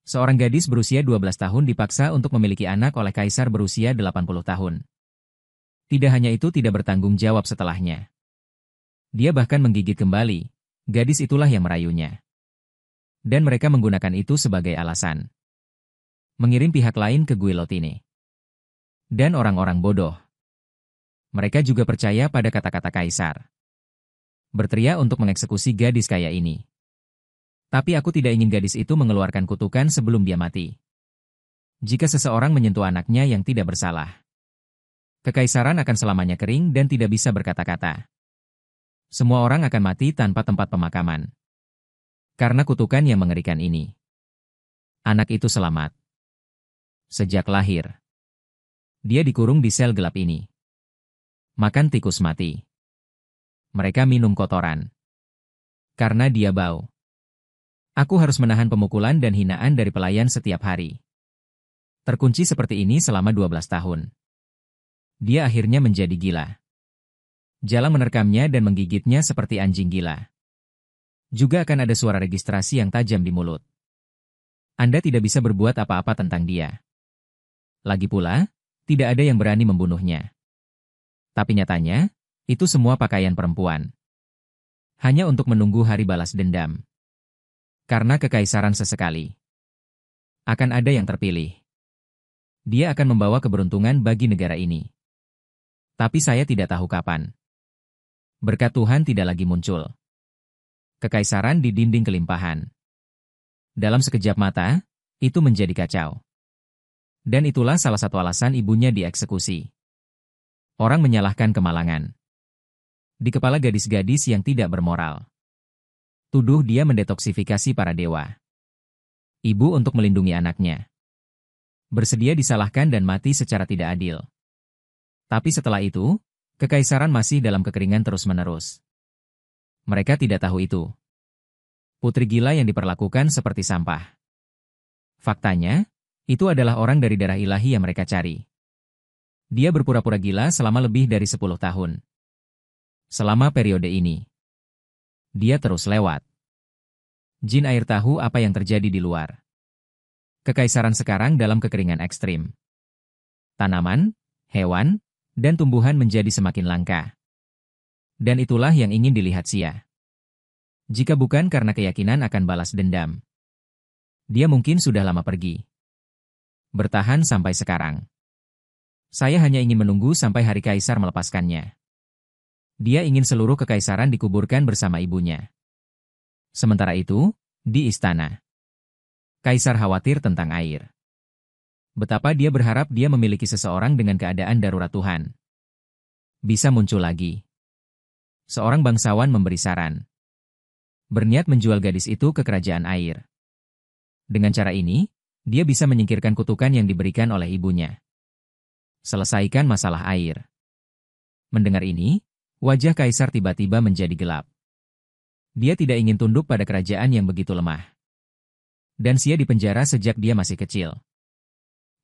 Seorang gadis berusia 12 tahun dipaksa untuk memiliki anak oleh kaisar berusia 80 tahun. Tidak hanya itu, tidak bertanggung jawab setelahnya. Dia bahkan menggigit kembali. Gadis itulah yang merayunya. Dan mereka menggunakan itu sebagai alasan mengirim pihak lain ke guillotine. Dan orang-orang bodoh. Mereka juga percaya pada kata-kata kaisar. Berteriak untuk mengeksekusi gadis kaya ini. Tapi aku tidak ingin gadis itu mengeluarkan kutukan sebelum dia mati. Jika seseorang menyentuh anaknya yang tidak bersalah, kekaisaran akan selamanya kering dan tidak bisa berkata-kata. Semua orang akan mati tanpa tempat pemakaman. Karena kutukan yang mengerikan ini. Anak itu selamat. Sejak lahir. Dia dikurung di sel gelap ini. Makan tikus mati. Mereka minum kotoran. Karena dia bau. Aku harus menahan pemukulan dan hinaan dari pelayan setiap hari. Terkunci seperti ini selama 12 tahun. Dia akhirnya menjadi gila. Jalang menerkamnya dan menggigitnya seperti anjing gila. Juga akan ada suara registrasi yang tajam di mulut. Anda tidak bisa berbuat apa-apa tentang dia. Lagi pula, tidak ada yang berani membunuhnya. Tapi nyatanya, itu semua pakaian perempuan. Hanya untuk menunggu hari balas dendam. Karena kekaisaran sesekali. Akan ada yang terpilih. Dia akan membawa keberuntungan bagi negara ini. Tapi saya tidak tahu kapan. Berkat Tuhan tidak lagi muncul. Kekaisaran di dinding kelimpahan. Dalam sekejap mata, itu menjadi kacau. Dan itulah salah satu alasan ibunya dieksekusi. Orang menyalahkan kemalangan. Di kepala gadis-gadis yang tidak bermoral. Tuduh dia mendetoksifikasi para dewa. Ibu untuk melindungi anaknya. Bersedia disalahkan dan mati secara tidak adil. Tapi setelah itu, kekaisaran masih dalam kekeringan terus-menerus. Mereka tidak tahu itu. Putri gila yang diperlakukan seperti sampah. Faktanya, itu adalah orang dari darah ilahi yang mereka cari. Dia berpura-pura gila selama lebih dari 10 tahun. Selama periode ini. Dia terus lewat. Jin air tahu apa yang terjadi di luar. Kekaisaran sekarang dalam kekeringan ekstrim. Tanaman, hewan, dan tumbuhan menjadi semakin langka. Dan itulah yang ingin dilihat Xia. Jika bukan karena keyakinan akan balas dendam. Dia mungkin sudah lama pergi. Bertahan sampai sekarang. Saya hanya ingin menunggu sampai hari kaisar melepaskannya. Dia ingin seluruh kekaisaran dikuburkan bersama ibunya. Sementara itu, di istana. Kaisar khawatir tentang air. Betapa dia berharap dia memiliki seseorang dengan keadaan darurat Tuhan. Bisa muncul lagi. Seorang bangsawan memberi saran. Berniat menjual gadis itu ke kerajaan air. Dengan cara ini, dia bisa menyingkirkan kutukan yang diberikan oleh ibunya. Selesaikan masalah air. Mendengar ini, wajah kaisar tiba-tiba menjadi gelap. Dia tidak ingin tunduk pada kerajaan yang begitu lemah. Dan Xia dipenjara sejak dia masih kecil.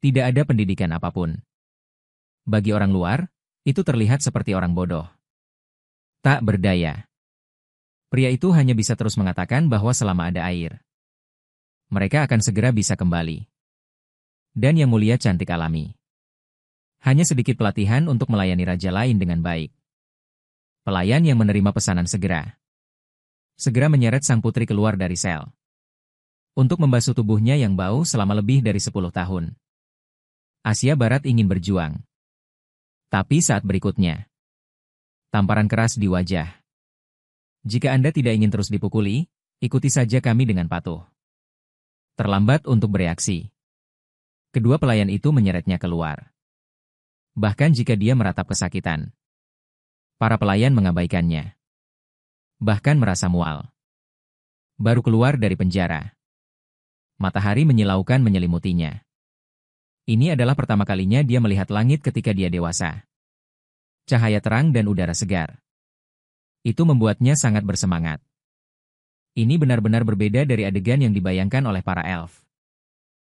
Tidak ada pendidikan apapun. Bagi orang luar, itu terlihat seperti orang bodoh. Tak berdaya. Pria itu hanya bisa terus mengatakan bahwa selama ada air, mereka akan segera bisa kembali. Dan yang mulia cantik alami. Hanya sedikit pelatihan untuk melayani raja lain dengan baik. Pelayan yang menerima pesanan segera menyeret sang putri keluar dari sel. Untuk membasuh tubuhnya yang bau selama lebih dari 10 tahun. Asia Barat ingin berjuang. Tapi saat berikutnya. Tamparan keras di wajah. Jika Anda tidak ingin terus dipukuli, ikuti saja kami dengan patuh. Terlambat untuk bereaksi. Kedua pelayan itu menyeretnya keluar. Bahkan jika dia meratap kesakitan. Para pelayan mengabaikannya. Bahkan merasa mual. Baru keluar dari penjara. Matahari menyilaukan menyelimutinya. Ini adalah pertama kalinya dia melihat langit ketika dia dewasa. Cahaya terang dan udara segar. Itu membuatnya sangat bersemangat. Ini benar-benar berbeda dari adegan yang dibayangkan oleh para elf.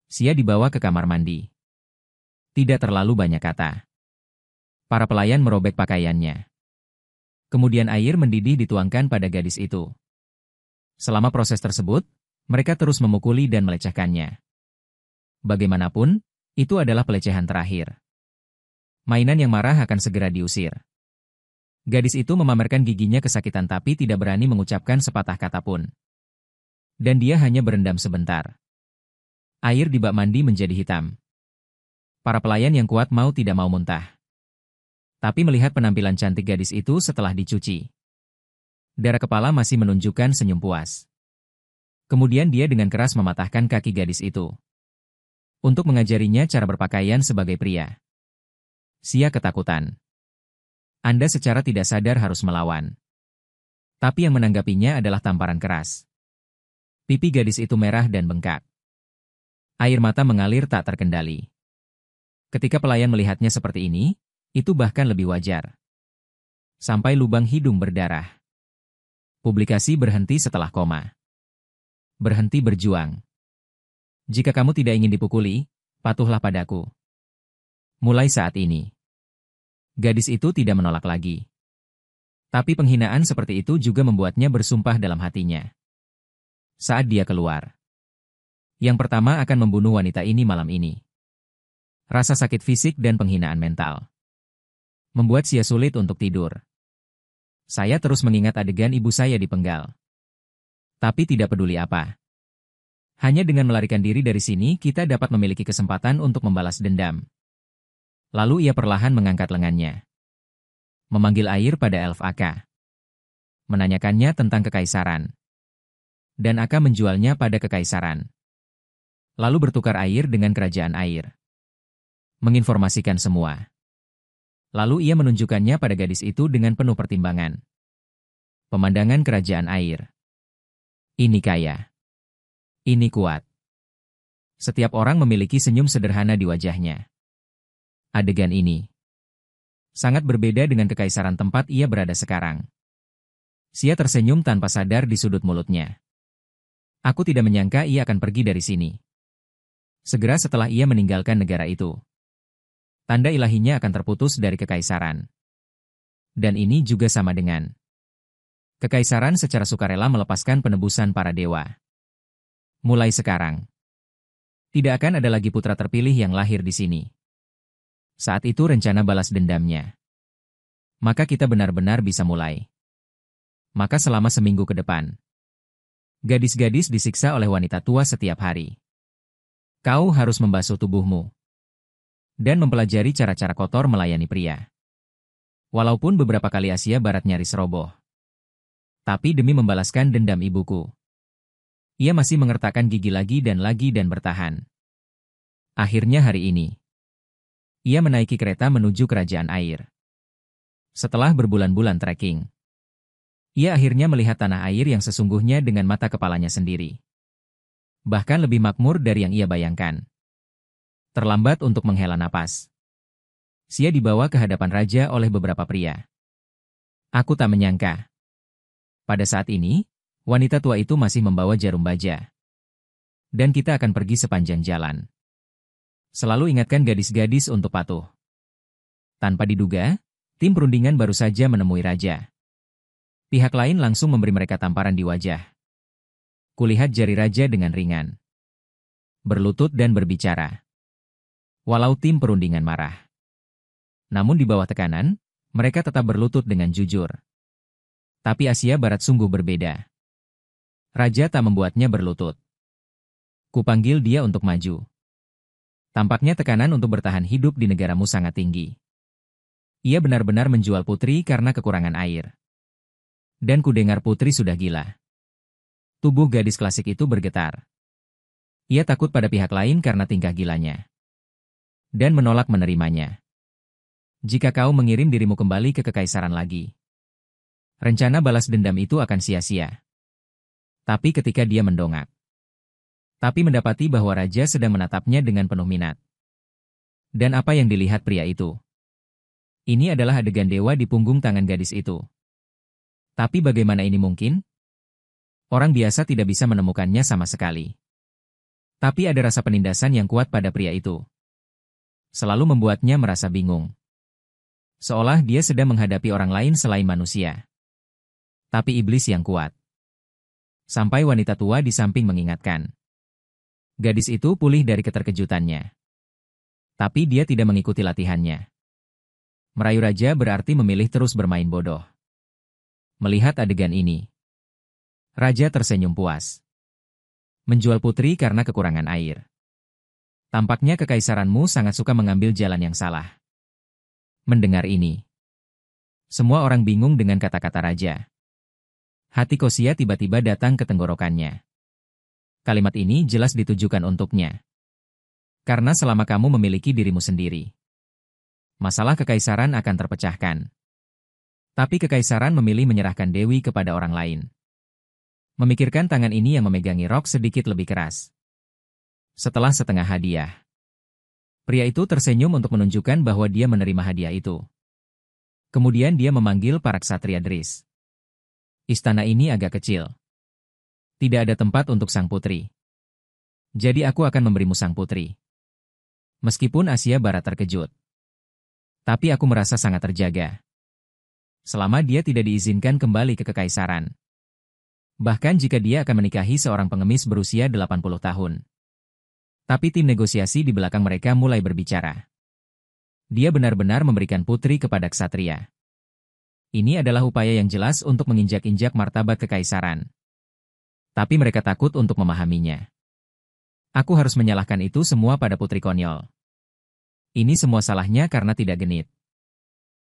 Xia dibawa ke kamar mandi. Tidak terlalu banyak kata. Para pelayan merobek pakaiannya. Kemudian air mendidih dituangkan pada gadis itu. Selama proses tersebut, mereka terus memukuli dan melecehkannya. Bagaimanapun, itu adalah pelecehan terakhir. Mainan yang marah akan segera diusir. Gadis itu memamerkan giginya kesakitan tapi tidak berani mengucapkan sepatah kata pun. Dan dia hanya berendam sebentar. Air di bak mandi menjadi hitam. Para pelayan yang kuat mau tidak mau muntah. Tapi melihat penampilan cantik gadis itu setelah dicuci, darah kepala masih menunjukkan senyum puas. Kemudian dia dengan keras mematahkan kaki gadis itu. Untuk mengajarinya cara berpakaian sebagai pria. Sia ketakutan. Anda secara tidak sadar harus melawan. Tapi yang menanggapinya adalah tamparan keras. Pipi gadis itu merah dan bengkak. Air mata mengalir tak terkendali. Ketika pelayan melihatnya seperti ini, itu bahkan lebih wajar. Sampai lubang hidung berdarah. Publikasi berhenti setelah koma. Berhenti berjuang. Jika kamu tidak ingin dipukuli, patuhlah padaku. Mulai saat ini. Gadis itu tidak menolak lagi. Tapi penghinaan seperti itu juga membuatnya bersumpah dalam hatinya. Saat dia keluar, yang pertama akan membunuh wanita ini malam ini. Rasa sakit fisik dan penghinaan mental membuat Sia sulit untuk tidur. Saya terus mengingat adegan ibu saya dipenggal. Tapi tidak peduli apa. Hanya dengan melarikan diri dari sini kita dapat memiliki kesempatan untuk membalas dendam. Lalu ia perlahan mengangkat lengannya. Memanggil air pada elf Aka. Menanyakannya tentang kekaisaran. Dan Aka menjualnya pada kekaisaran. Lalu bertukar air dengan kerajaan air. Menginformasikan semua. Lalu ia menunjukkannya pada gadis itu dengan penuh pertimbangan. Pemandangan kerajaan air. Ini kaya. Ini kuat. Setiap orang memiliki senyum sederhana di wajahnya. Adegan ini sangat berbeda dengan kekaisaran tempat ia berada sekarang. Sia tersenyum tanpa sadar di sudut mulutnya. Aku tidak menyangka ia akan pergi dari sini. Segera setelah ia meninggalkan negara itu. Tanda ilahinya akan terputus dari kekaisaran. Dan ini juga sama dengan kekaisaran secara sukarela melepaskan penebusan para dewa. Mulai sekarang, tidak akan ada lagi putra terpilih yang lahir di sini. Saat itu rencana balas dendamnya. Maka kita benar-benar bisa mulai. Maka selama seminggu ke depan, gadis-gadis disiksa oleh wanita tua setiap hari. Kau harus membasuh tubuhmu. Dan mempelajari cara-cara kotor melayani pria. Walaupun beberapa kali Asia Barat nyaris roboh. Tapi demi membalaskan dendam ibuku. Ia masih mengertakkan gigi lagi dan bertahan. Akhirnya hari ini, ia menaiki kereta menuju kerajaan air. Setelah berbulan-bulan trekking, ia akhirnya melihat tanah air yang sesungguhnya dengan mata kepalanya sendiri. Bahkan lebih makmur dari yang ia bayangkan. Terlambat untuk menghela napas. Sia dibawa ke hadapan raja oleh beberapa pria. Aku tak menyangka. Pada saat ini, wanita tua itu masih membawa jarum baja. Dan kita akan pergi sepanjang jalan. Selalu ingatkan gadis-gadis untuk patuh. Tanpa diduga, tim perundingan baru saja menemui raja. Pihak lain langsung memberi mereka tamparan di wajah. Kulihat jari raja dengan ringan. Berlutut dan berbicara. Walau tim perundingan marah. Namun di bawah tekanan, mereka tetap berlutut dengan jujur. Tapi Asia Barat sungguh berbeda. Raja tak membuatnya berlutut. Kupanggil dia untuk maju. Tampaknya tekanan untuk bertahan hidup di negaramu sangat tinggi. Ia benar-benar menjual putri karena kekurangan air. Dan kudengar putri sudah gila. Tubuh gadis klasik itu bergetar. Ia takut pada pihak lain karena tingkah gilanya. Dan menolak menerimanya. Jika kau mengirim dirimu kembali ke kekaisaran lagi, rencana balas dendam itu akan sia-sia. Tapi ketika dia mendongak, tapi mendapati bahwa raja sedang menatapnya dengan penuh minat. Dan apa yang dilihat pria itu? Ini adalah adegan dewa di punggung tangan gadis itu. Tapi bagaimana ini mungkin? Orang biasa tidak bisa menemukannya sama sekali. Tapi ada rasa penindasan yang kuat pada pria itu. Selalu membuatnya merasa bingung. Seolah dia sedang menghadapi orang lain selain manusia. Tapi iblis yang kuat. Sampai wanita tua di samping mengingatkan. Gadis itu pulih dari keterkejutannya. Tapi dia tidak mengikuti latihannya. Merayu raja berarti memilih terus bermain bodoh. Melihat adegan ini, raja tersenyum puas. Menjual putri karena kekurangan air. Tampaknya kekaisaranmu sangat suka mengambil jalan yang salah. Mendengar ini, semua orang bingung dengan kata-kata raja. Hati Kosia tiba-tiba datang ke tenggorokannya. Kalimat ini jelas ditujukan untuknya. Karena selama kamu memiliki dirimu sendiri, masalah kekaisaran akan terpecahkan. Tapi kekaisaran memilih menyerahkan Dewi kepada orang lain. Memikirkan tangan ini yang memegangi rok sedikit lebih keras. Setelah setengah hadiah, pria itu tersenyum untuk menunjukkan bahwa dia menerima hadiah itu. Kemudian dia memanggil para ksatria Dris. Istana ini agak kecil. Tidak ada tempat untuk sang putri. Jadi aku akan memberimu sang putri. Meskipun Asia Barat terkejut. Tapi aku merasa sangat terjaga. Selama dia tidak diizinkan kembali ke kekaisaran. Bahkan jika dia akan menikahi seorang pengemis berusia 80 tahun. Tapi tim negosiasi di belakang mereka mulai berbicara. Dia benar-benar memberikan putri kepada ksatria. Ini adalah upaya yang jelas untuk menginjak-injak martabat kekaisaran. Tapi mereka takut untuk memahaminya. Aku harus menyalahkan itu semua pada putri konyol. Ini semua salahnya karena tidak genit.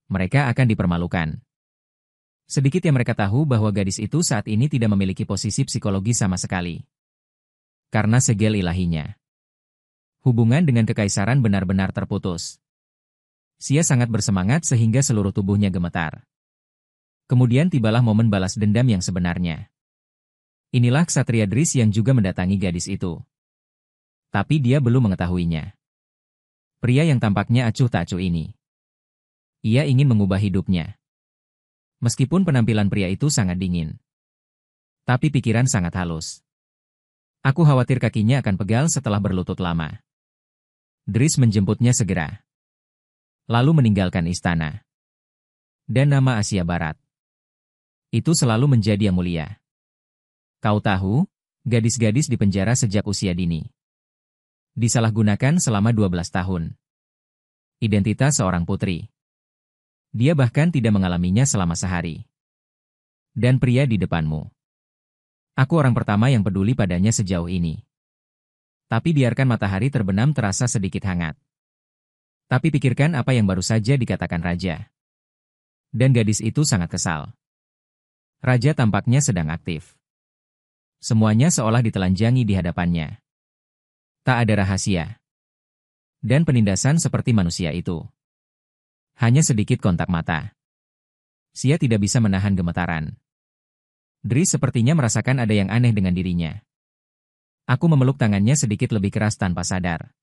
Mereka akan dipermalukan. Sedikit yang mereka tahu bahwa gadis itu saat ini tidak memiliki posisi psikologi sama sekali. Karena segel ilahinya. Hubungan dengan kekaisaran benar-benar terputus. Sia sangat bersemangat sehingga seluruh tubuhnya gemetar. Kemudian tibalah momen balas dendam yang sebenarnya. Inilah ksatria Dris yang juga mendatangi gadis itu. Tapi dia belum mengetahuinya. Pria yang tampaknya acuh tak acuh ini. Ia ingin mengubah hidupnya. Meskipun penampilan pria itu sangat dingin. Tapi pikiran sangat halus. Aku khawatir kakinya akan pegal setelah berlutut lama. Dris menjemputnya segera. Lalu meninggalkan istana. Dan nama Asia Barat. Itu selalu menjadi yang mulia. Kau tahu, gadis-gadis di penjara sejak usia dini. Disalahgunakan selama 12 tahun. Identitas seorang putri. Dia bahkan tidak mengalaminya selama sehari. Dan pria di depanmu. Aku orang pertama yang peduli padanya sejauh ini. Tapi biarkan matahari terbenam terasa sedikit hangat. Tapi pikirkan apa yang baru saja dikatakan raja. Dan gadis itu sangat kesal. Raja tampaknya sedang aktif. Semuanya seolah ditelanjangi di hadapannya. Tak ada rahasia. Dan penindasan seperti manusia itu. Hanya sedikit kontak mata. Sia tidak bisa menahan gemetaran. Dris sepertinya merasakan ada yang aneh dengan dirinya. Aku memeluk tangannya sedikit lebih keras tanpa sadar.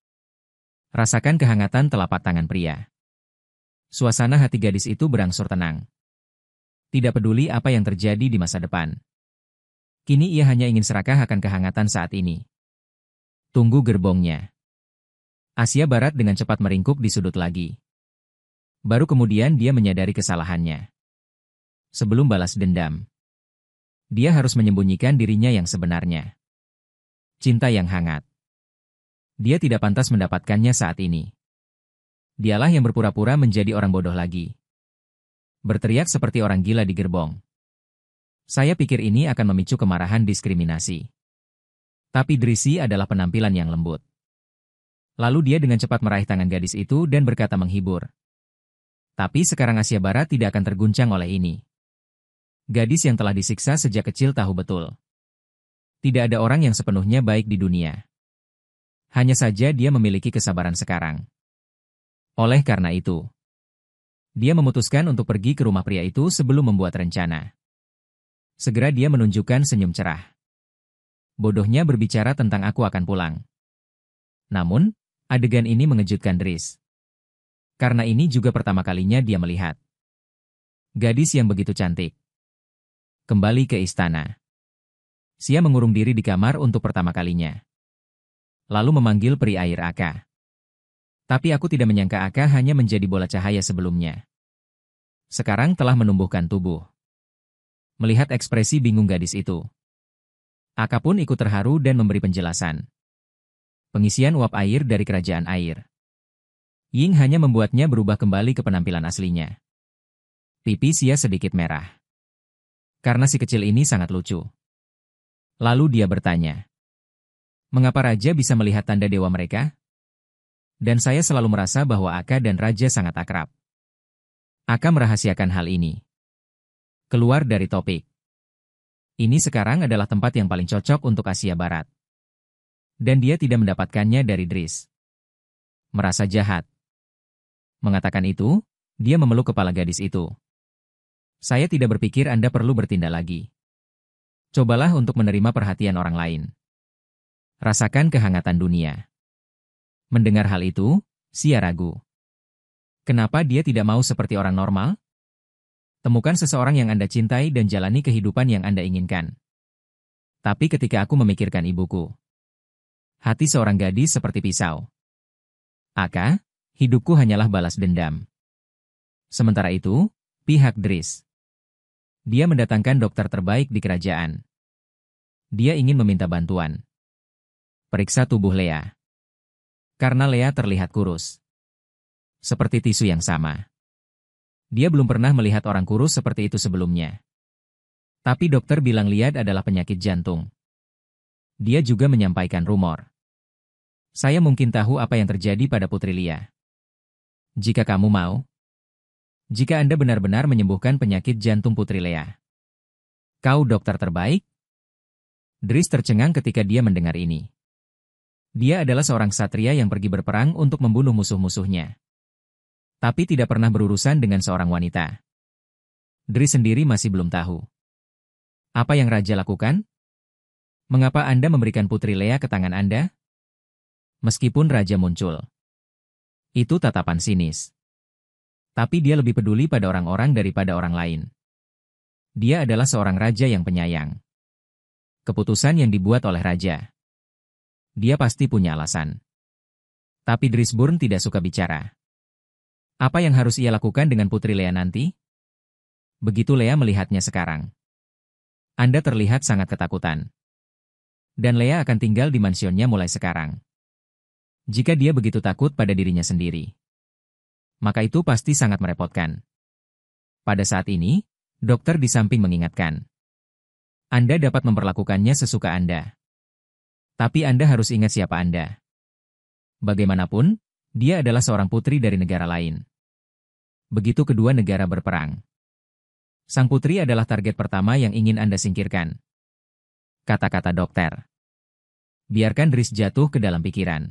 Rasakan kehangatan telapak tangan pria. Suasana hati gadis itu berangsur tenang. Tidak peduli apa yang terjadi di masa depan. Kini ia hanya ingin serakah akan kehangatan saat ini. Tunggu gerbongnya. Asia Barat dengan cepat meringkuk di sudut lagi. Baru kemudian dia menyadari kesalahannya. Sebelum balas dendam, dia harus menyembunyikan dirinya yang sebenarnya. Cinta yang hangat. Dia tidak pantas mendapatkannya saat ini. Dialah yang berpura-pura menjadi orang bodoh lagi. Berteriak seperti orang gila di gerbong. Saya pikir ini akan memicu kemarahan diskriminasi. Tapi Drisi adalah penampilan yang lembut. Lalu dia dengan cepat meraih tangan gadis itu dan berkata menghibur. Tapi sekarang Asia Barat tidak akan terguncang oleh ini. Gadis yang telah disiksa sejak kecil tahu betul. Tidak ada orang yang sepenuhnya baik di dunia. Hanya saja dia memiliki kesabaran sekarang. Oleh karena itu, dia memutuskan untuk pergi ke rumah pria itu sebelum membuat rencana. Segera dia menunjukkan senyum cerah. Bodohnya berbicara tentang aku akan pulang. Namun, adegan ini mengejutkan Dris. Karena ini juga pertama kalinya dia melihat gadis yang begitu cantik. Kembali ke istana. Sia mengurung diri di kamar untuk pertama kalinya. Lalu memanggil peri air Aka. Tapi aku tidak menyangka Aka hanya menjadi bola cahaya sebelumnya. Sekarang telah menumbuhkan tubuh. Melihat ekspresi bingung gadis itu, Aka pun ikut terharu dan memberi penjelasan. Pengisian uap air dari kerajaan air. Ying hanya membuatnya berubah kembali ke penampilan aslinya. Pipi Xia sedikit merah. Karena si kecil ini sangat lucu. Lalu dia bertanya, mengapa Raja bisa melihat tanda dewa mereka? Dan saya selalu merasa bahwa Aka dan Raja sangat akrab. Aka merahasiakan hal ini. Keluar dari topik. Ini sekarang adalah tempat yang paling cocok untuk Asia Barat. Dan dia tidak mendapatkannya dari Driss. Merasa jahat. Mengatakan itu, dia memeluk kepala gadis itu. Saya tidak berpikir Anda perlu bertindak lagi. Cobalah untuk menerima perhatian orang lain. Rasakan kehangatan dunia. Mendengar hal itu, Xia ragu. Kenapa dia tidak mau seperti orang normal? Temukan seseorang yang Anda cintai dan jalani kehidupan yang Anda inginkan. Tapi ketika aku memikirkan ibuku, hati seorang gadis seperti pisau. Aka, hidupku hanyalah balas dendam. Sementara itu, pihak Driss. Dia mendatangkan dokter terbaik di kerajaan. Dia ingin meminta bantuan. Periksa tubuh Lea. Karena Lea terlihat kurus. Seperti tisu yang sama. Dia belum pernah melihat orang kurus seperti itu sebelumnya. Tapi dokter bilang lihat adalah penyakit jantung. Dia juga menyampaikan rumor. Saya mungkin tahu apa yang terjadi pada Putri Lia. Jika kamu mau. Jika Anda benar-benar menyembuhkan penyakit jantung Putri Lea. Kau dokter terbaik? Driss tercengang ketika dia mendengar ini. Dia adalah seorang ksatria yang pergi berperang untuk membunuh musuh-musuhnya. Tapi tidak pernah berurusan dengan seorang wanita. Driss sendiri masih belum tahu. Apa yang Raja lakukan? Mengapa Anda memberikan Putri Lea ke tangan Anda? Meskipun Raja muncul. Itu tatapan sinis. Tapi dia lebih peduli pada orang-orang daripada orang lain. Dia adalah seorang raja yang penyayang. Keputusan yang dibuat oleh Raja. Dia pasti punya alasan. Tapi Drissburn tidak suka bicara. Apa yang harus ia lakukan dengan Putri Lea nanti? Begitu Lea melihatnya sekarang. Anda terlihat sangat ketakutan. Dan Lea akan tinggal di mansionnya mulai sekarang. Jika dia begitu takut pada dirinya sendiri, maka itu pasti sangat merepotkan. Pada saat ini, dokter di samping mengingatkan. Anda dapat memperlakukannya sesuka Anda. Tapi Anda harus ingat siapa Anda. Bagaimanapun, dia adalah seorang putri dari negara lain. Begitu kedua negara berperang. Sang putri adalah target pertama yang ingin Anda singkirkan. Kata-kata dokter. Biarkan Driss jatuh ke dalam pikiran.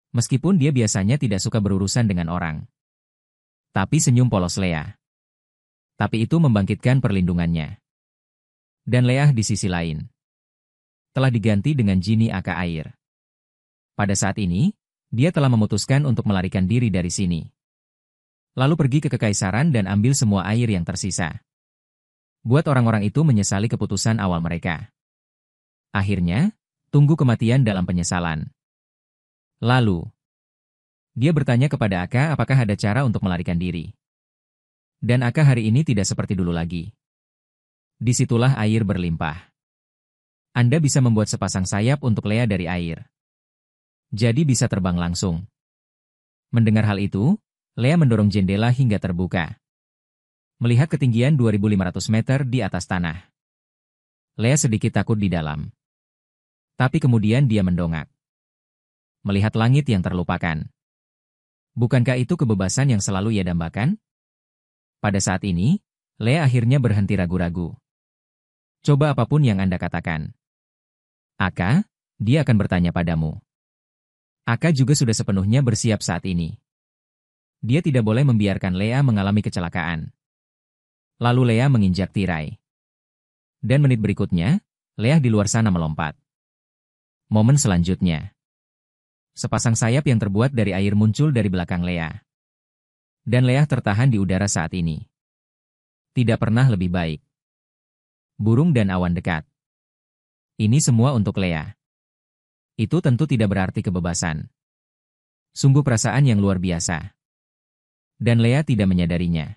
Meskipun dia biasanya tidak suka berurusan dengan orang. Tapi senyum polos Lea. Tapi itu membangkitkan perlindungannya. Dan Lea di sisi lain telah diganti dengan Genie Aka air. Pada saat ini, dia telah memutuskan untuk melarikan diri dari sini. Lalu pergi ke Kekaisaran dan ambil semua air yang tersisa. Buat orang-orang itu menyesali keputusan awal mereka. Akhirnya, tunggu kematian dalam penyesalan. Lalu, dia bertanya kepada Aka apakah ada cara untuk melarikan diri. Dan Aka hari ini tidak seperti dulu lagi. Disitulah air berlimpah. Anda bisa membuat sepasang sayap untuk Lea dari air. Jadi bisa terbang langsung. Mendengar hal itu, Lea mendorong jendela hingga terbuka. Melihat ketinggian 2.500 meter di atas tanah. Lea sedikit takut di dalam. Tapi kemudian dia mendongak. Melihat langit yang terlupakan. Bukankah itu kebebasan yang selalu ia dambakan? Pada saat ini, Lea akhirnya berhenti ragu-ragu. Coba apapun yang Anda katakan. Aka, dia akan bertanya padamu. Aka juga sudah sepenuhnya bersiap saat ini. Dia tidak boleh membiarkan Lea mengalami kecelakaan. Lalu Lea menginjak tirai. Dan menit berikutnya, Lea di luar sana melompat. Momen selanjutnya. Sepasang sayap yang terbuat dari air muncul dari belakang Lea. Dan Lea tertahan di udara saat ini. Tidak pernah lebih baik. Burung dan awan dekat. Ini semua untuk Lea. Itu tentu tidak berarti kebebasan. Sungguh perasaan yang luar biasa. Dan Lea tidak menyadarinya.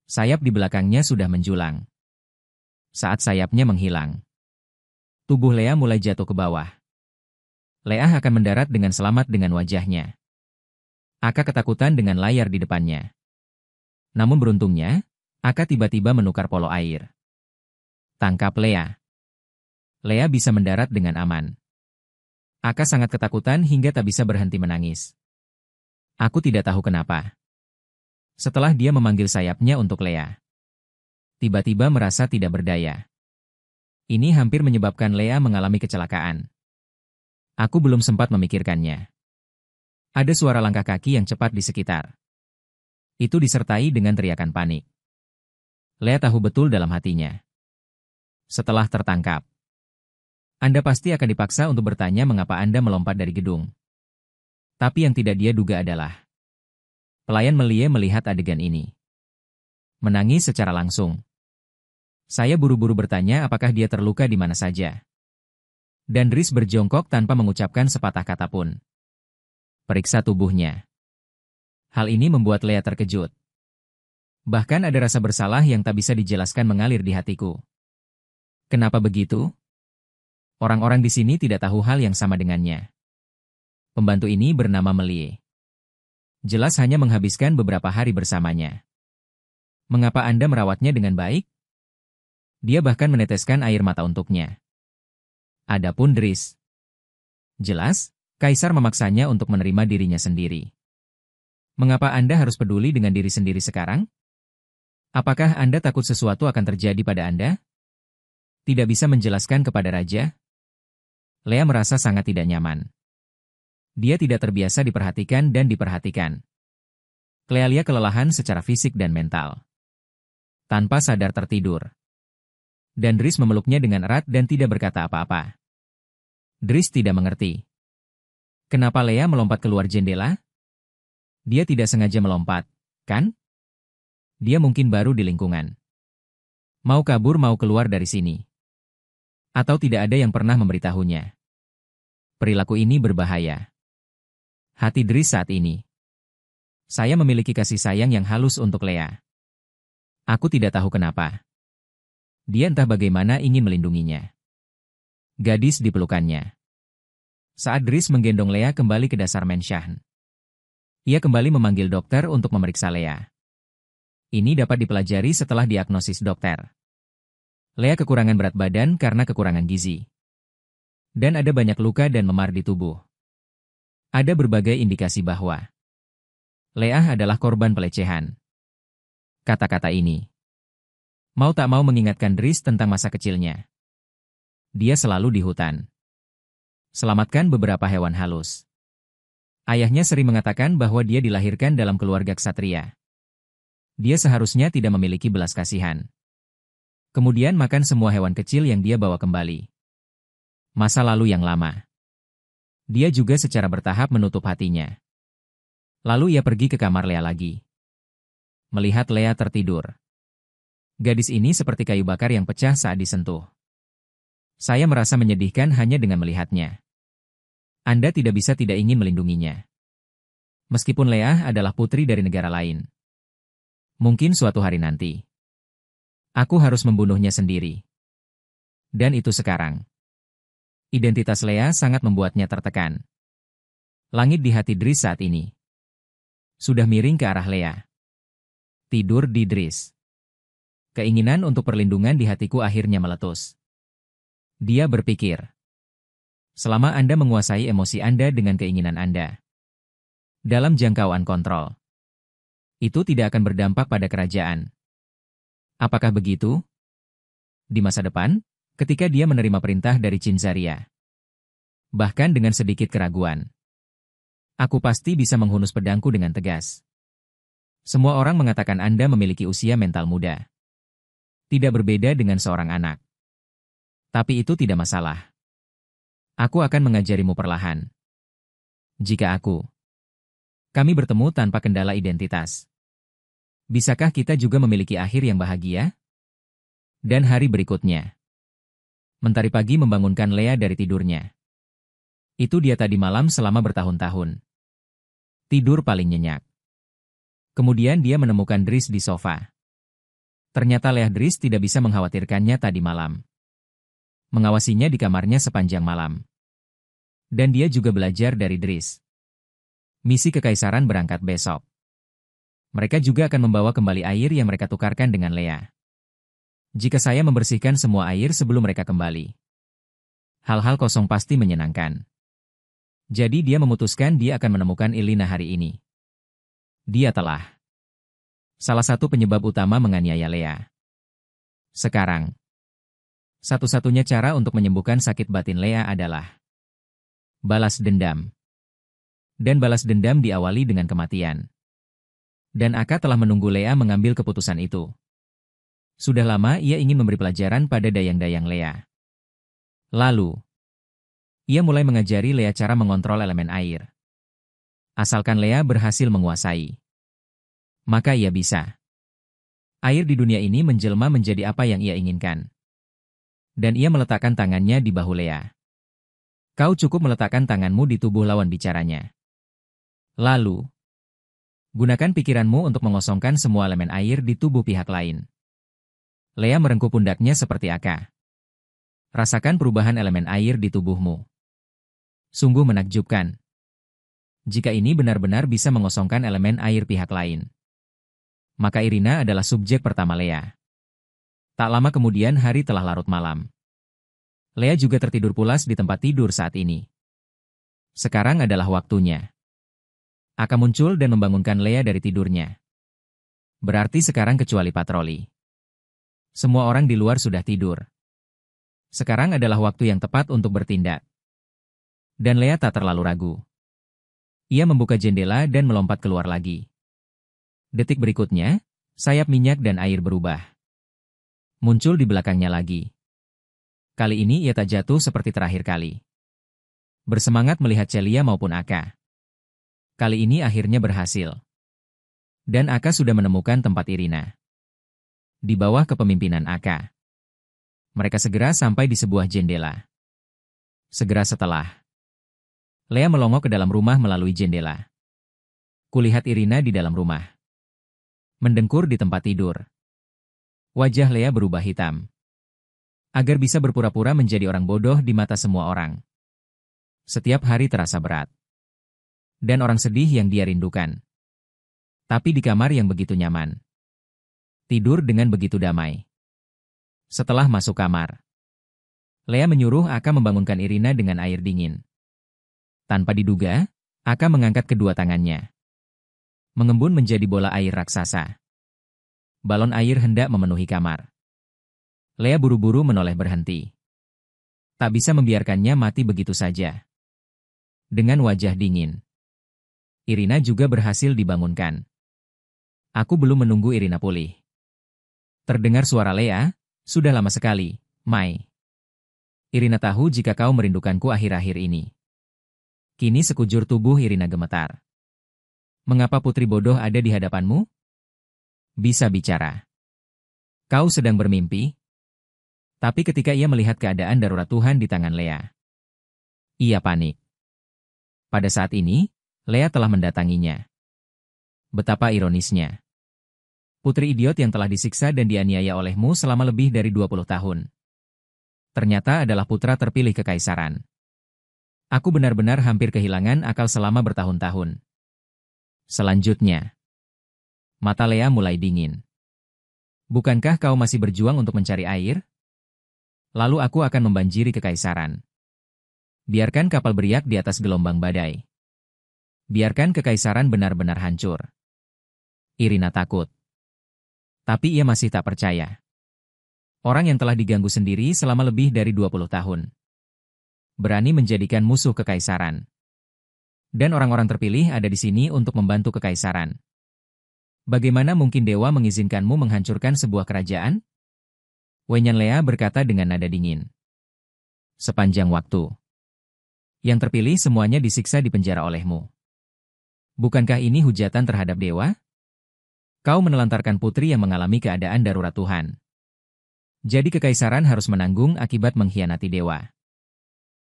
Sayap di belakangnya sudah menjulang. Saat sayapnya menghilang, tubuh Lea mulai jatuh ke bawah. Leah akan mendarat dengan selamat dengan wajahnya. Aka ketakutan dengan layar di depannya. Namun beruntungnya, Aka tiba-tiba menukar polo air. Tangkap Leah. Leah bisa mendarat dengan aman. Aka sangat ketakutan hingga tak bisa berhenti menangis. Aku tidak tahu kenapa. Setelah dia memanggil sayapnya untuk Leah, tiba-tiba merasa tidak berdaya. Ini hampir menyebabkan Leah mengalami kecelakaan. Aku belum sempat memikirkannya. Ada suara langkah kaki yang cepat di sekitar. Itu disertai dengan teriakan panik. Leah tahu betul dalam hatinya. Setelah tertangkap, Anda pasti akan dipaksa untuk bertanya mengapa Anda melompat dari gedung. Tapi yang tidak dia duga adalah pelayan Melie melihat adegan ini. Menangis secara langsung. Saya buru-buru bertanya apakah dia terluka di mana saja. Dan Dries berjongkok tanpa mengucapkan sepatah kata pun. Periksa tubuhnya. Hal ini membuat Leah terkejut. Bahkan ada rasa bersalah yang tak bisa dijelaskan mengalir di hatiku. Kenapa begitu? Orang-orang di sini tidak tahu hal yang sama dengannya. Pembantu ini bernama Melie. Jelas hanya menghabiskan beberapa hari bersamanya. Mengapa Anda merawatnya dengan baik? Dia bahkan meneteskan air mata untuknya. Adapun Dries. Jelas, Kaisar memaksanya untuk menerima dirinya sendiri. Mengapa Anda harus peduli dengan diri sendiri sekarang? Apakah Anda takut sesuatu akan terjadi pada Anda? Tidak bisa menjelaskan kepada Raja? Leah merasa sangat tidak nyaman. Dia tidak terbiasa diperhatikan dan diperhatikan. Clealia kelelahan secara fisik dan mental. Tanpa sadar tertidur. Dan Dries memeluknya dengan erat dan tidak berkata apa-apa. Dries tidak mengerti. Kenapa Leah melompat keluar jendela? Dia tidak sengaja melompat, kan? Dia mungkin baru di lingkungan. Mau kabur mau keluar dari sini. Atau tidak ada yang pernah memberitahunya. Perilaku ini berbahaya. Hati Dries saat ini. Saya memiliki kasih sayang yang halus untuk Leah. Aku tidak tahu kenapa. Dia entah bagaimana ingin melindunginya. Gadis dipelukannya. Saat Dries menggendong Leah kembali ke dasar Menshan. Ia kembali memanggil dokter untuk memeriksa Leah. Ini dapat dipelajari setelah diagnosis dokter. Leah kekurangan berat badan karena kekurangan gizi. Dan ada banyak luka dan memar di tubuh. Ada berbagai indikasi bahwa Leah adalah korban pelecehan. Kata-kata ini mau tak mau mengingatkan Dries tentang masa kecilnya. Dia selalu di hutan. Selamatkan beberapa hewan halus. Ayahnya sering mengatakan bahwa dia dilahirkan dalam keluarga ksatria. Dia seharusnya tidak memiliki belas kasihan. Kemudian makan semua hewan kecil yang dia bawa kembali. Masa lalu yang lama. Dia juga secara bertahap menutup hatinya. Lalu ia pergi ke kamar Leah lagi. Melihat Leah tertidur. Gadis ini seperti kayu bakar yang pecah saat disentuh. Saya merasa menyedihkan hanya dengan melihatnya. Anda tidak bisa tidak ingin melindunginya. Meskipun Leah adalah putri dari negara lain. Mungkin suatu hari nanti. Aku harus membunuhnya sendiri. Dan itu sekarang. Identitas Leah sangat membuatnya tertekan. Langit di hati Dries saat ini sudah miring ke arah Leah. Tidur di Dries. Keinginan untuk perlindungan di hatiku akhirnya meletus. Dia berpikir, selama Anda menguasai emosi Anda dengan keinginan Anda, dalam jangkauan kontrol, itu tidak akan berdampak pada kerajaan. Apakah begitu? Di masa depan, ketika dia menerima perintah dari Cinzaria, bahkan dengan sedikit keraguan, aku pasti bisa menghunus pedangku dengan tegas. Semua orang mengatakan Anda memiliki usia mental muda. Tidak berbeda dengan seorang anak. Tapi itu tidak masalah. Aku akan mengajarimu perlahan. Jika kami bertemu tanpa kendala identitas, bisakah kita juga memiliki akhir yang bahagia? Dan hari berikutnya, mentari pagi membangunkan Leah dari tidurnya. Itu dia tadi malam selama bertahun-tahun. Tidur paling nyenyak. Kemudian dia menemukan Dries di sofa. Ternyata Leah Dries tidak bisa mengkhawatirkannya tadi malam. Mengawasinya di kamarnya sepanjang malam. Dan dia juga belajar dari Dris. Misi kekaisaran berangkat besok. Mereka juga akan membawa kembali air yang mereka tukarkan dengan Lea. Jika saya membersihkan semua air sebelum mereka kembali, hal-hal kosong pasti menyenangkan. Jadi dia memutuskan dia akan menemukan Elina hari ini. Dia telah salah satu penyebab utama menganiaya Lea. Sekarang, satu-satunya cara untuk menyembuhkan sakit batin Lea adalah balas dendam. Dan balas dendam diawali dengan kematian. Dan Aka telah menunggu Lea mengambil keputusan itu. Sudah lama ia ingin memberi pelajaran pada dayang-dayang Lea. Lalu, ia mulai mengajari Lea cara mengontrol elemen air. Asalkan Lea berhasil menguasai, maka ia bisa. Air di dunia ini menjelma menjadi apa yang ia inginkan. Dan ia meletakkan tangannya di bahu Lea. Kau cukup meletakkan tanganmu di tubuh lawan bicaranya. Lalu, gunakan pikiranmu untuk mengosongkan semua elemen air di tubuh pihak lain. Lea merengkuh pundaknya seperti Aka. Rasakan perubahan elemen air di tubuhmu. Sungguh menakjubkan. Jika ini benar-benar bisa mengosongkan elemen air pihak lain, maka Irina adalah subjek pertama Lea. Tak lama kemudian hari telah larut malam. Lea juga tertidur pulas di tempat tidur saat ini. Sekarang adalah waktunya. Aka muncul dan membangunkan Lea dari tidurnya. Berarti sekarang kecuali patroli. Semua orang di luar sudah tidur. Sekarang adalah waktu yang tepat untuk bertindak. Dan Lea tak terlalu ragu. Ia membuka jendela dan melompat keluar lagi. Detik berikutnya, sayap minyak dan air berubah. Muncul di belakangnya lagi. Kali ini ia tak jatuh seperti terakhir kali. Bersemangat melihat Celia maupun Aka. Kali ini akhirnya berhasil. Dan Aka sudah menemukan tempat Irina. Di bawah kepemimpinan Aka. Mereka segera sampai di sebuah jendela. Segera setelah, Lea melongok ke dalam rumah melalui jendela. Kulihat Irina di dalam rumah. Mendengkur di tempat tidur. Wajah Lea berubah hitam. Agar bisa berpura-pura menjadi orang bodoh di mata semua orang. Setiap hari terasa berat. Dan orang sedih yang dia rindukan. Tapi di kamar yang begitu nyaman. Tidur dengan begitu damai. Setelah masuk kamar, Lea menyuruh Aka membangunkan Irina dengan air dingin. Tanpa diduga, Aka mengangkat kedua tangannya. Mengembun menjadi bola air raksasa. Balon air hendak memenuhi kamar. Lea buru-buru menoleh berhenti. Tak bisa membiarkannya mati begitu saja. Dengan wajah dingin, Irina juga berhasil dibangunkan. Aku belum menunggu Irina pulih. Terdengar suara Lea, sudah lama sekali, Mai. Irina tahu jika kau merindukanku akhir-akhir ini. Kini sekujur tubuh Irina gemetar. Mengapa putri bodoh ada di hadapanmu? Bisa bicara. Kau sedang bermimpi? Tapi ketika ia melihat keadaan darurat Tuhan di tangan Lea, ia panik. Pada saat ini, Lea telah mendatanginya. Betapa ironisnya. Putri idiot yang telah disiksa dan dianiaya olehmu selama lebih dari 20 tahun. Ternyata adalah putra terpilih kekaisaran. Aku benar-benar hampir kehilangan akal selama bertahun-tahun. Selanjutnya, mata Lea mulai dingin. Bukankah kau masih berjuang untuk mencari air? Lalu aku akan membanjiri kekaisaran. Biarkan kapal beriak di atas gelombang badai. Biarkan kekaisaran benar-benar hancur. Irina takut. Tapi ia masih tak percaya. Orang yang telah diganggu sendiri selama lebih dari 20 tahun. Berani menjadikan musuh kekaisaran. Dan orang-orang terpilih ada di sini untuk membantu kekaisaran. Bagaimana mungkin dewa mengizinkanmu menghancurkan sebuah kerajaan? Wenyan Lea berkata dengan nada dingin. Sepanjang waktu. Yang terpilih semuanya disiksa di penjara olehmu. Bukankah ini hujatan terhadap dewa? Kau menelantarkan putri yang mengalami keadaan darurat Tuhan. Jadi kekaisaran harus menanggung akibat mengkhianati dewa.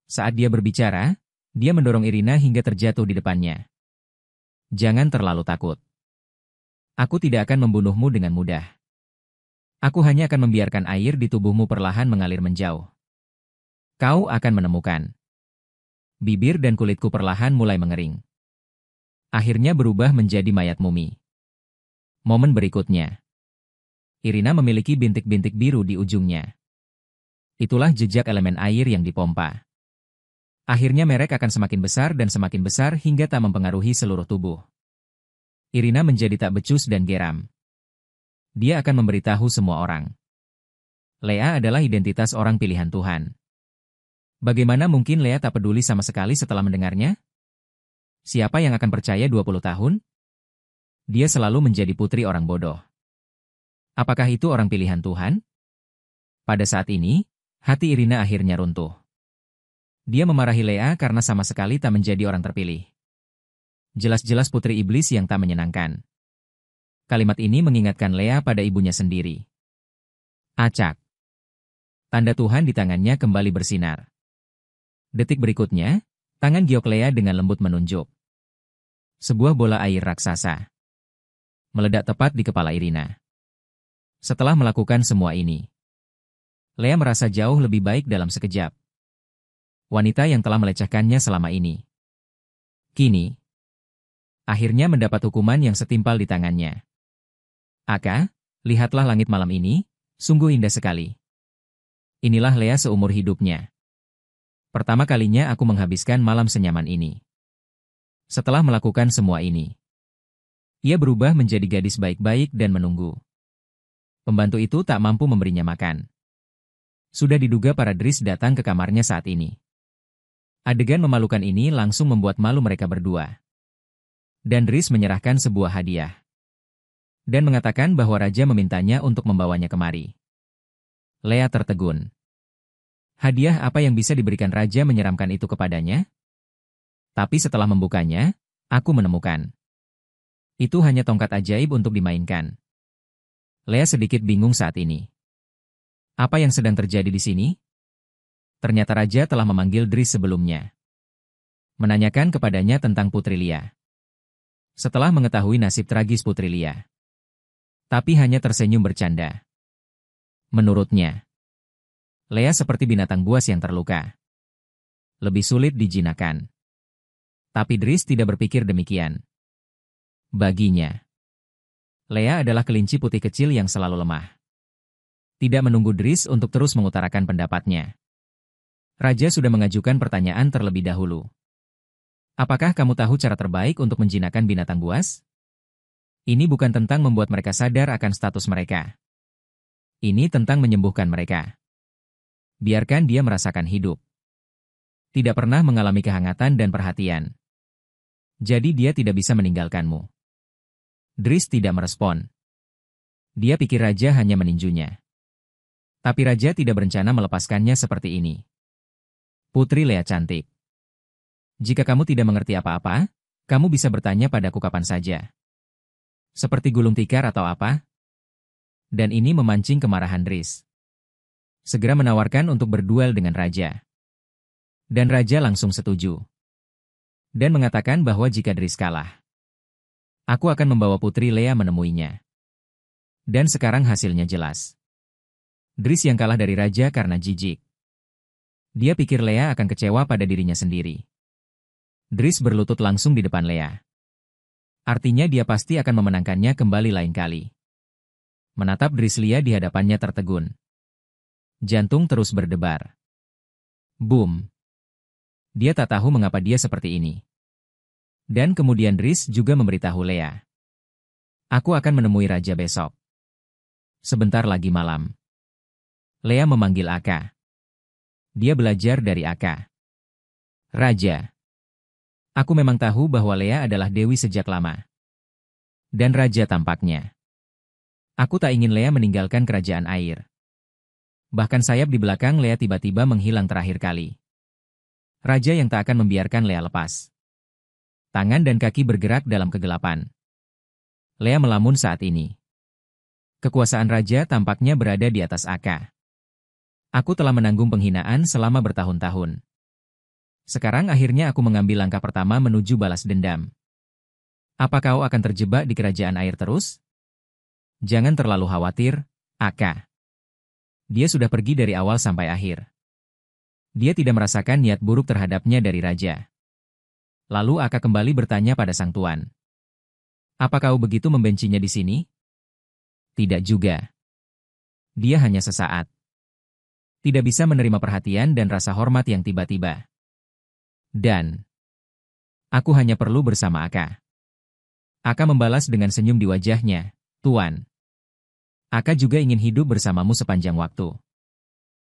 Saat dia berbicara, dia mendorong Irina hingga terjatuh di depannya. Jangan terlalu takut. Aku tidak akan membunuhmu dengan mudah. Aku hanya akan membiarkan air di tubuhmu perlahan mengalir menjauh. Kau akan menemukan Bibir dan kulitku perlahan mulai mengering. Akhirnya berubah menjadi mayat mumi. Momen berikutnya. Irina memiliki bintik-bintik biru di ujungnya. Itulah jejak elemen air yang dipompa. Akhirnya merek akan semakin besar hingga tak mempengaruhi seluruh tubuh. Irina menjadi tak becus dan geram. Dia akan memberitahu semua orang. Lea adalah identitas orang pilihan Tuhan. Bagaimana mungkin Lea tak peduli sama sekali setelah mendengarnya? Siapa yang akan percaya 20 tahun? Dia selalu menjadi putri orang bodoh. Apakah itu orang pilihan Tuhan? Pada saat ini, hati Irina akhirnya runtuh. Dia memarahi Lea karena sama sekali tak menjadi orang terpilih. Jelas-jelas putri iblis yang tak menyenangkan. Kalimat ini mengingatkan Lea pada ibunya sendiri. Acak. Tanda Tuhan di tangannya kembali bersinar. Detik berikutnya, tangan giok Lea dengan lembut menunjuk. Sebuah bola air raksasa meledak tepat di kepala Irina. Setelah melakukan semua ini, Lea merasa jauh lebih baik dalam sekejap. Wanita yang telah melecehkannya selama ini, kini, akhirnya mendapat hukuman yang setimpal di tangannya. Aka, lihatlah langit malam ini, sungguh indah sekali. Inilah Lea seumur hidupnya. Pertama kalinya aku menghabiskan malam senyaman ini. Setelah melakukan semua ini, ia berubah menjadi gadis baik-baik dan menunggu. Pembantu itu tak mampu memberinya makan. Sudah diduga para Dris datang ke kamarnya saat ini. Adegan memalukan ini langsung membuat malu mereka berdua. Dan Dris menyerahkan sebuah hadiah. Dan mengatakan bahwa raja memintanya untuk membawanya kemari. Lea tertegun. Hadiah apa yang bisa diberikan raja menyeramkan itu kepadanya? Tapi setelah membukanya, aku menemukan. Itu hanya tongkat ajaib untuk dimainkan. Lea sedikit bingung saat ini. Apa yang sedang terjadi di sini? Ternyata raja telah memanggil Dris sebelumnya. Menanyakan kepadanya tentang Putri Lia. Setelah mengetahui nasib tragis Putri Lia. Tapi hanya tersenyum bercanda. Menurutnya, Lea seperti binatang buas yang terluka. Lebih sulit dijinakkan. Tapi Dris tidak berpikir demikian. Baginya, Lea adalah kelinci putih kecil yang selalu lemah. Tidak menunggu Dris untuk terus mengutarakan pendapatnya. Raja sudah mengajukan pertanyaan terlebih dahulu. Apakah kamu tahu cara terbaik untuk menjinakkan binatang buas? Ini bukan tentang membuat mereka sadar akan status mereka. Ini tentang menyembuhkan mereka. Biarkan dia merasakan hidup. Tidak pernah mengalami kehangatan dan perhatian. Jadi dia tidak bisa meninggalkanmu. Dris tidak merespon. Dia pikir raja hanya meninjunya. Tapi raja tidak berencana melepaskannya seperti ini. Putri Lea cantik. Jika kamu tidak mengerti apa-apa, kamu bisa bertanya padaku kapan saja. Seperti gulung tikar atau apa? Dan ini memancing kemarahan Dris. Segera menawarkan untuk berduel dengan raja. Dan raja langsung setuju. Dan mengatakan bahwa jika Dris kalah, aku akan membawa Putri Lea menemuinya. Dan sekarang hasilnya jelas. Dris yang kalah dari raja karena jijik. Dia pikir Lea akan kecewa pada dirinya sendiri. Dris berlutut langsung di depan Lea. Artinya dia pasti akan memenangkannya kembali lain kali. Menatap Dris, Lia di hadapannya tertegun. Jantung terus berdebar. Boom. Dia tak tahu mengapa dia seperti ini. Dan kemudian Dris juga memberitahu Lea. Aku akan menemui raja besok. Sebentar lagi malam. Lea memanggil Aka. Dia belajar dari Aka. Raja. Aku memang tahu bahwa Lea adalah dewi sejak lama. Dan raja tampaknya. Aku tak ingin Lea meninggalkan kerajaan air. Bahkan sayap di belakang Lea tiba-tiba menghilang terakhir kali. Raja yang tak akan membiarkan Lea lepas. Tangan dan kaki bergerak dalam kegelapan. Lea melamun saat ini. Kekuasaan raja tampaknya berada di atas Aka. Aku telah menanggung penghinaan selama bertahun-tahun. Sekarang akhirnya aku mengambil langkah pertama menuju balas dendam. Apa kau akan terjebak di kerajaan air terus? Jangan terlalu khawatir, Aka. Dia sudah pergi dari awal sampai akhir. Dia tidak merasakan niat buruk terhadapnya dari raja. Lalu Aka kembali bertanya pada sang tuan. Apa kau begitu membencinya di sini? Tidak juga. Dia hanya sesaat. Tidak bisa menerima perhatian dan rasa hormat yang tiba-tiba. Dan aku hanya perlu bersama Aka. Aka membalas dengan senyum di wajahnya. Tuan. Aka juga ingin hidup bersamamu sepanjang waktu.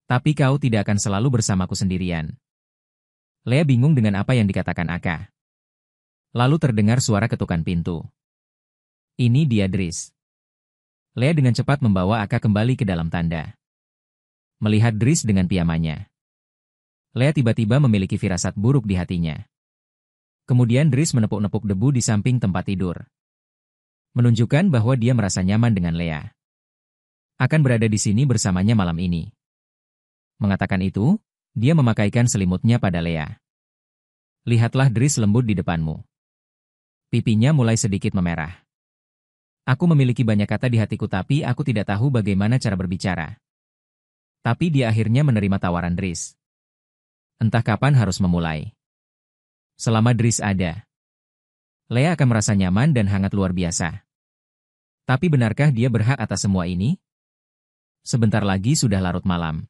Tapi kau tidak akan selalu bersamaku sendirian. Lea bingung dengan apa yang dikatakan Aka. Lalu terdengar suara ketukan pintu. Ini dia Dris. Lea dengan cepat membawa Aka kembali ke dalam tanda. Melihat Dris dengan piamannya. Lea tiba-tiba memiliki firasat buruk di hatinya. Kemudian Dris menepuk-nepuk debu di samping tempat tidur. Menunjukkan bahwa dia merasa nyaman dengan Lea. Akan berada di sini bersamanya malam ini. Mengatakan itu, dia memakaikan selimutnya pada Lea. Lihatlah Dris lembut di depanmu. Pipinya mulai sedikit memerah. Aku memiliki banyak kata di hatiku tapi aku tidak tahu bagaimana cara berbicara. Tapi dia akhirnya menerima tawaran Dris. Entah kapan harus memulai. Selama Dris ada, Lea akan merasa nyaman dan hangat luar biasa. Tapi benarkah dia berhak atas semua ini? Sebentar lagi sudah larut malam.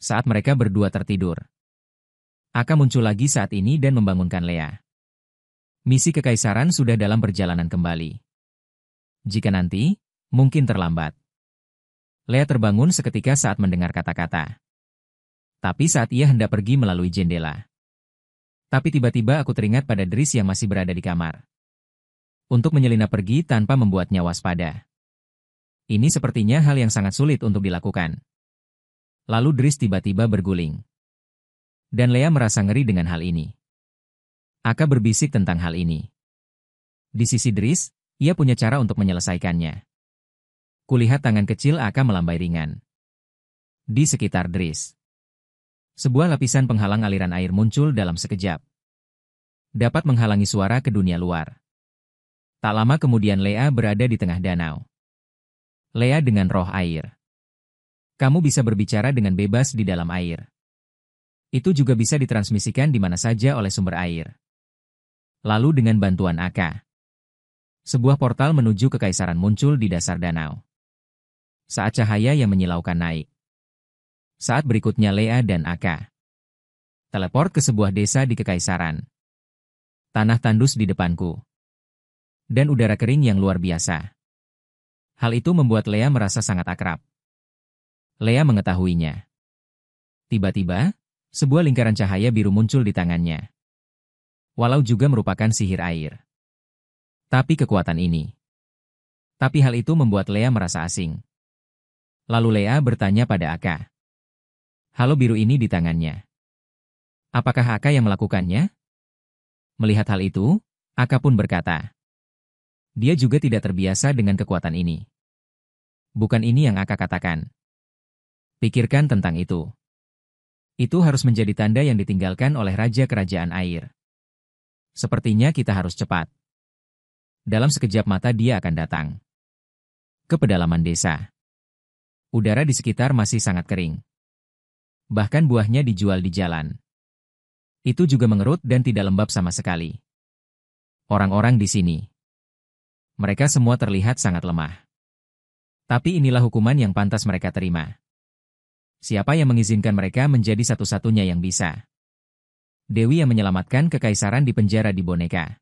Saat mereka berdua tertidur, Aka muncul lagi saat ini dan membangunkan Lea. Misi kekaisaran sudah dalam perjalanan kembali. Jika nanti, mungkin terlambat. Lea terbangun seketika saat mendengar kata-kata. Tapi saat ia hendak pergi melalui jendela. Tapi tiba-tiba aku teringat pada Dris yang masih berada di kamar. Untuk menyelinap pergi tanpa membuatnya waspada. Ini sepertinya hal yang sangat sulit untuk dilakukan. Lalu Dris tiba-tiba berguling. Dan Lea merasa ngeri dengan hal ini. Aka berbisik tentang hal ini. Di sisi Dris, ia punya cara untuk menyelesaikannya. Kulihat tangan kecil Aka melambai ringan. Di sekitar Dris. Sebuah lapisan penghalang aliran air muncul dalam sekejap. Dapat menghalangi suara ke dunia luar. Tak lama kemudian Lea berada di tengah danau. Lea dengan roh air. Kamu bisa berbicara dengan bebas di dalam air. Itu juga bisa ditransmisikan di mana saja oleh sumber air. Lalu dengan bantuan Aka. Sebuah portal menuju kekaisaran muncul di dasar danau. Saat cahaya yang menyilaukan naik. Saat berikutnya Lea dan Aka. Teleport ke sebuah desa di kekaisaran. Tanah tandus di depanku. Dan udara kering yang luar biasa. Hal itu membuat Lea merasa sangat akrab. Lea mengetahuinya. Tiba-tiba, sebuah lingkaran cahaya biru muncul di tangannya. Walau juga merupakan sihir air. Tapi kekuatan ini. Tapi hal itu membuat Lea merasa asing. Lalu Lea bertanya pada Aka. Halo biru ini di tangannya. Apakah Aka yang melakukannya? Melihat hal itu, Aka pun berkata. Dia juga tidak terbiasa dengan kekuatan ini. Bukan ini yang Aka katakan. Pikirkan tentang itu. Itu harus menjadi tanda yang ditinggalkan oleh Raja Kerajaan Air. Sepertinya kita harus cepat. Dalam sekejap mata dia akan datang. Ke pedalaman desa. Udara di sekitar masih sangat kering. Bahkan buahnya dijual di jalan. Itu juga mengerut dan tidak lembab sama sekali. Orang-orang di sini. Mereka semua terlihat sangat lemah. Tapi inilah hukuman yang pantas mereka terima. Siapa yang mengizinkan mereka menjadi satu-satunya yang bisa? Dewi yang menyelamatkan kekaisaran di penjara di boneka.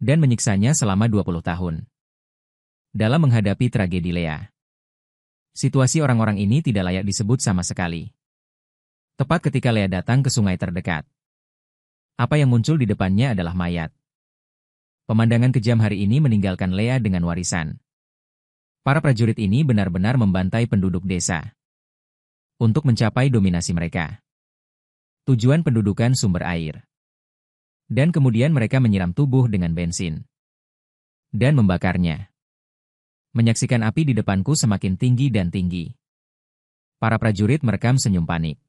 Dan menyiksanya selama 20 tahun. Dalam menghadapi tragedi Lea. Situasi orang-orang ini tidak layak disebut sama sekali. Tepat ketika Lea datang ke sungai terdekat. Apa yang muncul di depannya adalah mayat. Pemandangan kejam hari ini meninggalkan Lea dengan warisan. Para prajurit ini benar-benar membantai penduduk desa. Untuk mencapai dominasi mereka. Tujuan pendudukan sumber air. Dan kemudian mereka menyiram tubuh dengan bensin. Dan membakarnya. Menyaksikan api di depanku semakin tinggi dan tinggi. Para prajurit merekam senyum panik.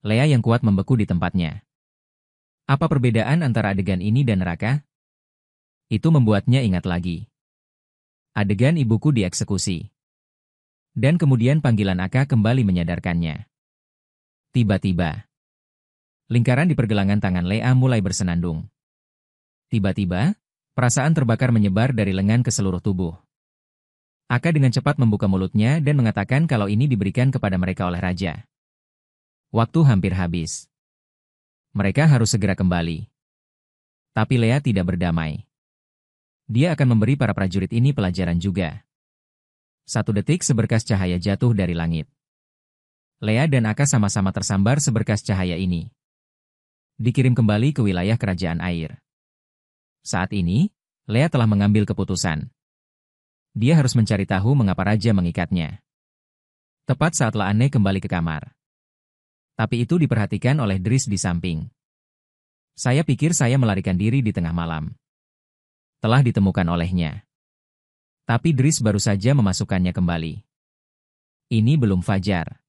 Lea yang kuat membeku di tempatnya. Apa perbedaan antara adegan ini dan neraka? Itu membuatnya ingat lagi. Adegan ibuku dieksekusi. Dan kemudian panggilan Aka kembali menyadarkannya. Tiba-tiba, lingkaran di pergelangan tangan Lea mulai bersenandung. Tiba-tiba, perasaan terbakar menyebar dari lengan ke seluruh tubuh. Aka dengan cepat membuka mulutnya dan mengatakan kalau ini diberikan kepada mereka oleh raja. Waktu hampir habis. Mereka harus segera kembali. Tapi Lea tidak berdamai. Dia akan memberi para prajurit ini pelajaran juga. 1 detik seberkas cahaya jatuh dari langit. Lea dan Aka sama-sama tersambar seberkas cahaya ini. Dikirim kembali ke wilayah kerajaan air. Saat ini, Lea telah mengambil keputusan. Dia harus mencari tahu mengapa raja mengikatnya. Tepat saat Laane kembali ke kamar. Tapi itu diperhatikan oleh Dris di samping. Saya pikir saya melarikan diri di tengah malam. Telah ditemukan olehnya. Tapi Dris baru saja memasukkannya kembali. Ini belum fajar.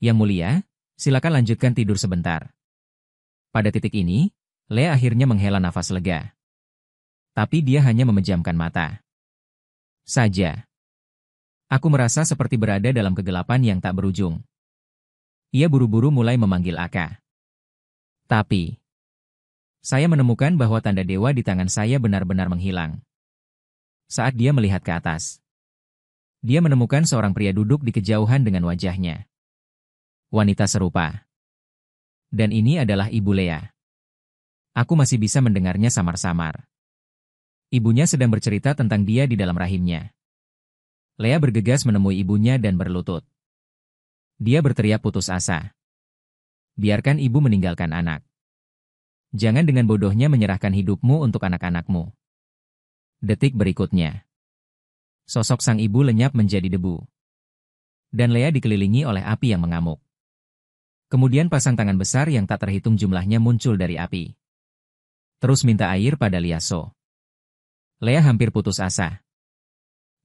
Yang mulia, silakan lanjutkan tidur sebentar. Pada titik ini, Lea akhirnya menghela nafas lega. Tapi dia hanya memejamkan mata. Saja. Aku merasa seperti berada dalam kegelapan yang tak berujung. Ia buru-buru mulai memanggil Aka. Tapi, saya menemukan bahwa tanda dewa di tangan saya benar-benar menghilang. Saat dia melihat ke atas, dia menemukan seorang pria duduk di kejauhan dengan wajahnya. Wanita serupa. Dan ini adalah Ibu Lea. Aku masih bisa mendengarnya samar-samar. Ibunya sedang bercerita tentang dia di dalam rahimnya. Lea bergegas menemui ibunya dan berlutut. Dia berteriak putus asa. Biarkan ibu meninggalkan anak. Jangan dengan bodohnya menyerahkan hidupmu untuk anak-anakmu. Detik berikutnya, sosok sang ibu lenyap menjadi debu. Dan Lea dikelilingi oleh api yang mengamuk. Kemudian pasang tangan besar yang tak terhitung jumlahnya muncul dari api. Terus minta air pada Liaso. Lea hampir putus asa.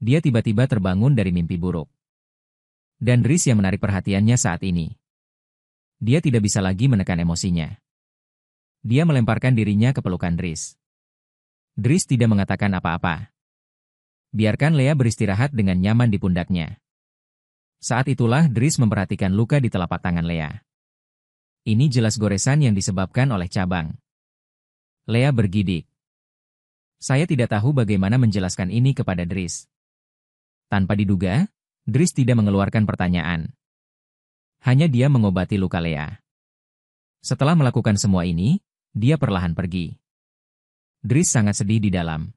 Dia tiba-tiba terbangun dari mimpi buruk. Dan Dris yang menarik perhatiannya saat ini. Dia tidak bisa lagi menekan emosinya. Dia melemparkan dirinya ke pelukan Dris. Dris tidak mengatakan apa-apa. Biarkan Lea beristirahat dengan nyaman di pundaknya. Saat itulah Dris memperhatikan luka di telapak tangan Lea. Ini jelas goresan yang disebabkan oleh cabang. Lea bergidik. Saya tidak tahu bagaimana menjelaskan ini kepada Dris. Tanpa diduga, Dris tidak mengeluarkan pertanyaan. Hanya dia mengobati luka Lea. Setelah melakukan semua ini, dia perlahan pergi. Dris sangat sedih di dalam.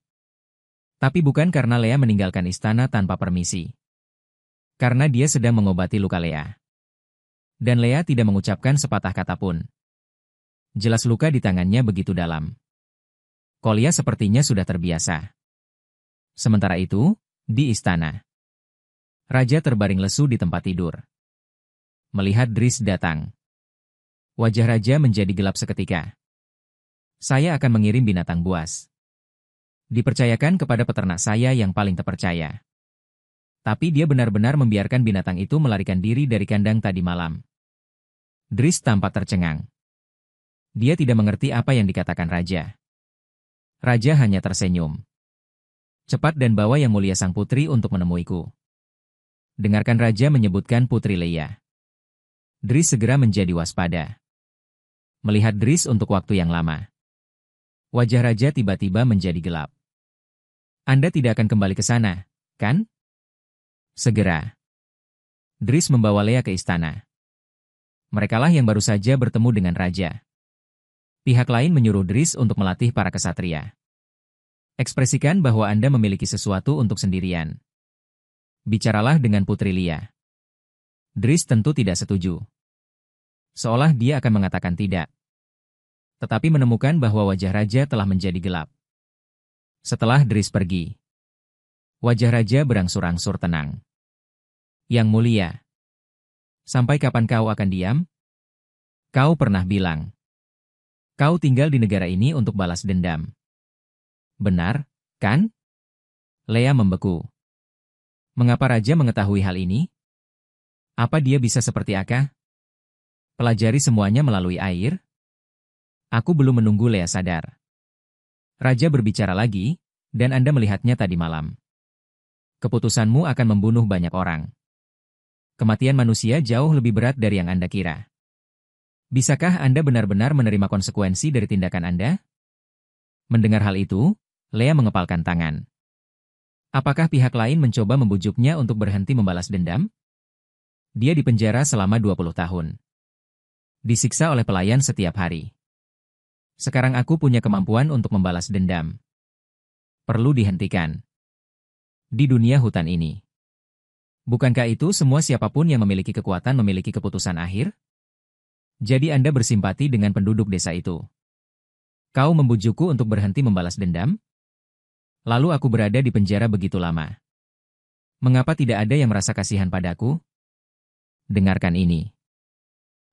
Tapi bukan karena Lea meninggalkan istana tanpa permisi. Karena dia sedang mengobati luka Lea. Dan Lea tidak mengucapkan sepatah kata pun. Jelas luka di tangannya begitu dalam. Kolia sepertinya sudah terbiasa. Sementara itu, di istana, raja terbaring lesu di tempat tidur. Melihat Dris datang, wajah raja menjadi gelap seketika. Saya akan mengirim binatang buas. Dipercayakan kepada peternak saya yang paling terpercaya. Tapi dia benar-benar membiarkan binatang itu melarikan diri dari kandang tadi malam. Dris tampak tercengang. Dia tidak mengerti apa yang dikatakan raja. Raja hanya tersenyum. Cepat dan bawa yang mulia sang putri untuk menemuiku. Dengarkan raja menyebutkan Putri Leia. Dris segera menjadi waspada. Melihat Dris untuk waktu yang lama. Wajah raja tiba-tiba menjadi gelap. Anda tidak akan kembali ke sana, kan? Segera. Dris membawa Lea ke istana. Merekalah yang baru saja bertemu dengan raja. Pihak lain menyuruh Dris untuk melatih para kesatria. Ekspresikan bahwa Anda memiliki sesuatu untuk sendirian. Bicaralah dengan Putri Lia. Dris tentu tidak setuju. Seolah dia akan mengatakan tidak. Tetapi menemukan bahwa wajah raja telah menjadi gelap. Setelah Dris pergi, wajah raja berangsur-angsur tenang. Yang mulia, sampai kapan kau akan diam? Kau pernah bilang, kau tinggal di negara ini untuk balas dendam. Benar, kan? Lea membeku. Mengapa raja mengetahui hal ini? Apa dia bisa seperti Aka? Pelajari semuanya melalui air? Aku belum menunggu Lea sadar. Raja berbicara lagi, dan Anda melihatnya tadi malam. Keputusanmu akan membunuh banyak orang. Kematian manusia jauh lebih berat dari yang Anda kira. Bisakah Anda benar-benar menerima konsekuensi dari tindakan Anda? Mendengar hal itu, Lea mengepalkan tangan. Apakah pihak lain mencoba membujuknya untuk berhenti membalas dendam? Dia dipenjara selama 20 tahun. Disiksa oleh pelayan setiap hari. Sekarang aku punya kemampuan untuk membalas dendam. Perlu dihentikan. Di dunia hutan ini. Bukankah itu semua siapapun yang memiliki kekuatan memiliki keputusan akhir? Jadi Anda bersimpati dengan penduduk desa itu. Kau membujukku untuk berhenti membalas dendam? Lalu aku berada di penjara begitu lama. Mengapa tidak ada yang merasa kasihan padaku? Dengarkan ini.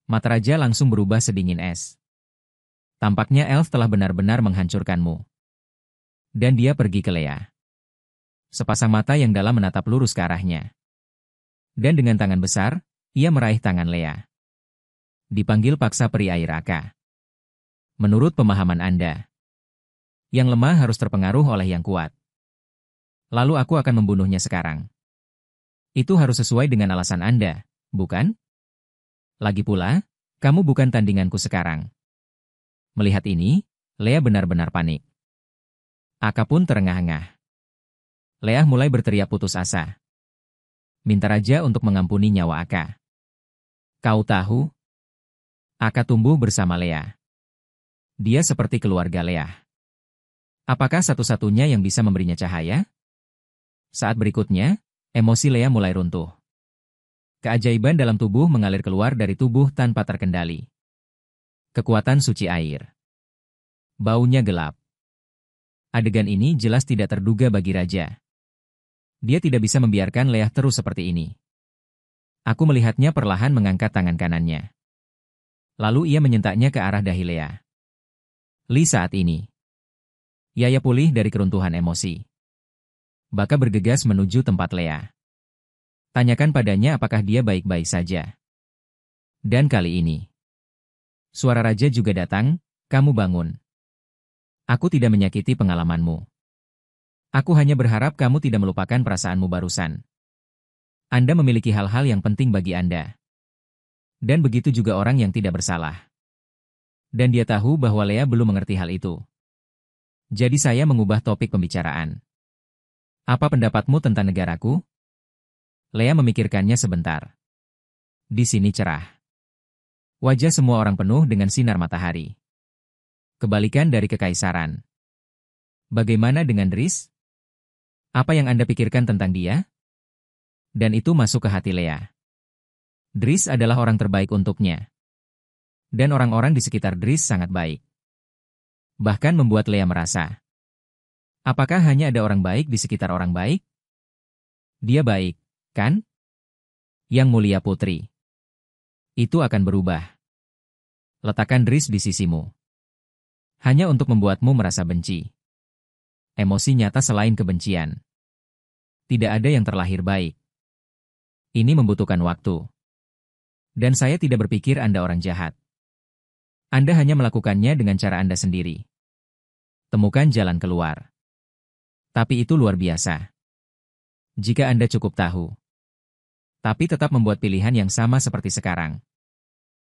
Mata raja langsung berubah sedingin es. Tampaknya elf telah benar-benar menghancurkanmu. Dan dia pergi ke Lea. Sepasang mata yang dalam menatap lurus ke arahnya. Dan dengan tangan besar, ia meraih tangan Lea. Dipanggil paksa peri air Aka. Menurut pemahaman Anda, yang lemah harus terpengaruh oleh yang kuat. Lalu aku akan membunuhnya sekarang. Itu harus sesuai dengan alasan Anda, bukan? Lagi pula, kamu bukan tandinganku sekarang. Melihat ini, Lea benar-benar panik. Aka pun terengah-engah. Lea mulai berteriak putus asa. Minta raja untuk mengampuni nyawa Aka. Kau tahu? Aka tumbuh bersama Lea. Dia seperti keluarga Lea. Apakah satu-satunya yang bisa memberinya cahaya? Saat berikutnya, emosi Lea mulai runtuh. Keajaiban dalam tubuh mengalir keluar dari tubuh tanpa terkendali. Kekuatan suci air. Baunya gelap. Adegan ini jelas tidak terduga bagi raja. Dia tidak bisa membiarkan Lea terus seperti ini. Aku melihatnya perlahan mengangkat tangan kanannya. Lalu ia menyentaknya ke arah dahi Lea. Li saat ini. Yaya pulih dari keruntuhan emosi. Baka bergegas menuju tempat Lea. Tanyakan padanya apakah dia baik-baik saja. Dan kali ini. Suara raja juga datang, kamu bangun. Aku tidak menyakiti pengalamanmu. Aku hanya berharap kamu tidak melupakan perasaanmu barusan. Anda memiliki hal-hal yang penting bagi Anda. Dan begitu juga orang yang tidak bersalah. Dan dia tahu bahwa Lea belum mengerti hal itu. Jadi saya mengubah topik pembicaraan. Apa pendapatmu tentang negaraku? Lea memikirkannya sebentar. Di sini cerah. Wajah semua orang penuh dengan sinar matahari. Kebalikan dari kekaisaran. Bagaimana dengan Dris? Apa yang Anda pikirkan tentang dia? Dan itu masuk ke hati Lea. Dris adalah orang terbaik untuknya. Dan orang-orang di sekitar Dris sangat baik. Bahkan membuat Lea merasa. Apakah hanya ada orang baik di sekitar orang baik? Dia baik, kan? Yang mulia putri. Itu akan berubah. Letakkan Dris di sisimu. Hanya untuk membuatmu merasa benci. Emosi nyata selain kebencian. Tidak ada yang terlahir baik. Ini membutuhkan waktu. Dan saya tidak berpikir Anda orang jahat. Anda hanya melakukannya dengan cara Anda sendiri. Temukan jalan keluar. Tapi itu luar biasa. Jika Anda cukup tahu. Tapi tetap membuat pilihan yang sama seperti sekarang.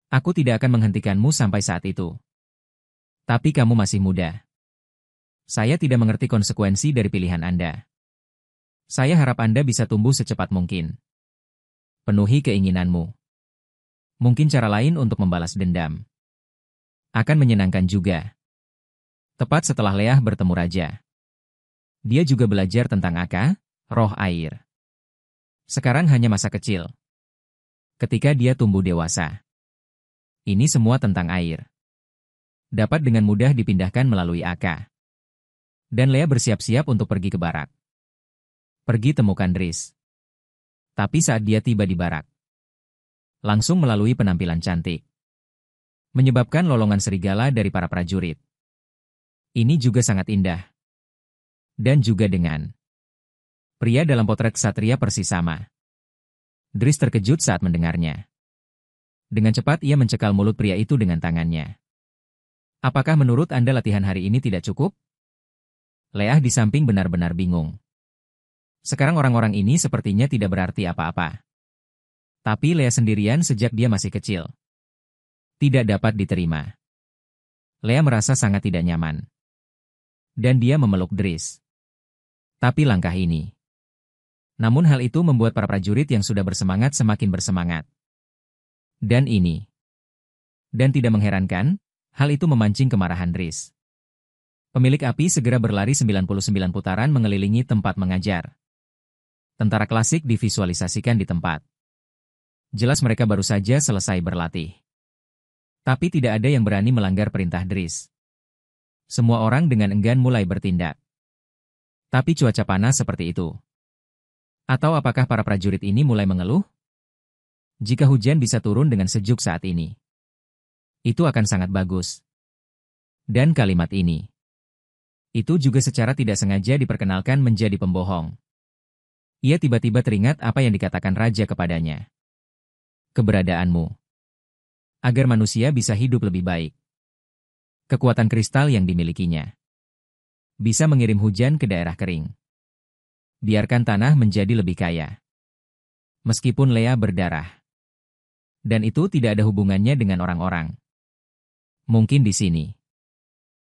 Aku tidak akan menghentikanmu sampai saat itu. Tapi kamu masih muda. Saya tidak mengerti konsekuensi dari pilihan Anda. Saya harap Anda bisa tumbuh secepat mungkin. Penuhi keinginanmu. Mungkin cara lain untuk membalas dendam. Akan menyenangkan juga. Tepat setelah Lea bertemu raja. Dia juga belajar tentang Aka, roh air. Sekarang hanya masa kecil. Ketika dia tumbuh dewasa. Ini semua tentang air. Dapat dengan mudah dipindahkan melalui Aka. Dan Lea bersiap-siap untuk pergi ke barak. Pergi temukan Dris. Tapi saat dia tiba di barak. Langsung melalui penampilan cantik. Menyebabkan lolongan serigala dari para prajurit. Ini juga sangat indah. Dan juga dengan pria dalam potret ksatria persis sama. Dris terkejut saat mendengarnya. Dengan cepat ia mencekal mulut pria itu dengan tangannya. Apakah menurut Anda latihan hari ini tidak cukup? Lea di samping benar-benar bingung. Sekarang orang-orang ini sepertinya tidak berarti apa-apa. Tapi Lea sendirian sejak dia masih kecil. Tidak dapat diterima. Lea merasa sangat tidak nyaman. Dan dia memeluk Dries. Tapi langkah ini. Namun hal itu membuat para prajurit yang sudah bersemangat semakin bersemangat. Dan ini. Dan tidak mengherankan, hal itu memancing kemarahan Dries. Pemilik api segera berlari 99 putaran mengelilingi tempat mengajar. Tentara klasik divisualisasikan di tempat. Jelas mereka baru saja selesai berlatih. Tapi tidak ada yang berani melanggar perintah Dries. Semua orang dengan enggan mulai bertindak. Tapi cuaca panas seperti itu. Atau apakah para prajurit ini mulai mengeluh? Jika hujan bisa turun dengan sejuk saat ini, itu akan sangat bagus. Dan kalimat ini. Itu juga secara tidak sengaja diperkenalkan menjadi pembohong. Ia tiba-tiba teringat apa yang dikatakan raja kepadanya. Keberadaanmu. Agar manusia bisa hidup lebih baik. Kekuatan kristal yang dimilikinya. Bisa mengirim hujan ke daerah kering. Biarkan tanah menjadi lebih kaya. Meskipun Lea berdarah. Dan itu tidak ada hubungannya dengan orang-orang. Mungkin di sini.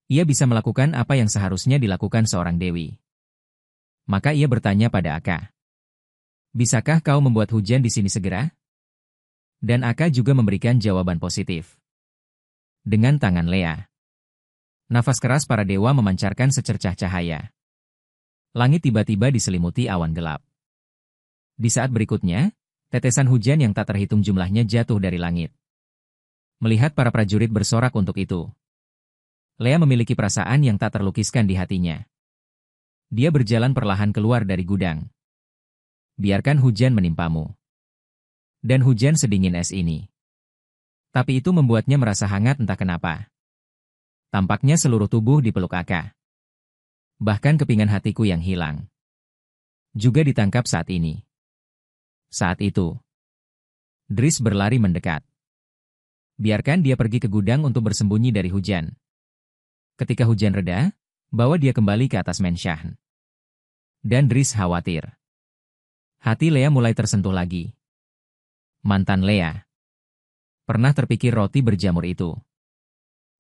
Ia bisa melakukan apa yang seharusnya dilakukan seorang dewi. Maka ia bertanya pada Aka. Bisakah kau membuat hujan di sini segera? Dan Aka juga memberikan jawaban positif. Dengan tangan Lea. Nafas keras para dewa memancarkan secercah cahaya. Langit tiba-tiba diselimuti awan gelap. Di saat berikutnya, tetesan hujan yang tak terhitung jumlahnya jatuh dari langit. Melihat para prajurit bersorak untuk itu. Lea memiliki perasaan yang tak terlukiskan di hatinya. Dia berjalan perlahan keluar dari gudang. Biarkan hujan menimpamu. Dan hujan sedingin es ini. Tapi itu membuatnya merasa hangat entah kenapa. Tampaknya seluruh tubuh dipeluk Aka. Bahkan kepingan hatiku yang hilang. Juga ditangkap saat ini. Saat itu. Dries berlari mendekat. Biarkan dia pergi ke gudang untuk bersembunyi dari hujan. Ketika hujan reda, bawa dia kembali ke atas Menshahn. Dan Dries khawatir. Hati Lea mulai tersentuh lagi. Mantan Lea. Pernah terpikir roti berjamur itu.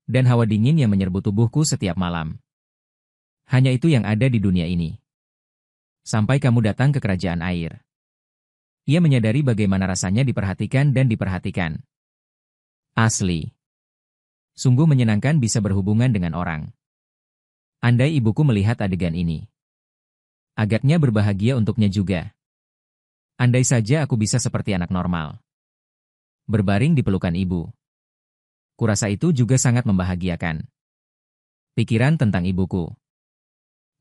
Dan hawa dingin yang menyerbu tubuhku setiap malam. Hanya itu yang ada di dunia ini. Sampai kamu datang ke kerajaan air. Ia menyadari bagaimana rasanya diperhatikan dan diperhatikan. Asli. Sungguh menyenangkan bisa berhubungan dengan orang. Andai ibuku melihat adegan ini. Agaknya berbahagia untuknya juga. Andai saja aku bisa seperti anak normal. Berbaring di pelukan ibu. Kurasa itu juga sangat membahagiakan. Pikiran tentang ibuku.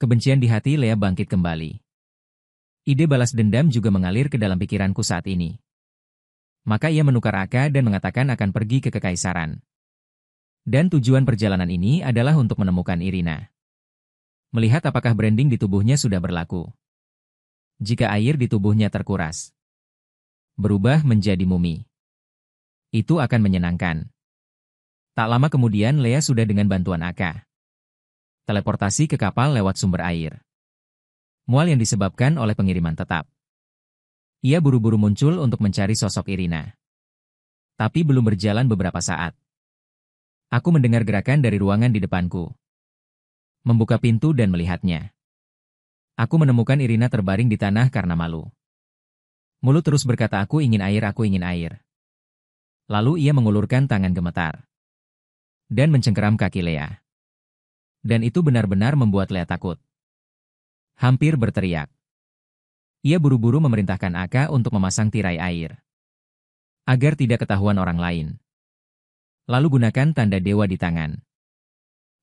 Kebencian di hati Lea bangkit kembali. Ide balas dendam juga mengalir ke dalam pikiranku saat ini. Maka ia menukar Aka dan mengatakan akan pergi ke kekaisaran. Dan tujuan perjalanan ini adalah untuk menemukan Irina. Melihat apakah branding di tubuhnya sudah berlaku. Jika air di tubuhnya terkuras. Berubah menjadi mumi. Itu akan menyenangkan. Tak lama kemudian Lea sudah dengan bantuan Aka. Teleportasi ke kapal lewat sumber air. Mual yang disebabkan oleh pengiriman tetap. Ia buru-buru muncul untuk mencari sosok Irina. Tapi belum berjalan beberapa saat. Aku mendengar gerakan dari ruangan di depanku. Membuka pintu dan melihatnya. Aku menemukan Irina terbaring di tanah karena malu. Mulut terus berkata aku ingin air, aku ingin air. Lalu ia mengulurkan tangan gemetar. Dan mencengkeram kaki Lea. Dan itu benar-benar membuat Lea takut. Hampir berteriak. Ia buru-buru memerintahkan Aka untuk memasang tirai air. Agar tidak ketahuan orang lain. Lalu gunakan tanda dewa di tangan.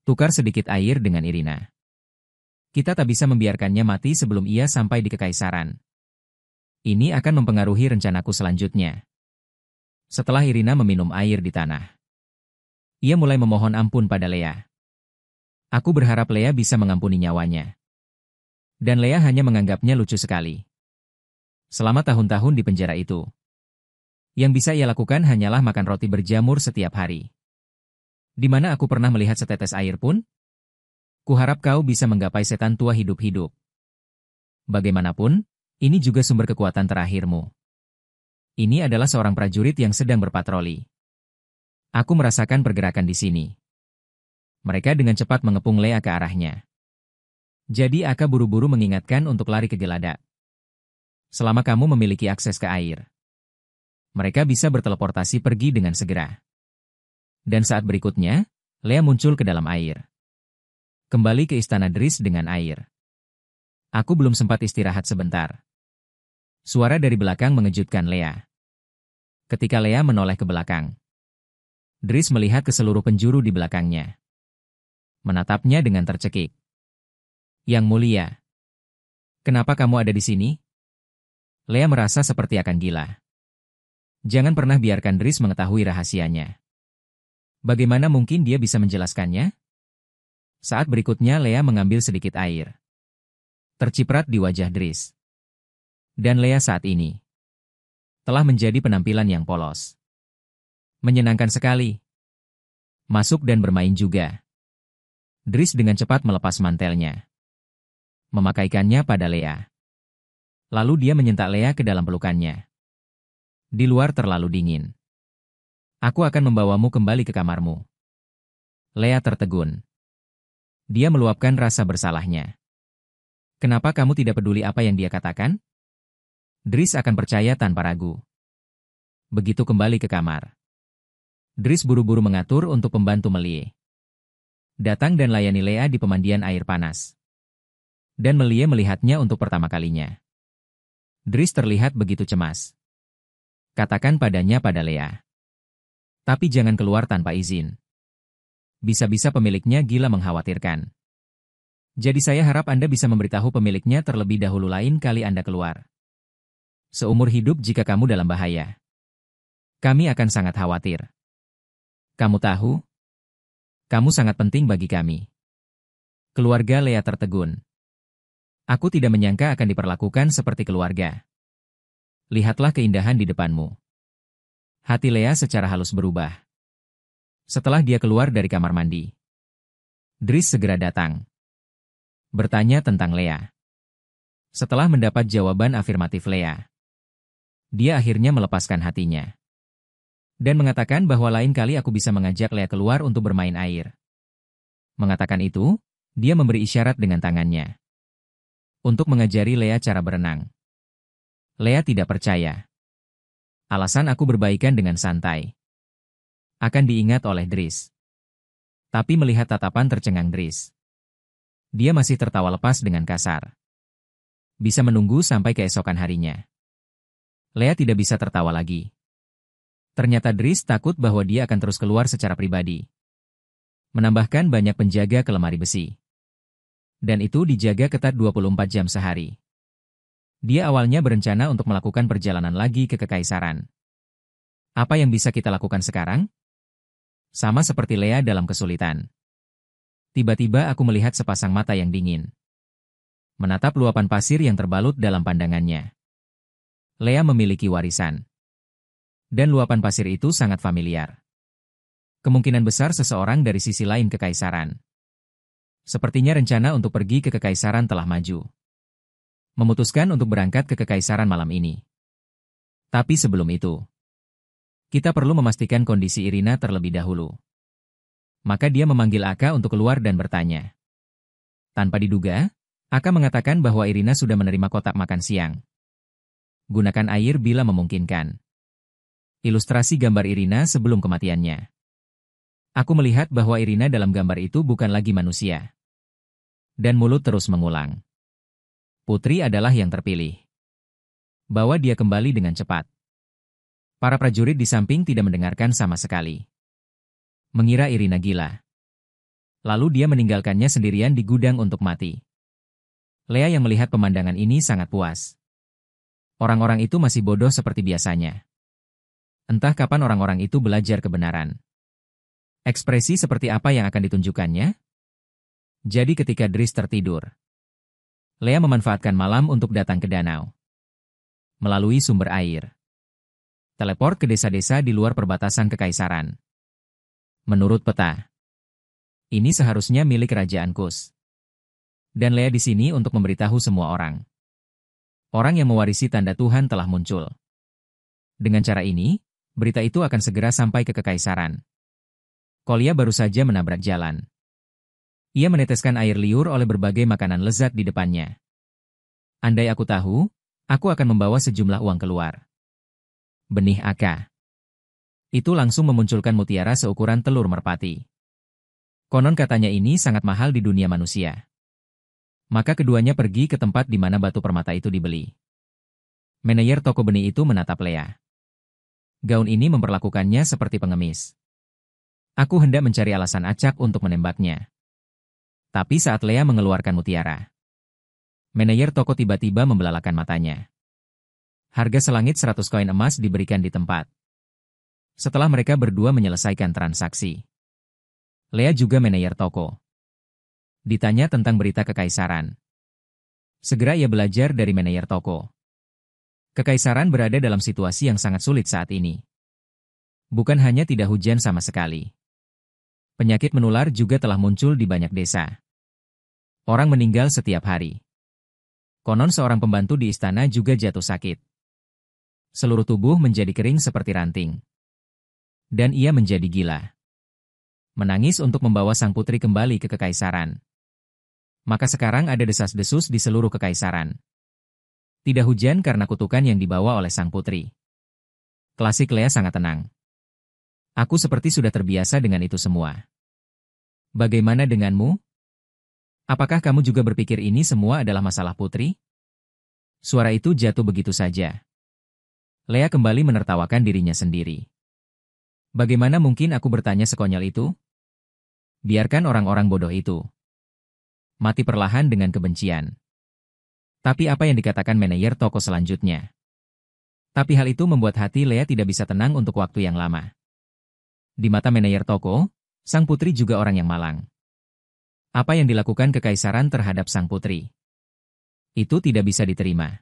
Tukar sedikit air dengan Irina. Kita tak bisa membiarkannya mati sebelum ia sampai di kekaisaran. Ini akan mempengaruhi rencanaku selanjutnya. Setelah Irina meminum air di tanah. Ia mulai memohon ampun pada Lea. Aku berharap Lea bisa mengampuni nyawanya. Dan Lea hanya menganggapnya lucu sekali. Selama tahun-tahun di penjara itu. Yang bisa ia lakukan hanyalah makan roti berjamur setiap hari. Di mana aku pernah melihat setetes air pun? Kuharap kau bisa menggapai setan tua hidup-hidup. Bagaimanapun, ini juga sumber kekuatan terakhirmu. Ini adalah seorang prajurit yang sedang berpatroli. Aku merasakan pergerakan di sini. Mereka dengan cepat mengepung Lea ke arahnya. Jadi Aka buru-buru mengingatkan untuk lari ke Geladak. Selama kamu memiliki akses ke air, mereka bisa berteleportasi pergi dengan segera. Dan saat berikutnya, Lea muncul ke dalam air. Kembali ke istana Dris dengan air. Aku belum sempat istirahat sebentar. Suara dari belakang mengejutkan Lea. Ketika Lea menoleh ke belakang, Dris melihat ke seluruh penjuru di belakangnya. Menatapnya dengan tercekik. Yang mulia, kenapa kamu ada di sini? Lea merasa seperti akan gila. Jangan pernah biarkan Dris mengetahui rahasianya. Bagaimana mungkin dia bisa menjelaskannya? Saat berikutnya Lea mengambil sedikit air. Terciprat di wajah Dris. Dan Lea saat ini telah menjadi penampilan yang polos. Menyenangkan sekali. Masuk dan bermain juga. Dris dengan cepat melepas mantelnya. Memakaikannya pada Lea. Lalu dia menyentak Lea ke dalam pelukannya. Di luar terlalu dingin. Aku akan membawamu kembali ke kamarmu. Lea tertegun. Dia meluapkan rasa bersalahnya. Kenapa kamu tidak peduli apa yang dia katakan? Dris akan percaya tanpa ragu. Begitu kembali ke kamar, Dris buru-buru mengatur untuk pembantu Melie datang dan layani Lea di pemandian air panas. Dan Melie melihatnya untuk pertama kalinya. Dris terlihat begitu cemas. Katakan padanya pada Lea. Tapi jangan keluar tanpa izin. Bisa-bisa pemiliknya gila mengkhawatirkan. Jadi saya harap Anda bisa memberitahu pemiliknya terlebih dahulu lain kali Anda keluar. Seumur hidup jika kamu dalam bahaya. Kami akan sangat khawatir. Kamu tahu? Kamu sangat penting bagi kami. Keluarga Lea tertegun. Aku tidak menyangka akan diperlakukan seperti keluarga. Lihatlah keindahan di depanmu. Hati Lea secara halus berubah. Setelah dia keluar dari kamar mandi, Dris segera datang. Bertanya tentang Lea. Setelah mendapat jawaban afirmatif Lea, dia akhirnya melepaskan hatinya. Dan mengatakan bahwa lain kali aku bisa mengajak Lea keluar untuk bermain air. Mengatakan itu, dia memberi isyarat dengan tangannya untuk mengajari Lea cara berenang. Lea tidak percaya. Alasan aku berbaikan dengan santai akan diingat oleh Dris. Tapi melihat tatapan tercengang Dris, dia masih tertawa lepas dengan kasar. Bisa menunggu sampai keesokan harinya. Lea tidak bisa tertawa lagi. Ternyata Dris takut bahwa dia akan terus keluar secara pribadi. Menambahkan banyak penjaga ke lemari besi. Dan itu dijaga ketat 24 jam sehari. Dia awalnya berencana untuk melakukan perjalanan lagi ke Kekaisaran. Apa yang bisa kita lakukan sekarang? Sama seperti Lea dalam kesulitan. Tiba-tiba aku melihat sepasang mata yang dingin. Menatap luapan pasir yang terbalut dalam pandangannya. Lea memiliki warisan. Dan luapan pasir itu sangat familiar. Kemungkinan besar seseorang dari sisi lain Kekaisaran. Sepertinya rencana untuk pergi ke Kekaisaran telah maju. Memutuskan untuk berangkat ke Kekaisaran malam ini. Tapi sebelum itu, kita perlu memastikan kondisi Irina terlebih dahulu. Maka dia memanggil Aka untuk keluar dan bertanya. Tanpa diduga, Aka mengatakan bahwa Irina sudah menerima kotak makan siang. Gunakan air bila memungkinkan. Ilustrasi gambar Irina sebelum kematiannya. Aku melihat bahwa Irina dalam gambar itu bukan lagi manusia. Dan mulut terus mengulang. Putri adalah yang terpilih. Bawa dia kembali dengan cepat. Para prajurit di samping tidak mendengarkan sama sekali. Mengira Irina gila. Lalu dia meninggalkannya sendirian di gudang untuk mati. Lea yang melihat pemandangan ini sangat puas. Orang-orang itu masih bodoh seperti biasanya. Entah kapan orang-orang itu belajar kebenaran. Ekspresi seperti apa yang akan ditunjukkannya? Jadi ketika Dris tertidur, Lea memanfaatkan malam untuk datang ke danau. Melalui sumber air. Teleport ke desa-desa di luar perbatasan Kekaisaran. Menurut peta, ini seharusnya milik Kerajaan Kus. Dan Lea di sini untuk memberitahu semua orang. Orang yang mewarisi tanda Tuhan telah muncul. Dengan cara ini, berita itu akan segera sampai ke Kekaisaran. Kolya baru saja menabrak jalan. Ia meneteskan air liur oleh berbagai makanan lezat di depannya. Andai aku tahu, aku akan membawa sejumlah uang keluar. Benih Aka. Itu langsung memunculkan mutiara seukuran telur merpati. Konon katanya ini sangat mahal di dunia manusia. Maka keduanya pergi ke tempat di mana batu permata itu dibeli. Manajer toko benih itu menatap Lea. Gaun ini memperlakukannya seperti pengemis. Aku hendak mencari alasan acak untuk menembaknya. Tapi saat Lea mengeluarkan mutiara, manajer toko tiba-tiba membelalakan matanya. Harga selangit 100 koin emas diberikan di tempat. Setelah mereka berdua menyelesaikan transaksi, Lea juga manajer toko ditanya tentang berita kekaisaran. Segera ia belajar dari manajer toko. Kekaisaran berada dalam situasi yang sangat sulit saat ini. Bukan hanya tidak hujan sama sekali. Penyakit menular juga telah muncul di banyak desa. Orang meninggal setiap hari. Konon seorang pembantu di istana juga jatuh sakit. Seluruh tubuh menjadi kering seperti ranting. Dan ia menjadi gila. Menangis untuk membawa sang putri kembali ke kekaisaran. Maka sekarang ada desas-desus di seluruh kekaisaran. Tidak hujan karena kutukan yang dibawa oleh sang putri. Klasik Lea sangat tenang. Aku seperti sudah terbiasa dengan itu semua. Bagaimana denganmu? Apakah kamu juga berpikir ini semua adalah masalah putri? Suara itu jatuh begitu saja. Lea kembali menertawakan dirinya sendiri. Bagaimana mungkin aku bertanya sekonyol itu? Biarkan orang-orang bodoh itu mati perlahan dengan kebencian. Tapi apa yang dikatakan manajer toko selanjutnya? Tapi hal itu membuat hati Lea tidak bisa tenang untuk waktu yang lama. Di mata manajer toko, sang putri juga orang yang malang. Apa yang dilakukan kekaisaran terhadap sang putri? Itu tidak bisa diterima.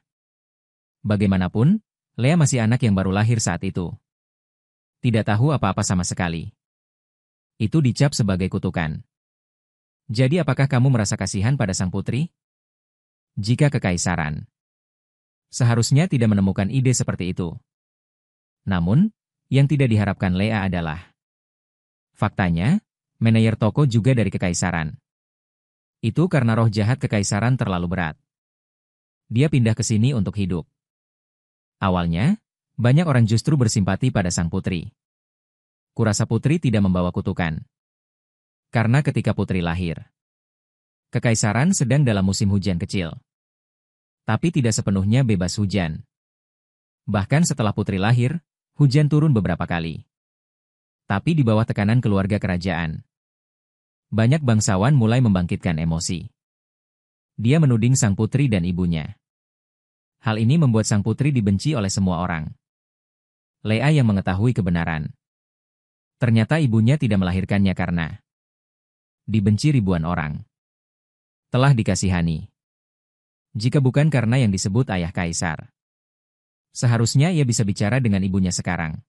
Bagaimanapun, Lea masih anak yang baru lahir saat itu. Tidak tahu apa-apa sama sekali. Itu dicap sebagai kutukan. Jadi apakah kamu merasa kasihan pada sang putri? Jika kekaisaran seharusnya tidak menemukan ide seperti itu. Namun, yang tidak diharapkan Lea adalah faktanya, manajer toko juga dari kekaisaran. Itu karena roh jahat kekaisaran terlalu berat. Dia pindah ke sini untuk hidup. Awalnya, banyak orang justru bersimpati pada sang putri. Kurasa putri tidak membawa kutukan. Karena ketika putri lahir, kekaisaran sedang dalam musim hujan kecil. Tapi tidak sepenuhnya bebas hujan. Bahkan setelah putri lahir, hujan turun beberapa kali. Tapi di bawah tekanan keluarga kerajaan, banyak bangsawan mulai membangkitkan emosi. Dia menuding sang putri dan ibunya. Hal ini membuat sang putri dibenci oleh semua orang. Lea yang mengetahui kebenaran. Ternyata ibunya tidak melahirkannya karena dibenci ribuan orang. Telah dikasihani. Jika bukan karena yang disebut ayah kaisar. Seharusnya ia bisa bicara dengan ibunya sekarang.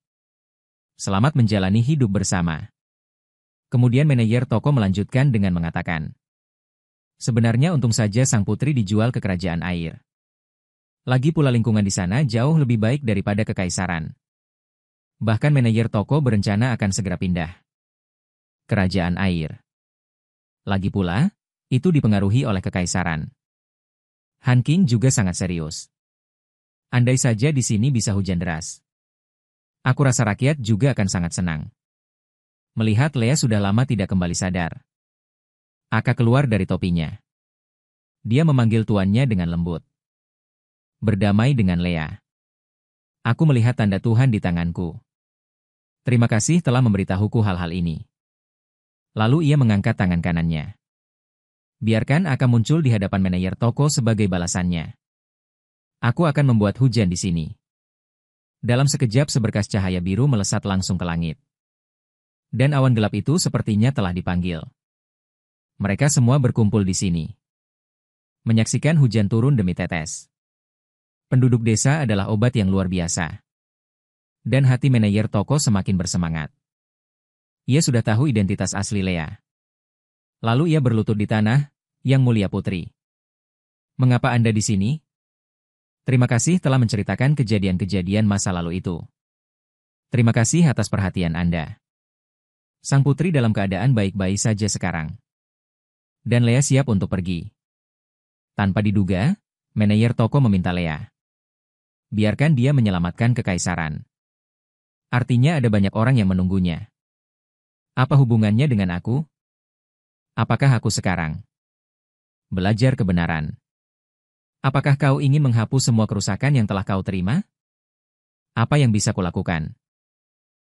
Selamat menjalani hidup bersama. Kemudian manajer toko melanjutkan dengan mengatakan, sebenarnya untung saja sang putri dijual ke kerajaan air. Lagi pula lingkungan di sana jauh lebih baik daripada kekaisaran. Bahkan manajer toko berencana akan segera pindah. Kerajaan air. Lagi pula, itu dipengaruhi oleh kekaisaran. Han King juga sangat serius. Andai saja di sini bisa hujan deras. Aku rasa rakyat juga akan sangat senang. Melihat Lea sudah lama tidak kembali sadar. Aka keluar dari topinya. Dia memanggil tuannya dengan lembut. Berdamai dengan Lea. Aku melihat tanda Tuhan di tanganku. Terima kasih telah memberitahuku hal-hal ini. Lalu ia mengangkat tangan kanannya. Biarkan Aka muncul di hadapan manajer toko sebagai balasannya. Aku akan membuat hujan di sini. Dalam sekejap seberkas cahaya biru melesat langsung ke langit. Dan awan gelap itu sepertinya telah dipanggil. Mereka semua berkumpul di sini. Menyaksikan hujan turun demi tetes. Penduduk desa adalah obat yang luar biasa. Dan hati manajer toko semakin bersemangat. Ia sudah tahu identitas asli Lea. Lalu ia berlutut di tanah, Yang Mulia Putri. Mengapa Anda di sini? Terima kasih telah menceritakan kejadian-kejadian masa lalu itu. Terima kasih atas perhatian Anda. Sang putri dalam keadaan baik-baik saja sekarang. Dan Lea siap untuk pergi. Tanpa diduga, manajer toko meminta Lea. Biarkan dia menyelamatkan kekaisaran. Artinya ada banyak orang yang menunggunya. Apa hubungannya dengan aku? Apakah aku sekarang belajar kebenaran? Apakah kau ingin menghapus semua kerusakan yang telah kau terima? Apa yang bisa kulakukan?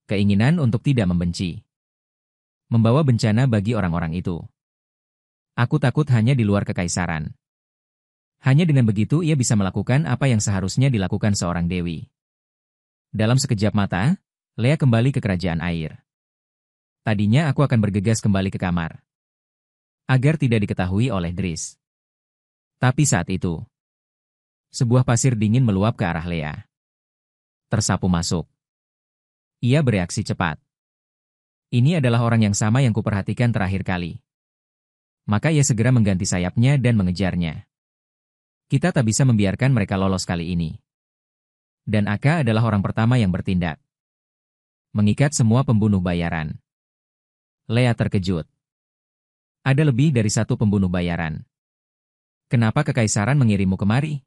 Keinginan untuk tidak membenci. Membawa bencana bagi orang-orang itu. Aku takut hanya di luar kekaisaran. Hanya dengan begitu ia bisa melakukan apa yang seharusnya dilakukan seorang dewi. Dalam sekejap mata, Lea kembali ke kerajaan air. Tadinya aku akan bergegas kembali ke kamar. Agar tidak diketahui oleh Dris. Tapi saat itu, sebuah pasir dingin meluap ke arah Lea. Tersapu masuk. Ia bereaksi cepat. Ini adalah orang yang sama yang kuperhatikan terakhir kali. Maka ia segera mengganti sayapnya dan mengejarnya. Kita tak bisa membiarkan mereka lolos kali ini. Dan Aka adalah orang pertama yang bertindak. Mengikat semua pembunuh bayaran. Lea terkejut. Ada lebih dari satu pembunuh bayaran. Kenapa kekaisaran mengirimmu kemari?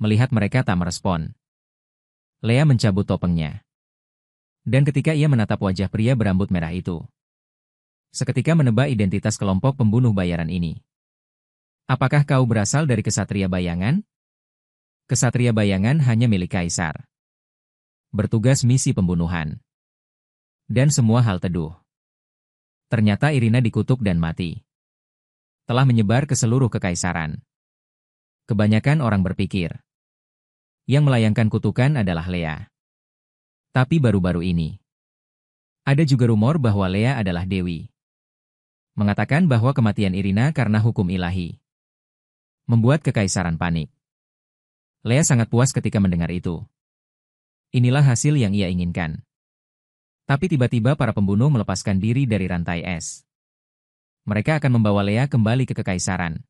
Melihat mereka tak merespon, Lea mencabut topengnya. Dan ketika ia menatap wajah pria berambut merah itu, seketika menebak identitas kelompok pembunuh bayaran ini. Apakah kau berasal dari Kesatria Bayangan? Kesatria Bayangan hanya milik kaisar. Bertugas misi pembunuhan. Dan semua hal teduh. Ternyata Irina dikutuk dan mati. Telah menyebar ke seluruh kekaisaran. Kebanyakan orang berpikir, yang melayangkan kutukan adalah Lea. Tapi baru-baru ini, ada juga rumor bahwa Lea adalah dewi. Mengatakan bahwa kematian Irina karena hukum ilahi. Membuat kekaisaran panik. Lea sangat puas ketika mendengar itu. Inilah hasil yang ia inginkan. Tapi tiba-tiba para pembunuh melepaskan diri dari rantai es. Mereka akan membawa Lea kembali ke kekaisaran.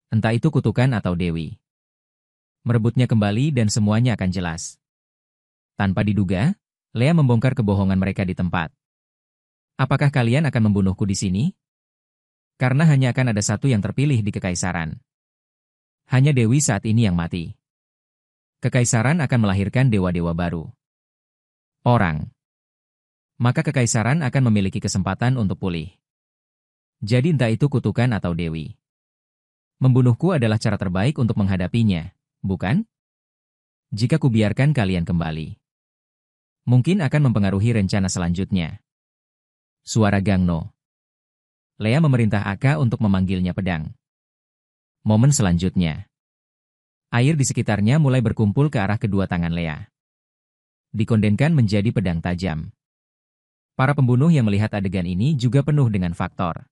Entah itu kutukan atau dewi. Merebutnya kembali dan semuanya akan jelas. Tanpa diduga, Lea membongkar kebohongan mereka di tempat. Apakah kalian akan membunuhku di sini? Karena hanya akan ada satu yang terpilih di kekaisaran. Hanya dewi saat ini yang mati. Kekaisaran akan melahirkan dewa-dewa baru. Orang. Maka kekaisaran akan memiliki kesempatan untuk pulih. Jadi entah itu kutukan atau dewi. Membunuhku adalah cara terbaik untuk menghadapinya, bukan? Jika kubiarkan kalian kembali, mungkin akan mempengaruhi rencana selanjutnya. Suara Gangno. Lea memerintah Aka untuk memanggilnya pedang. Momen selanjutnya. Air di sekitarnya mulai berkumpul ke arah kedua tangan Lea. Dikondenkan menjadi pedang tajam. Para pembunuh yang melihat adegan ini juga penuh dengan faktor.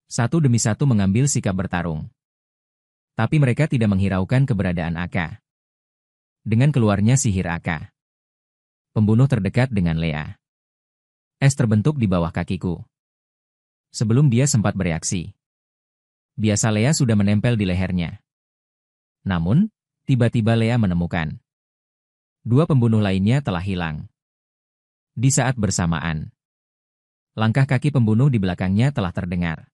Satu demi satu mengambil sikap bertarung. Tapi mereka tidak menghiraukan keberadaan Aka. Dengan keluarnya sihir Aka, pembunuh terdekat dengan Lea. Es terbentuk di bawah kakiku. Sebelum dia sempat bereaksi. Biasa Lea sudah menempel di lehernya. Namun, tiba-tiba Lea menemukan. Dua pembunuh lainnya telah hilang. Di saat bersamaan, langkah kaki pembunuh di belakangnya telah terdengar.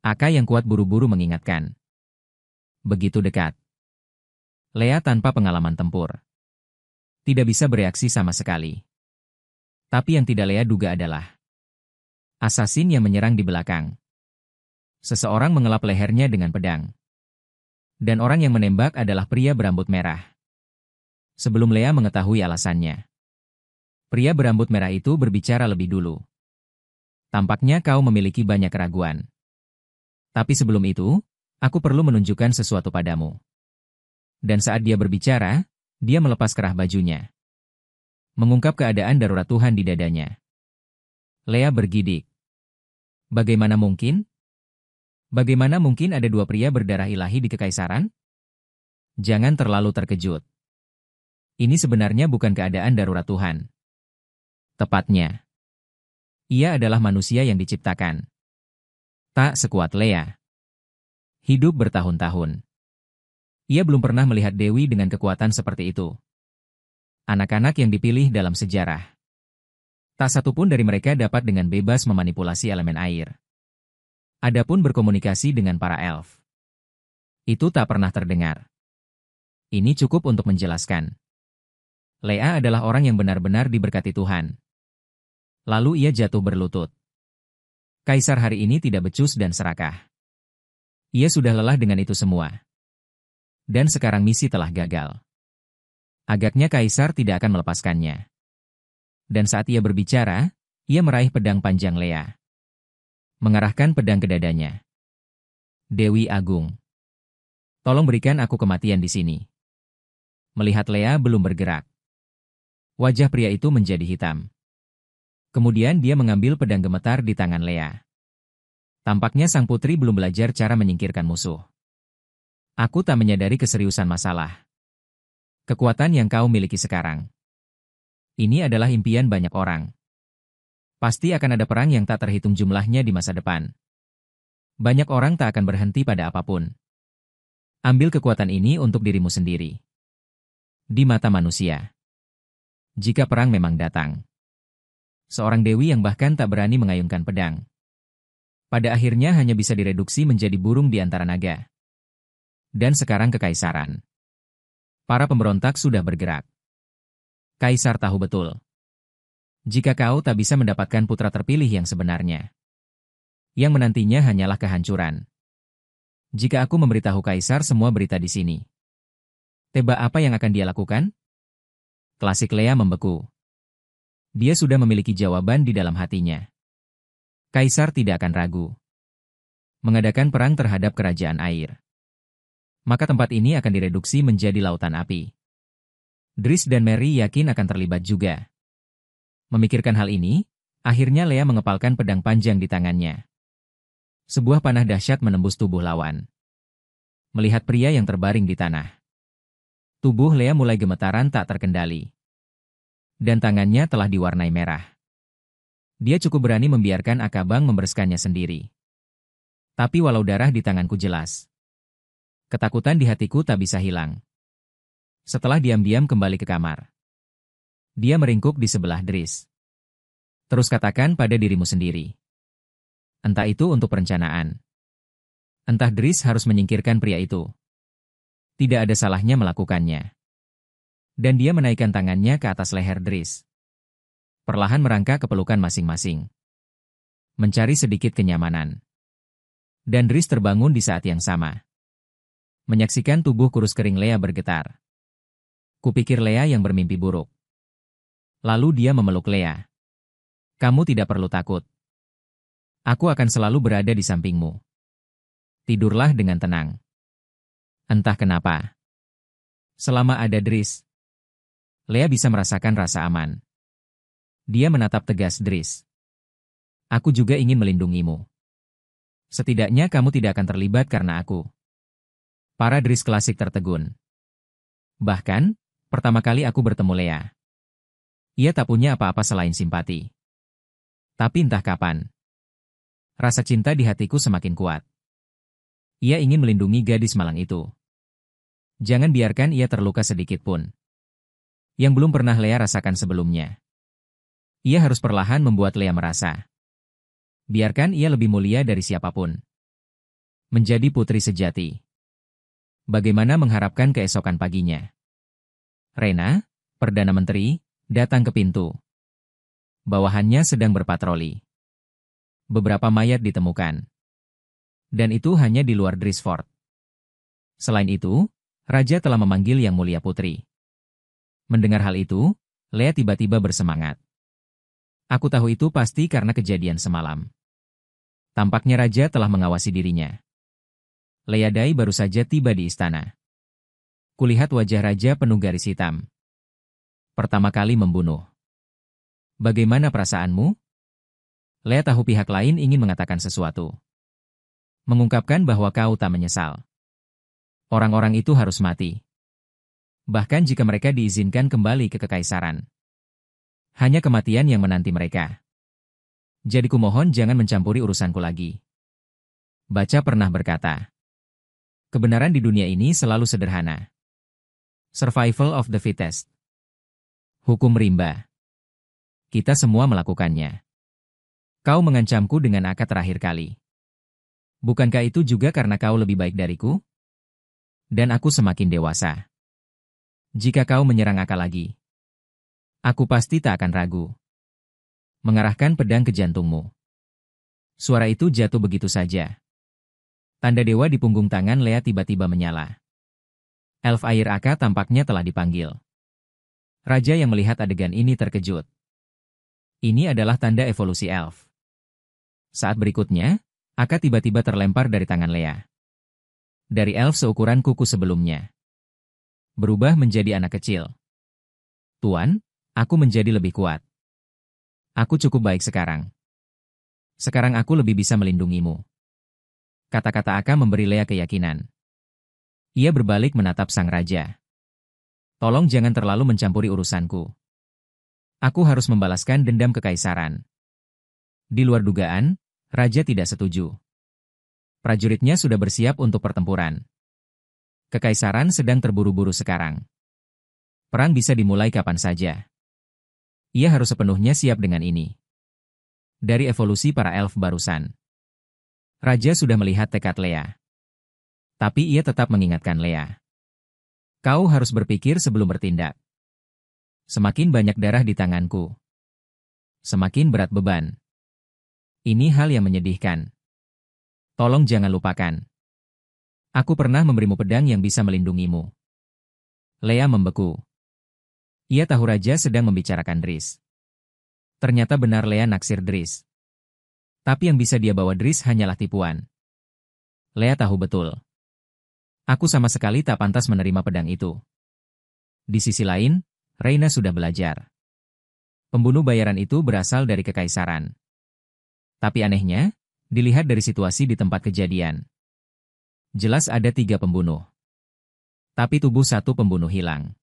Aka yang kuat buru-buru mengingatkan. Begitu dekat. Lea tanpa pengalaman tempur. Tidak bisa bereaksi sama sekali. Tapi yang tidak Lea duga adalah asasin yang menyerang di belakang. Seseorang mengelap lehernya dengan pedang. Dan orang yang menembak adalah pria berambut merah. Sebelum Lea mengetahui alasannya, pria berambut merah itu berbicara lebih dulu. Tampaknya kau memiliki banyak keraguan. Tapi sebelum itu, aku perlu menunjukkan sesuatu padamu. Dan saat dia berbicara, dia melepas kerah bajunya. Mengungkap keadaan darurat Tuhan di dadanya. Lea bergidik. Bagaimana mungkin? Bagaimana mungkin ada dua pria berdarah ilahi di kekaisaran? Jangan terlalu terkejut. Ini sebenarnya bukan keadaan darurat Tuhan. Tepatnya, ia adalah manusia yang diciptakan. Tak sekuat Lea. Hidup bertahun-tahun. Ia belum pernah melihat Dewi dengan kekuatan seperti itu. Anak-anak yang dipilih dalam sejarah. Tak satu pun dari mereka dapat dengan bebas memanipulasi elemen air. Adapun berkomunikasi dengan para elf, itu tak pernah terdengar. Ini cukup untuk menjelaskan. Lea adalah orang yang benar-benar diberkati Tuhan. Lalu ia jatuh berlutut. Kaisar hari ini tidak becus dan serakah. Ia sudah lelah dengan itu semua. Dan sekarang misi telah gagal. Agaknya Kaisar tidak akan melepaskannya. Dan saat ia berbicara, ia meraih pedang panjang Lea. Mengarahkan pedang ke dadanya. Dewi Agung, tolong berikan aku kematian di sini. Melihat Lea belum bergerak, wajah pria itu menjadi hitam. Kemudian dia mengambil pedang gemetar di tangan Lea. Tampaknya sang putri belum belajar cara menyingkirkan musuh. Aku tak menyadari keseriusan masalah. Kekuatan yang kau miliki sekarang. Ini adalah impian banyak orang. Pasti akan ada perang yang tak terhitung jumlahnya di masa depan. Banyak orang tak akan berhenti pada apapun. Ambil kekuatan ini untuk dirimu sendiri. Di mata manusia. Jika perang memang datang. Seorang dewi yang bahkan tak berani mengayunkan pedang. Pada akhirnya hanya bisa direduksi menjadi burung di antara naga. Dan sekarang kekaisaran. Para pemberontak sudah bergerak. Kaisar tahu betul. Jika kau tak bisa mendapatkan putra terpilih yang sebenarnya, yang menantinya hanyalah kehancuran. Jika aku memberitahu Kaisar semua berita di sini, tebak apa yang akan dia lakukan? Klasik Lea membeku. Dia sudah memiliki jawaban di dalam hatinya. Kaisar tidak akan ragu. Mengadakan perang terhadap kerajaan air. Maka tempat ini akan direduksi menjadi lautan api. Driss dan Mary yakin akan terlibat juga. Memikirkan hal ini, akhirnya Lea mengepalkan pedang panjang di tangannya. Sebuah panah dahsyat menembus tubuh lawan. Melihat pria yang terbaring di tanah, tubuh Lea mulai gemetaran tak terkendali. Dan tangannya telah diwarnai merah. Dia cukup berani membiarkan Akabang membereskannya sendiri. Tapi walau darah di tanganku jelas, ketakutan di hatiku tak bisa hilang. Setelah diam-diam kembali ke kamar, dia meringkuk di sebelah Driss. Terus katakan pada dirimu sendiri. Entah itu untuk perencanaan. Entah Driss harus menyingkirkan pria itu. Tidak ada salahnya melakukannya. Dan dia menaikkan tangannya ke atas leher Driss. Perlahan merangkak ke pelukan masing-masing. Mencari sedikit kenyamanan. Dan Driss terbangun di saat yang sama. Menyaksikan tubuh kurus kering Lea bergetar. Kupikir Lea yang bermimpi buruk. Lalu dia memeluk Lea. Kamu tidak perlu takut. Aku akan selalu berada di sampingmu. Tidurlah dengan tenang. Entah kenapa. Selama ada Driss, Lea bisa merasakan rasa aman. Dia menatap tegas Driss. Aku juga ingin melindungimu. Setidaknya kamu tidak akan terlibat karena aku. Para Driss klasik tertegun. Bahkan, pertama kali aku bertemu Lea, ia tak punya apa-apa selain simpati. Tapi entah kapan, rasa cinta di hatiku semakin kuat. Ia ingin melindungi gadis malang itu. Jangan biarkan ia terluka sedikit pun. Yang belum pernah Lea rasakan sebelumnya. Ia harus perlahan membuat Lea merasa. Biarkan ia lebih mulia dari siapapun. Menjadi putri sejati. Bagaimana mengharapkan keesokan paginya? Rena, Perdana Menteri, datang ke pintu. Bawahannya sedang berpatroli. Beberapa mayat ditemukan. Dan itu hanya di luar Drissford. Selain itu, Raja telah memanggil Yang Mulia Putri. Mendengar hal itu, Lea tiba-tiba bersemangat. Aku tahu itu pasti karena kejadian semalam. Tampaknya Raja telah mengawasi dirinya. Lea Dai baru saja tiba di istana. Kulihat wajah Raja penuh garis hitam. Pertama kali membunuh. Bagaimana perasaanmu? Lea tahu pihak lain ingin mengatakan sesuatu. Mengungkapkan bahwa kau tak menyesal. Orang-orang itu harus mati. Bahkan jika mereka diizinkan kembali ke kekaisaran. Hanya kematian yang menanti mereka. Jadi kumohon jangan mencampuri urusanku lagi. Baca pernah berkata, kebenaran di dunia ini selalu sederhana. Survival of the fittest. Hukum rimba. Kita semua melakukannya. Kau mengancamku dengan akad terakhir kali. Bukankah itu juga karena kau lebih baik dariku? Dan aku semakin dewasa. Jika kau menyerang Aka lagi, aku pasti tak akan ragu. Mengarahkan pedang ke jantungmu. Suara itu jatuh begitu saja. Tanda dewa di punggung tangan Lea tiba-tiba menyala. Elf air Aka tampaknya telah dipanggil. Raja yang melihat adegan ini terkejut. Ini adalah tanda evolusi elf. Saat berikutnya, Aka tiba-tiba terlempar dari tangan Lea. Dari elf seukuran kuku sebelumnya. Berubah menjadi anak kecil. Tuan, aku menjadi lebih kuat. Aku cukup baik sekarang. Sekarang aku lebih bisa melindungimu. Kata-kata Aka memberi Lea keyakinan. Ia berbalik menatap sang raja. Tolong jangan terlalu mencampuri urusanku. Aku harus membalaskan dendam kekaisaran. Di luar dugaan, raja tidak setuju. Prajuritnya sudah bersiap untuk pertempuran. Kekaisaran sedang terburu-buru sekarang. Perang bisa dimulai kapan saja. Ia harus sepenuhnya siap dengan ini. Dari evolusi para elf barusan, raja sudah melihat tekad Lea. Tapi ia tetap mengingatkan Lea. Kau harus berpikir sebelum bertindak. Semakin banyak darah di tanganku, semakin berat beban. Ini hal yang menyedihkan. Tolong jangan lupakan. Aku pernah memberimu pedang yang bisa melindungimu. Lea membeku. Ia tahu raja sedang membicarakan Dris. Ternyata benar Lea naksir Dris. Tapi yang bisa dia bawa Dris hanyalah tipuan. Lea tahu betul. Aku sama sekali tak pantas menerima pedang itu. Di sisi lain, Reina sudah belajar. Pembunuh bayaran itu berasal dari kekaisaran. Tapi anehnya, dilihat dari situasi di tempat kejadian. Jelas ada 3 pembunuh. Tapi tubuh satu pembunuh hilang.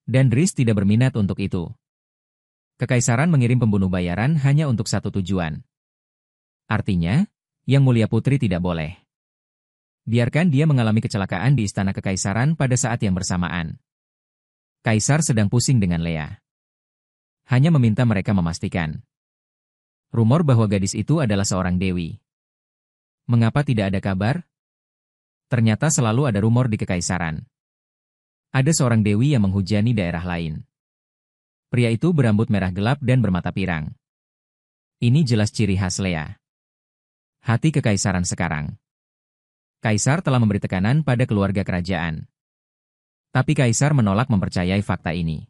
Dan Dris tidak berminat untuk itu. Kekaisaran mengirim pembunuh bayaran hanya untuk satu tujuan. Artinya, Yang Mulia Putri tidak boleh. Biarkan dia mengalami kecelakaan di istana kekaisaran pada saat yang bersamaan. Kaisar sedang pusing dengan Lea. Hanya meminta mereka memastikan. Rumor bahwa gadis itu adalah seorang dewi. Mengapa tidak ada kabar? Ternyata selalu ada rumor di kekaisaran. Ada seorang dewi yang menghujani daerah lain. Pria itu berambut merah gelap dan bermata pirang. Ini jelas ciri khas Lea. Hati kekaisaran sekarang. Kaisar telah memberi tekanan pada keluarga kerajaan. Tapi Kaisar menolak mempercayai fakta ini.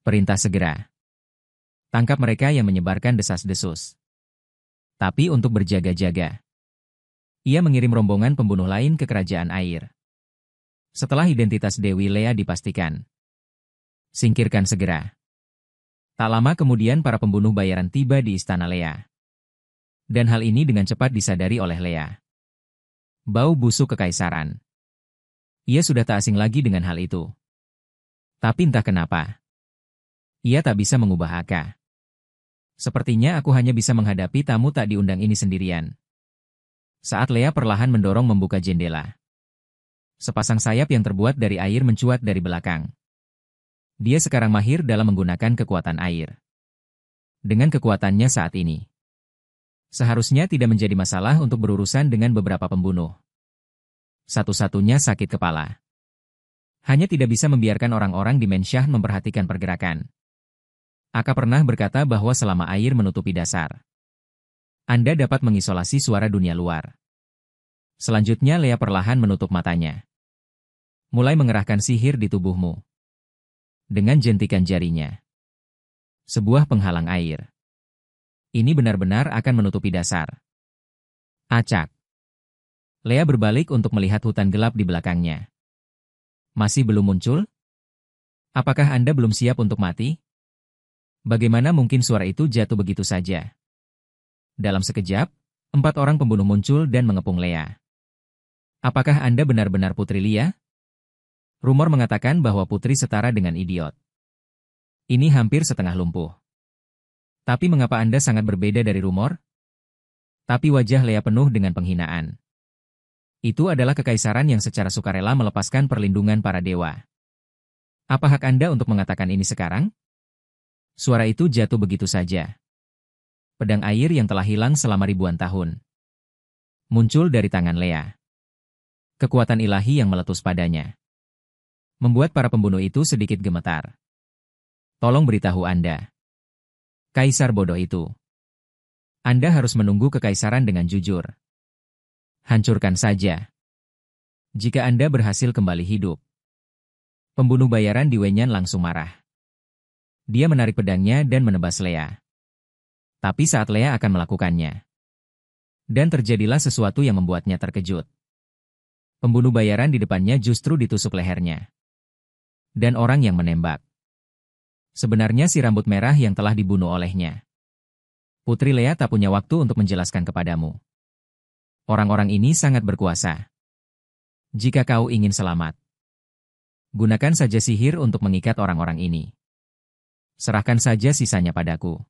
Perintah segera. Tangkap mereka yang menyebarkan desas-desus. Tapi untuk berjaga-jaga. Ia mengirim rombongan pembunuh lain ke kerajaan air. Setelah identitas Dewi Lea dipastikan. Singkirkan segera. Tak lama kemudian para pembunuh bayaran tiba di istana Lea. Dan hal ini dengan cepat disadari oleh Lea. Bau busuk kekaisaran. Ia sudah tak asing lagi dengan hal itu. Tapi entah kenapa. Ia tak bisa mengubah Aka. Sepertinya aku hanya bisa menghadapi tamu tak diundang ini sendirian. Saat Lea perlahan mendorong membuka jendela. Sepasang sayap yang terbuat dari air mencuat dari belakang. Dia sekarang mahir dalam menggunakan kekuatan air. Dengan kekuatannya saat ini, seharusnya tidak menjadi masalah untuk berurusan dengan beberapa pembunuh. Satu-satunya sakit kepala. Hanya tidak bisa membiarkan orang-orang di Mensyah memperhatikan pergerakan. Aka pernah berkata bahwa selama air menutupi dasar, Anda dapat mengisolasi suara dunia luar. Selanjutnya Lea perlahan menutup matanya. Mulai mengerahkan sihir di tubuhmu. Dengan jentikan jarinya. Sebuah penghalang air. Ini benar-benar akan menutupi dasar. Acak. Lea berbalik untuk melihat hutan gelap di belakangnya. Masih belum muncul? Apakah Anda belum siap untuk mati? Bagaimana mungkin suara itu jatuh begitu saja? Dalam sekejap, 4 orang pembunuh muncul dan mengepung Lea. Apakah Anda benar-benar Putri Lia? Rumor mengatakan bahwa putri setara dengan idiot. Ini hampir setengah lumpuh. Tapi mengapa Anda sangat berbeda dari rumor? Tapi wajah Lea penuh dengan penghinaan. Itu adalah kekaisaran yang secara sukarela melepaskan perlindungan para dewa. Apa hak Anda untuk mengatakan ini sekarang? Suara itu jatuh begitu saja. Pedang air yang telah hilang selama ribuan tahun muncul dari tangan Lea. Kekuatan ilahi yang meletus padanya membuat para pembunuh itu sedikit gemetar. Tolong beritahu Anda. Kaisar bodoh itu. Anda harus menunggu kekaisaran dengan jujur. Hancurkan saja. Jika Anda berhasil kembali hidup. Pembunuh bayaran di Wenyan langsung marah. Dia menarik pedangnya dan menebas Lea. Tapi saat Lea akan melakukannya. Dan terjadilah sesuatu yang membuatnya terkejut. Pembunuh bayaran di depannya justru ditusuk lehernya. Dan orang yang menembak. Sebenarnya si rambut merah yang telah dibunuh olehnya. Putri Lea tak punya waktu untuk menjelaskan kepadamu. Orang-orang ini sangat berkuasa. Jika kau ingin selamat, gunakan saja sihir untuk mengikat orang-orang ini. Serahkan saja sisanya padaku.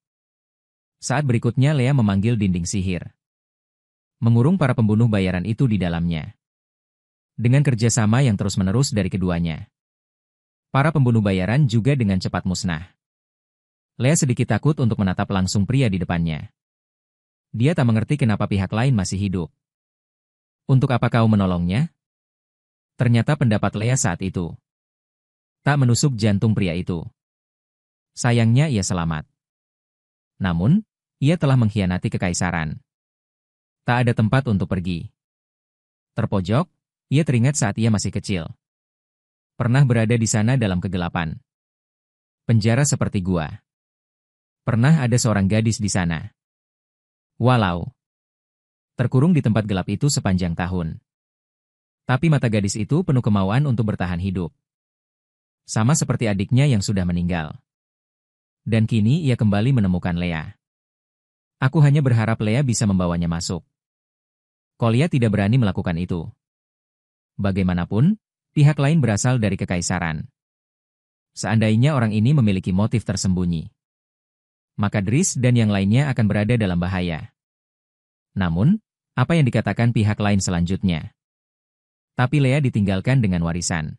Saat berikutnya Lea memanggil dinding sihir. Mengurung para pembunuh bayaran itu di dalamnya. Dengan kerjasama yang terus-menerus dari keduanya. Para pembunuh bayaran juga dengan cepat musnah. Lea sedikit takut untuk menatap langsung pria di depannya. Dia tak mengerti kenapa pihak lain masih hidup. Untuk apa kau menolongnya? Ternyata pendapat Lea saat itu tak menusuk jantung pria itu. Sayangnya ia selamat. Namun, ia telah mengkhianati kekaisaran. Tak ada tempat untuk pergi. Terpojok, ia teringat saat ia masih kecil. Pernah berada di sana dalam kegelapan. Penjara seperti gua. Pernah ada seorang gadis di sana. Walau terkurung di tempat gelap itu sepanjang tahun. Tapi mata gadis itu penuh kemauan untuk bertahan hidup. Sama seperti adiknya yang sudah meninggal. Dan kini ia kembali menemukan Lea. Aku hanya berharap Lea bisa membawanya masuk. Kolya tidak berani melakukan itu. Bagaimanapun, pihak lain berasal dari kekaisaran. Seandainya orang ini memiliki motif tersembunyi, maka Dris dan yang lainnya akan berada dalam bahaya. Namun, apa yang dikatakan pihak lain selanjutnya? Tapi Lea ditinggalkan dengan warisan.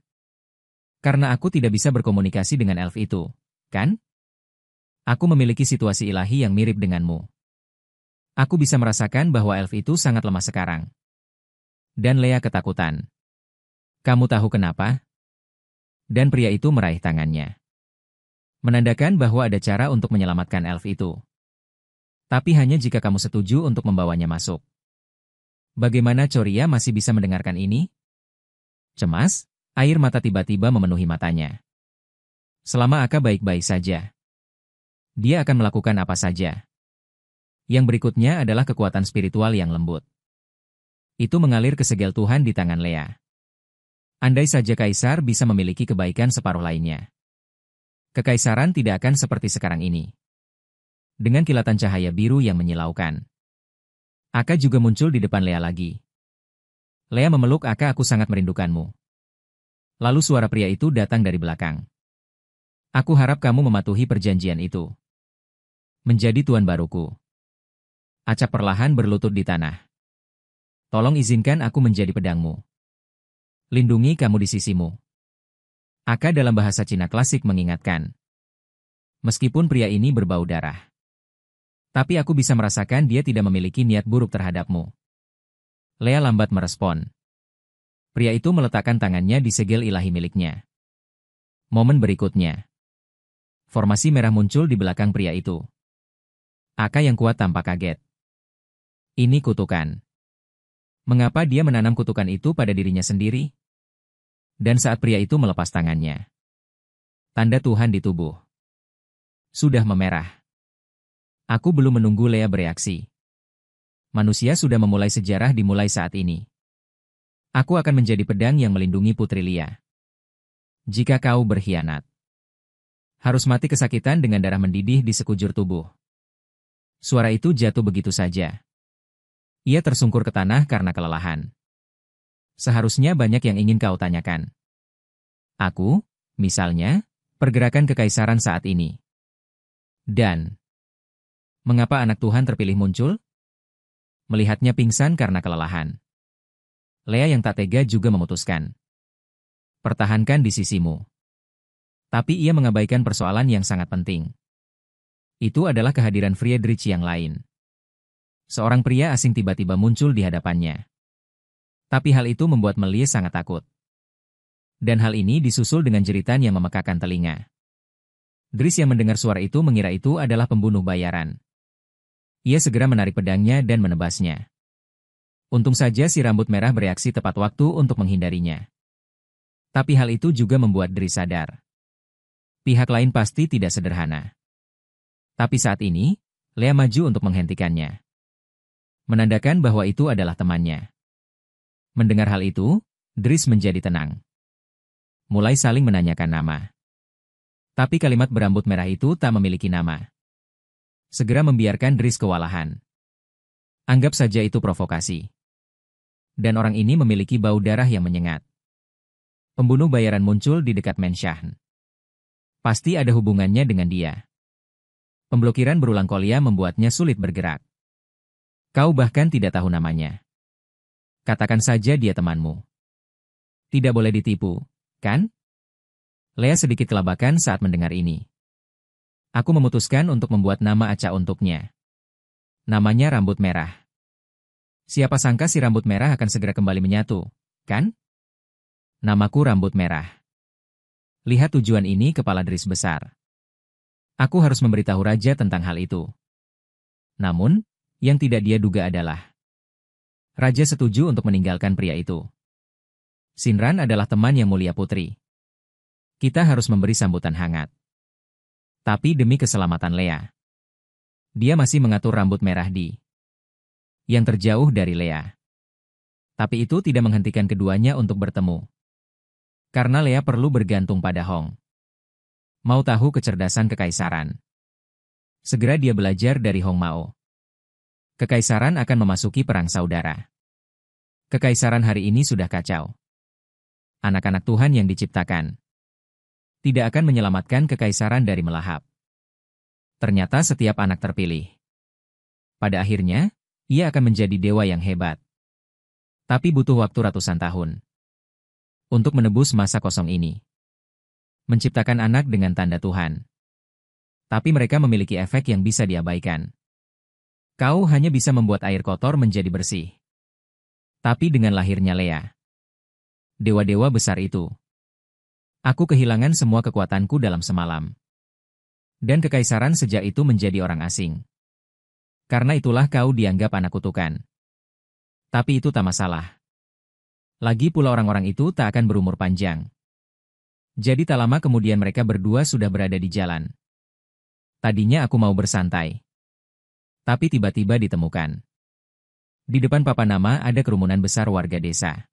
Karena aku tidak bisa berkomunikasi dengan elf itu, kan? Aku memiliki situasi ilahi yang mirip denganmu. Aku bisa merasakan bahwa elf itu sangat lemah sekarang. Dan Lea ketakutan. Kamu tahu kenapa? Dan pria itu meraih tangannya. Menandakan bahwa ada cara untuk menyelamatkan elf itu. Tapi hanya jika kamu setuju untuk membawanya masuk. Bagaimana Choria masih bisa mendengarkan ini? Cemas, air mata tiba-tiba memenuhi matanya. Selama Aka baik-baik saja. Dia akan melakukan apa saja. Yang berikutnya adalah kekuatan spiritual yang lembut. Itu mengalir ke segel Tuhan di tangan Lea. Andai saja Kaisar bisa memiliki kebaikan separuh lainnya. Kekaisaran tidak akan seperti sekarang ini. Dengan kilatan cahaya biru yang menyilaukan. Aka juga muncul di depan Lea lagi. Lea memeluk Aka, aku sangat merindukanmu. Lalu suara pria itu datang dari belakang. Aku harap kamu mematuhi perjanjian itu. Menjadi tuan baruku. Acap perlahan berlutut di tanah. Tolong izinkan aku menjadi pedangmu. Lindungi kamu di sisimu. Aka dalam bahasa Cina klasik mengingatkan. Meskipun pria ini berbau darah. Tapi aku bisa merasakan dia tidak memiliki niat buruk terhadapmu. Lea lambat merespon. Pria itu meletakkan tangannya di segel ilahi miliknya. Momen berikutnya. Formasi merah muncul di belakang pria itu. Aka yang kuat tampak kaget. Ini kutukan. Mengapa dia menanam kutukan itu pada dirinya sendiri? Dan saat pria itu melepas tangannya. Tanda Tuhan di tubuh. Sudah memerah. Aku belum menunggu Lea bereaksi. Manusia sudah memulai sejarah dimulai saat ini. Aku akan menjadi pedang yang melindungi Putri Lia. Jika kau berkhianat. Harus mati kesakitan dengan darah mendidih di sekujur tubuh. Suara itu jatuh begitu saja. Ia tersungkur ke tanah karena kelelahan. Seharusnya banyak yang ingin kau tanyakan. Aku, misalnya, pergerakan kekaisaran saat ini. Dan, mengapa anak Tuhan terpilih muncul? Melihatnya pingsan karena kelelahan. Lea yang tak tega juga memutuskan. Pertahankan di sisimu. Tapi ia mengabaikan persoalan yang sangat penting. Itu adalah kehadiran Friedrich yang lain. Seorang pria asing tiba-tiba muncul di hadapannya. Tapi hal itu membuat Melie sangat takut. Dan hal ini disusul dengan jeritan yang memekakan telinga. Dries yang mendengar suara itu mengira itu adalah pembunuh bayaran. Ia segera menarik pedangnya dan menebasnya. Untung saja si rambut merah bereaksi tepat waktu untuk menghindarinya. Tapi hal itu juga membuat Dries sadar. Pihak lain pasti tidak sederhana. Tapi saat ini, Lea maju untuk menghentikannya. Menandakan bahwa itu adalah temannya. Mendengar hal itu, Dries menjadi tenang. Mulai saling menanyakan nama. Tapi kalimat berambut merah itu tak memiliki nama. Segera membiarkan Dries kewalahan. Anggap saja itu provokasi. Dan orang ini memiliki bau darah yang menyengat. Pembunuh bayaran muncul di dekat Menshahn. Pasti ada hubungannya dengan dia. Pemblokiran berulang kali membuatnya sulit bergerak. Kau bahkan tidak tahu namanya. Katakan saja dia temanmu. Tidak boleh ditipu, kan? Lea sedikit kelabakan saat mendengar ini. Aku memutuskan untuk membuat nama acak untuknya. Namanya Rambut Merah. Siapa sangka si Rambut Merah akan segera kembali menyatu, kan? Namaku Rambut Merah. Lihat tujuan ini kepala Dries besar. Aku harus memberitahu Raja tentang hal itu. Namun, yang tidak dia duga adalah Raja setuju untuk meninggalkan pria itu. Sinran adalah teman yang mulia putri. Kita harus memberi sambutan hangat. Tapi demi keselamatan Lea. Dia masih mengatur Rambut Merah di yang terjauh dari Lea. Tapi itu tidak menghentikan keduanya untuk bertemu. Karena Lea perlu bergantung pada Hong. Mau tahu kecerdasan kekaisaran? Segera dia belajar dari Hong Mao. Kekaisaran akan memasuki perang saudara. Kekaisaran hari ini sudah kacau. Anak-anak Tuhan yang diciptakan tidak akan menyelamatkan kekaisaran dari melahap. Ternyata setiap anak terpilih. Pada akhirnya, ia akan menjadi dewa yang hebat. Tapi butuh waktu ratusan tahun untuk menebus masa kosong ini. Menciptakan anak dengan tanda Tuhan. Tapi mereka memiliki efek yang bisa diabaikan. Kau hanya bisa membuat air kotor menjadi bersih. Tapi dengan lahirnya Lea, dewa-dewa besar itu, aku kehilangan semua kekuatanku dalam semalam. Dan kekaisaran sejak itu menjadi orang asing. Karena itulah kau dianggap anak kutukan. Tapi itu tak masalah. Lagi pula orang-orang itu tak akan berumur panjang. Jadi tak lama kemudian mereka berdua sudah berada di jalan. Tadinya aku mau bersantai. Tapi tiba-tiba ditemukan. Di depan papan nama ada kerumunan besar warga desa.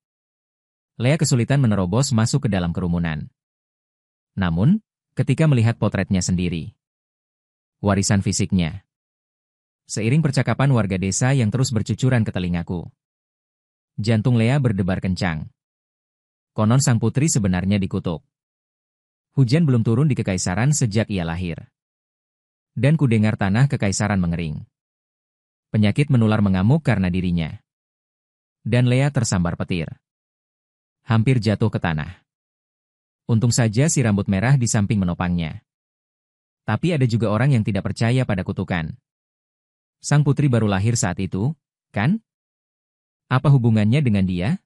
Lea kesulitan menerobos masuk ke dalam kerumunan. Namun, ketika melihat potretnya sendiri, warisan fisiknya, seiring percakapan warga desa yang terus bercucuran ke telingaku, jantung Lea berdebar kencang. Konon sang putri sebenarnya dikutuk. Hujan belum turun di kekaisaran sejak ia lahir. Dan kudengar tanah kekaisaran mengering. Penyakit menular mengamuk karena dirinya. Dan Lea tersambar petir. Hampir jatuh ke tanah. Untung saja si Rambut Merah di samping menopangnya. Tapi ada juga orang yang tidak percaya pada kutukan. Sang putri baru lahir saat itu, kan? Apa hubungannya dengan dia?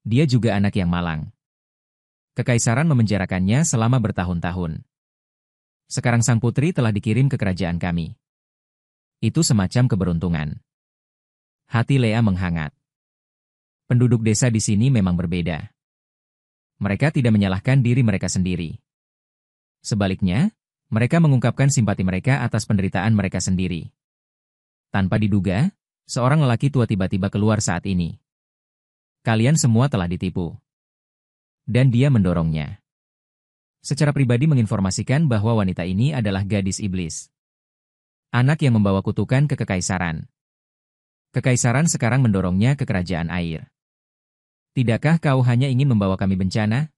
Dia juga anak yang malang. Kekaisaran memenjarakannya selama bertahun-tahun. Sekarang sang putri telah dikirim ke kerajaan kami. Itu semacam keberuntungan. Hati Lea menghangat. Penduduk desa di sini memang berbeda. Mereka tidak menyalahkan diri mereka sendiri. Sebaliknya, mereka mengungkapkan simpati mereka atas penderitaan mereka sendiri. Tanpa diduga, seorang lelaki tua tiba-tiba keluar saat ini. Kalian semua telah ditipu. Dan dia mendorongnya. Secara pribadi menginformasikan bahwa wanita ini adalah gadis iblis. Anak yang membawa kutukan ke kekaisaran. Kekaisaran sekarang mendorongnya ke kerajaan air. Tidakkah kau hanya ingin membawa kami bencana?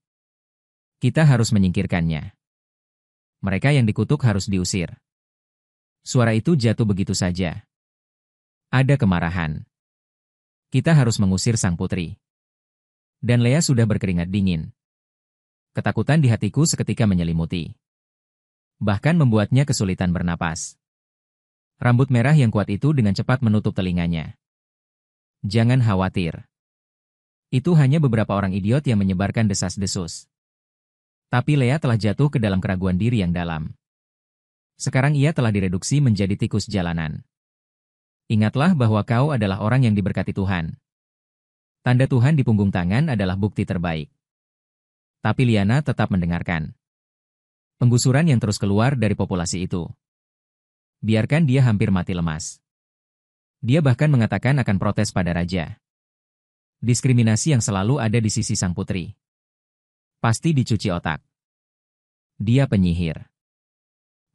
Kita harus menyingkirkannya. Mereka yang dikutuk harus diusir. Suara itu jatuh begitu saja. Ada kemarahan. Kita harus mengusir sang putri. Dan Lea sudah berkeringat dingin. Ketakutan di hatiku seketika menyelimuti. bahkan membuatnya kesulitan bernapas. Rambut merah yang kuat itu dengan cepat menutup telinganya. Jangan khawatir. Itu hanya beberapa orang idiot yang menyebarkan desas-desus. Tapi Lea telah jatuh ke dalam keraguan diri yang dalam. Sekarang ia telah direduksi menjadi tikus jalanan. Ingatlah bahwa kau adalah orang yang diberkati Tuhan. Tanda Tuhan di punggung tangan adalah bukti terbaik. Tapi Liana tetap mendengarkan. Penggusuran yang terus keluar dari populasi itu. Biarkan dia hampir mati lemas. Dia bahkan mengatakan akan protes pada raja. Diskriminasi yang selalu ada di sisi sang putri. Pasti dicuci otak. Dia penyihir.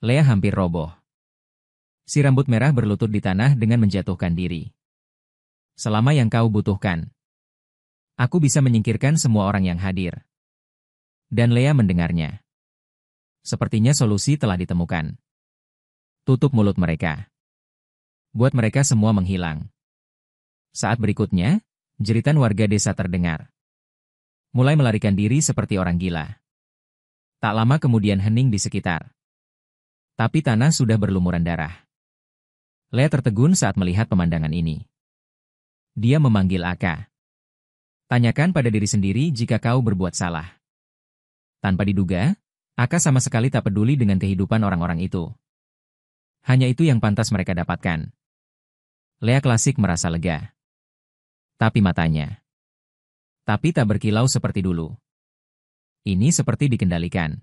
Lea hampir roboh. Si rambut merah berlutut di tanah dengan menjatuhkan diri. Selama yang kau butuhkan. Aku bisa menyingkirkan semua orang yang hadir. Dan Lea mendengarnya. Sepertinya solusi telah ditemukan. Tutup mulut mereka. Buat mereka semua menghilang. Saat berikutnya, jeritan warga desa terdengar. Mulai melarikan diri seperti orang gila. Tak lama kemudian hening di sekitar. Tapi tanah sudah berlumuran darah. Lea tertegun saat melihat pemandangan ini. Dia memanggil Aka. Tanyakan pada diri sendiri jika kau berbuat salah. Tanpa diduga, Aka sama sekali tak peduli dengan kehidupan orang-orang itu. Hanya itu yang pantas mereka dapatkan. Lea klasik merasa lega. Tapi matanya. Tapi tak berkilau seperti dulu. Ini seperti dikendalikan.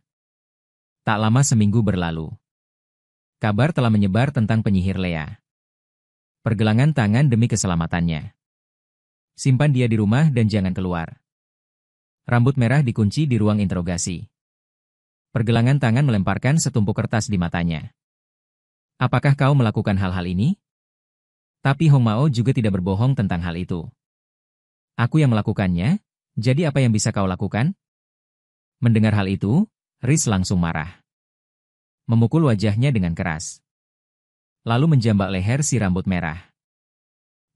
Tak lama seminggu berlalu. Kabar telah menyebar tentang penyihir Lea. Pergelangan tangan demi keselamatannya. Simpan dia di rumah dan jangan keluar. Rambut merah dikunci di ruang interogasi. Pergelangan tangan melemparkan setumpuk kertas di matanya. Apakah kau melakukan hal-hal ini? Tapi Hong Mao juga tidak berbohong tentang hal itu. Aku yang melakukannya, jadi apa yang bisa kau lakukan? Mendengar hal itu, Riz langsung marah. Memukul wajahnya dengan keras. Lalu menjambak leher si rambut merah.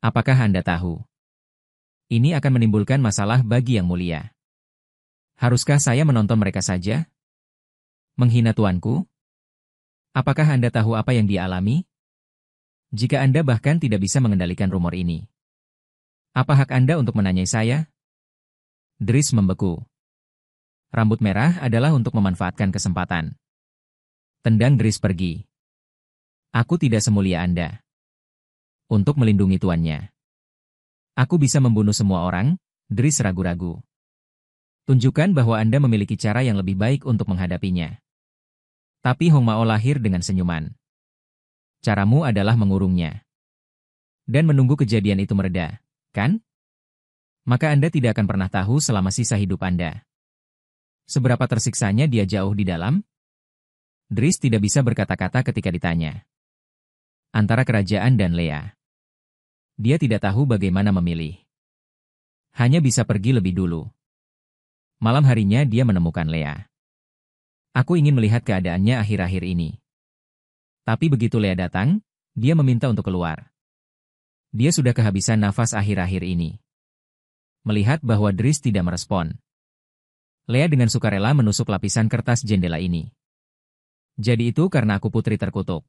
Apakah Anda tahu? Ini akan menimbulkan masalah bagi yang mulia. Haruskah saya menonton mereka saja? Menghina tuanku? Apakah Anda tahu apa yang dia alami? Jika Anda bahkan tidak bisa mengendalikan rumor ini. Apa hak Anda untuk menanyai saya? Driss membeku. Rambut merah adalah untuk memanfaatkan kesempatan. Tendang Driss pergi. Aku tidak semulia Anda. Untuk melindungi tuannya. Aku bisa membunuh semua orang, Driss ragu-ragu. Tunjukkan bahwa Anda memiliki cara yang lebih baik untuk menghadapinya. Tapi Hong Mao lahir dengan senyuman. Caramu adalah mengurungnya. Dan menunggu kejadian itu mereda, kan? Maka Anda tidak akan pernah tahu selama sisa hidup Anda. Seberapa tersiksanya dia jauh di dalam? Driss tidak bisa berkata-kata ketika ditanya. Antara kerajaan dan Lea. Dia tidak tahu bagaimana memilih. Hanya bisa pergi lebih dulu. Malam harinya dia menemukan Lea. Aku ingin melihat keadaannya akhir-akhir ini. Tapi begitu Lea datang, dia meminta untuk keluar. Dia sudah kehabisan nafas akhir-akhir ini. Melihat bahwa Driss tidak merespon. Lea dengan sukarela menusuk lapisan kertas jendela ini. Jadi itu karena aku putri terkutuk.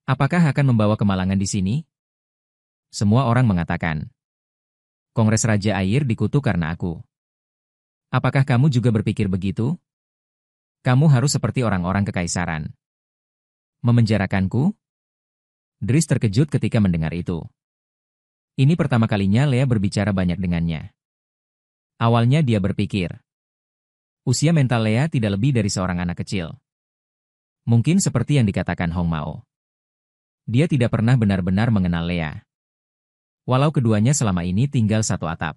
Apakah akan membawa kemalangan di sini? Semua orang mengatakan. Kongres Raja Air dikutuk karena aku. Apakah kamu juga berpikir begitu? Kamu harus seperti orang-orang kekaisaran. Memenjarakanku? Driss terkejut ketika mendengar itu. Ini pertama kalinya Lea berbicara banyak dengannya. Awalnya dia berpikir. Usia mental Lea tidak lebih dari seorang anak kecil. Mungkin seperti yang dikatakan Hong Mao. Dia tidak pernah benar-benar mengenal Lea. Walau keduanya selama ini tinggal satu atap.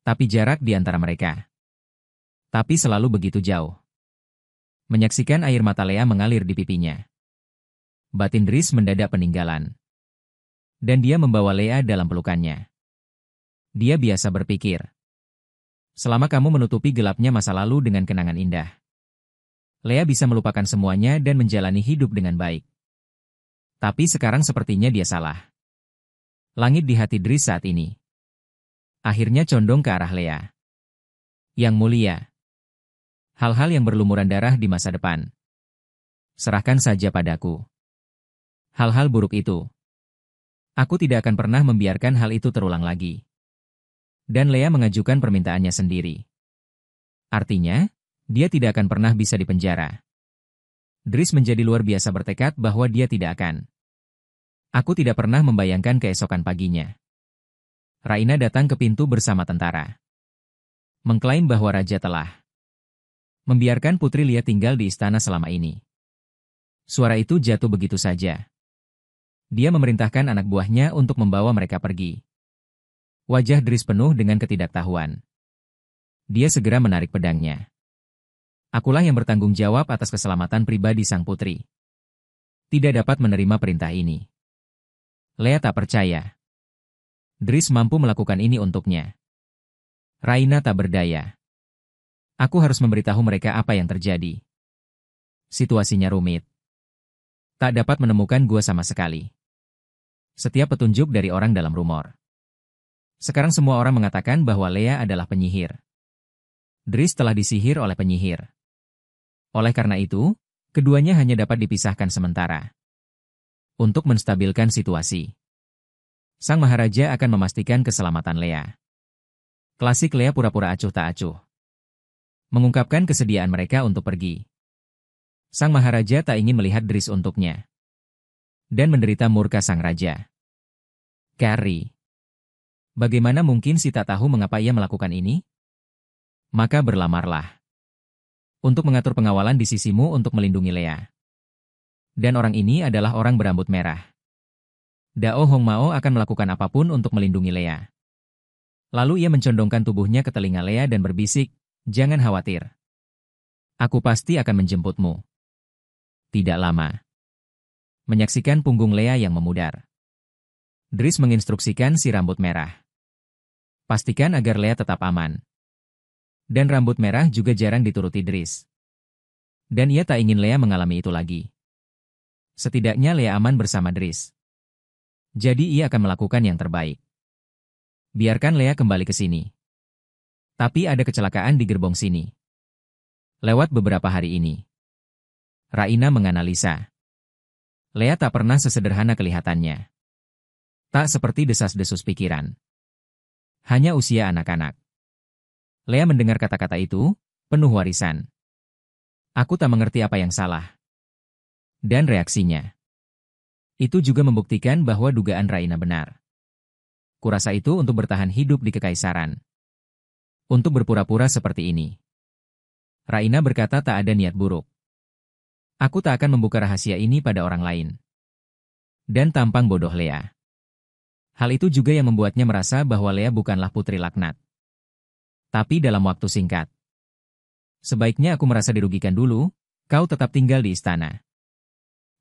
Tapi jarak di antara mereka. Tapi selalu begitu jauh. Menyaksikan air mata Lea mengalir di pipinya. Batin Driss mendadak peninggalan. Dan dia membawa Lea dalam pelukannya. Dia biasa berpikir. Selama kamu menutupi gelapnya masa lalu dengan kenangan indah. Lea bisa melupakan semuanya dan menjalani hidup dengan baik. Tapi sekarang sepertinya dia salah. Langit di hati Driss saat ini. Akhirnya condong ke arah Lea. Yang mulia. Hal-hal yang berlumuran darah di masa depan. Serahkan saja padaku. Hal-hal buruk itu. Aku tidak akan pernah membiarkan hal itu terulang lagi. Dan Lea mengajukan permintaannya sendiri. Artinya, dia tidak akan pernah bisa dipenjara. Dries menjadi luar biasa bertekad bahwa dia tidak akan. Aku tidak pernah membayangkan keesokan paginya. Raina datang ke pintu bersama tentara. Mengklaim bahwa raja telah membiarkan Putri Lia tinggal di istana selama ini. Suara itu jatuh begitu saja. Dia memerintahkan anak buahnya untuk membawa mereka pergi. Wajah Dries penuh dengan ketidaktahuan. Dia segera menarik pedangnya. Akulah yang bertanggung jawab atas keselamatan pribadi sang putri. Tidak dapat menerima perintah ini. Lea tak percaya. Dries mampu melakukan ini untuknya. Raina tak berdaya. Aku harus memberitahu mereka apa yang terjadi. Situasinya rumit. Tak dapat menemukan gua sama sekali. Setiap petunjuk dari orang dalam rumor. Sekarang semua orang mengatakan bahwa Lea adalah penyihir. Dries telah disihir oleh penyihir. Oleh karena itu, keduanya hanya dapat dipisahkan sementara. Untuk menstabilkan situasi. Sang Maharaja akan memastikan keselamatan Lea. Klasik Lea pura-pura acuh tak acuh. Mengungkapkan kesediaan mereka untuk pergi. Sang Maharaja tak ingin melihat Dries untuknya. Dan menderita murka sang raja. Carrie. Bagaimana mungkin si tak tahu mengapa ia melakukan ini? Maka berlamarlah. Untuk mengatur pengawalan di sisimu untuk melindungi Lea. Dan orang ini adalah orang berambut merah. Dao Hongmao akan melakukan apapun untuk melindungi Lea. Lalu ia mencondongkan tubuhnya ke telinga Lea dan berbisik, jangan khawatir. Aku pasti akan menjemputmu. Tidak lama. Menyaksikan punggung Lea yang memudar. Dries menginstruksikan si rambut merah. Pastikan agar Lea tetap aman. Dan rambut merah juga jarang dituruti Dries. Dan ia tak ingin Lea mengalami itu lagi. Setidaknya Lea aman bersama Dries. Jadi ia akan melakukan yang terbaik. Biarkan Lea kembali ke sini. Tapi ada kecelakaan di gerbong sini. Lewat beberapa hari ini. Raina menganalisa. Lea tak pernah sesederhana kelihatannya. Tak seperti desas-desus pikiran. Hanya usia anak-anak. Lea mendengar kata-kata itu, penuh warisan. Aku tak mengerti apa yang salah. Dan reaksinya. Itu juga membuktikan bahwa dugaan Raina benar. Kurasa itu untuk bertahan hidup di kekaisaran. Untuk berpura-pura seperti ini. Raina berkata tak ada niat buruk. Aku tak akan membuka rahasia ini pada orang lain. Dan tampang bodoh Lea. Hal itu juga yang membuatnya merasa bahwa Lea bukanlah putri laknat. Tapi dalam waktu singkat. Sebaiknya aku merasa dirugikan dulu, kau tetap tinggal di istana.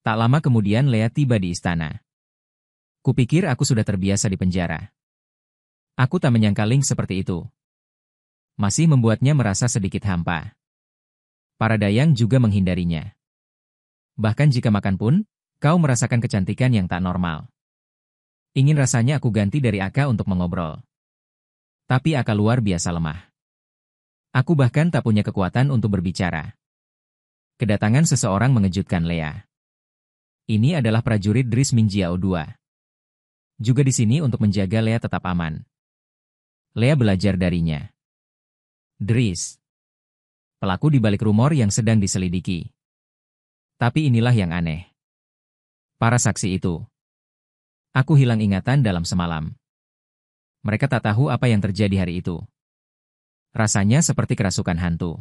Tak lama kemudian Lea tiba di istana. Kupikir aku sudah terbiasa di penjara. Aku tak menyangka Ling seperti itu. Masih membuatnya merasa sedikit hampa. Para dayang juga menghindarinya. Bahkan jika makan pun, kau merasakan kecantikan yang tak normal. Ingin rasanya aku ganti dari Aka untuk mengobrol. Tapi Aka luar biasa lemah. Aku bahkan tak punya kekuatan untuk berbicara. Kedatangan seseorang mengejutkan Lea. Ini adalah prajurit Dries Mingjiao II. Juga di sini untuk menjaga Lea tetap aman. Lea belajar darinya. Dries. Pelaku di balik rumor yang sedang diselidiki. Tapi inilah yang aneh. Para saksi itu. Aku hilang ingatan dalam semalam. Mereka tak tahu apa yang terjadi hari itu. Rasanya seperti kerasukan hantu.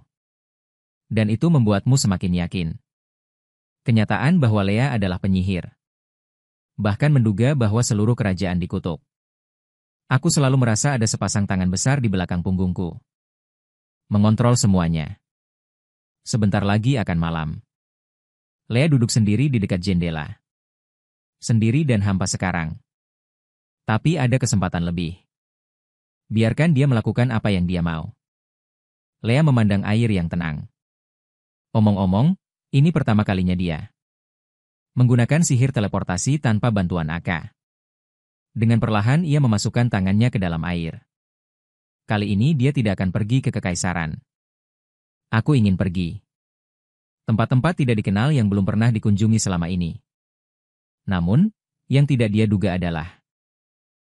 Dan itu membuatmu semakin yakin. Kenyataan bahwa Lea adalah penyihir. Bahkan menduga bahwa seluruh kerajaan dikutuk. Aku selalu merasa ada sepasang tangan besar di belakang punggungku. Mengontrol semuanya. Sebentar lagi akan malam. Lea duduk sendiri di dekat jendela. Sendiri dan hampa sekarang. Tapi ada kesempatan lebih. Biarkan dia melakukan apa yang dia mau. Lea memandang air yang tenang. Omong-omong, ini pertama kalinya dia menggunakan sihir teleportasi tanpa bantuan Aka. Dengan perlahan ia memasukkan tangannya ke dalam air. Kali ini dia tidak akan pergi ke kekaisaran. Aku ingin pergi. Tempat-tempat tidak dikenal yang belum pernah dikunjungi selama ini. Namun, yang tidak dia duga adalah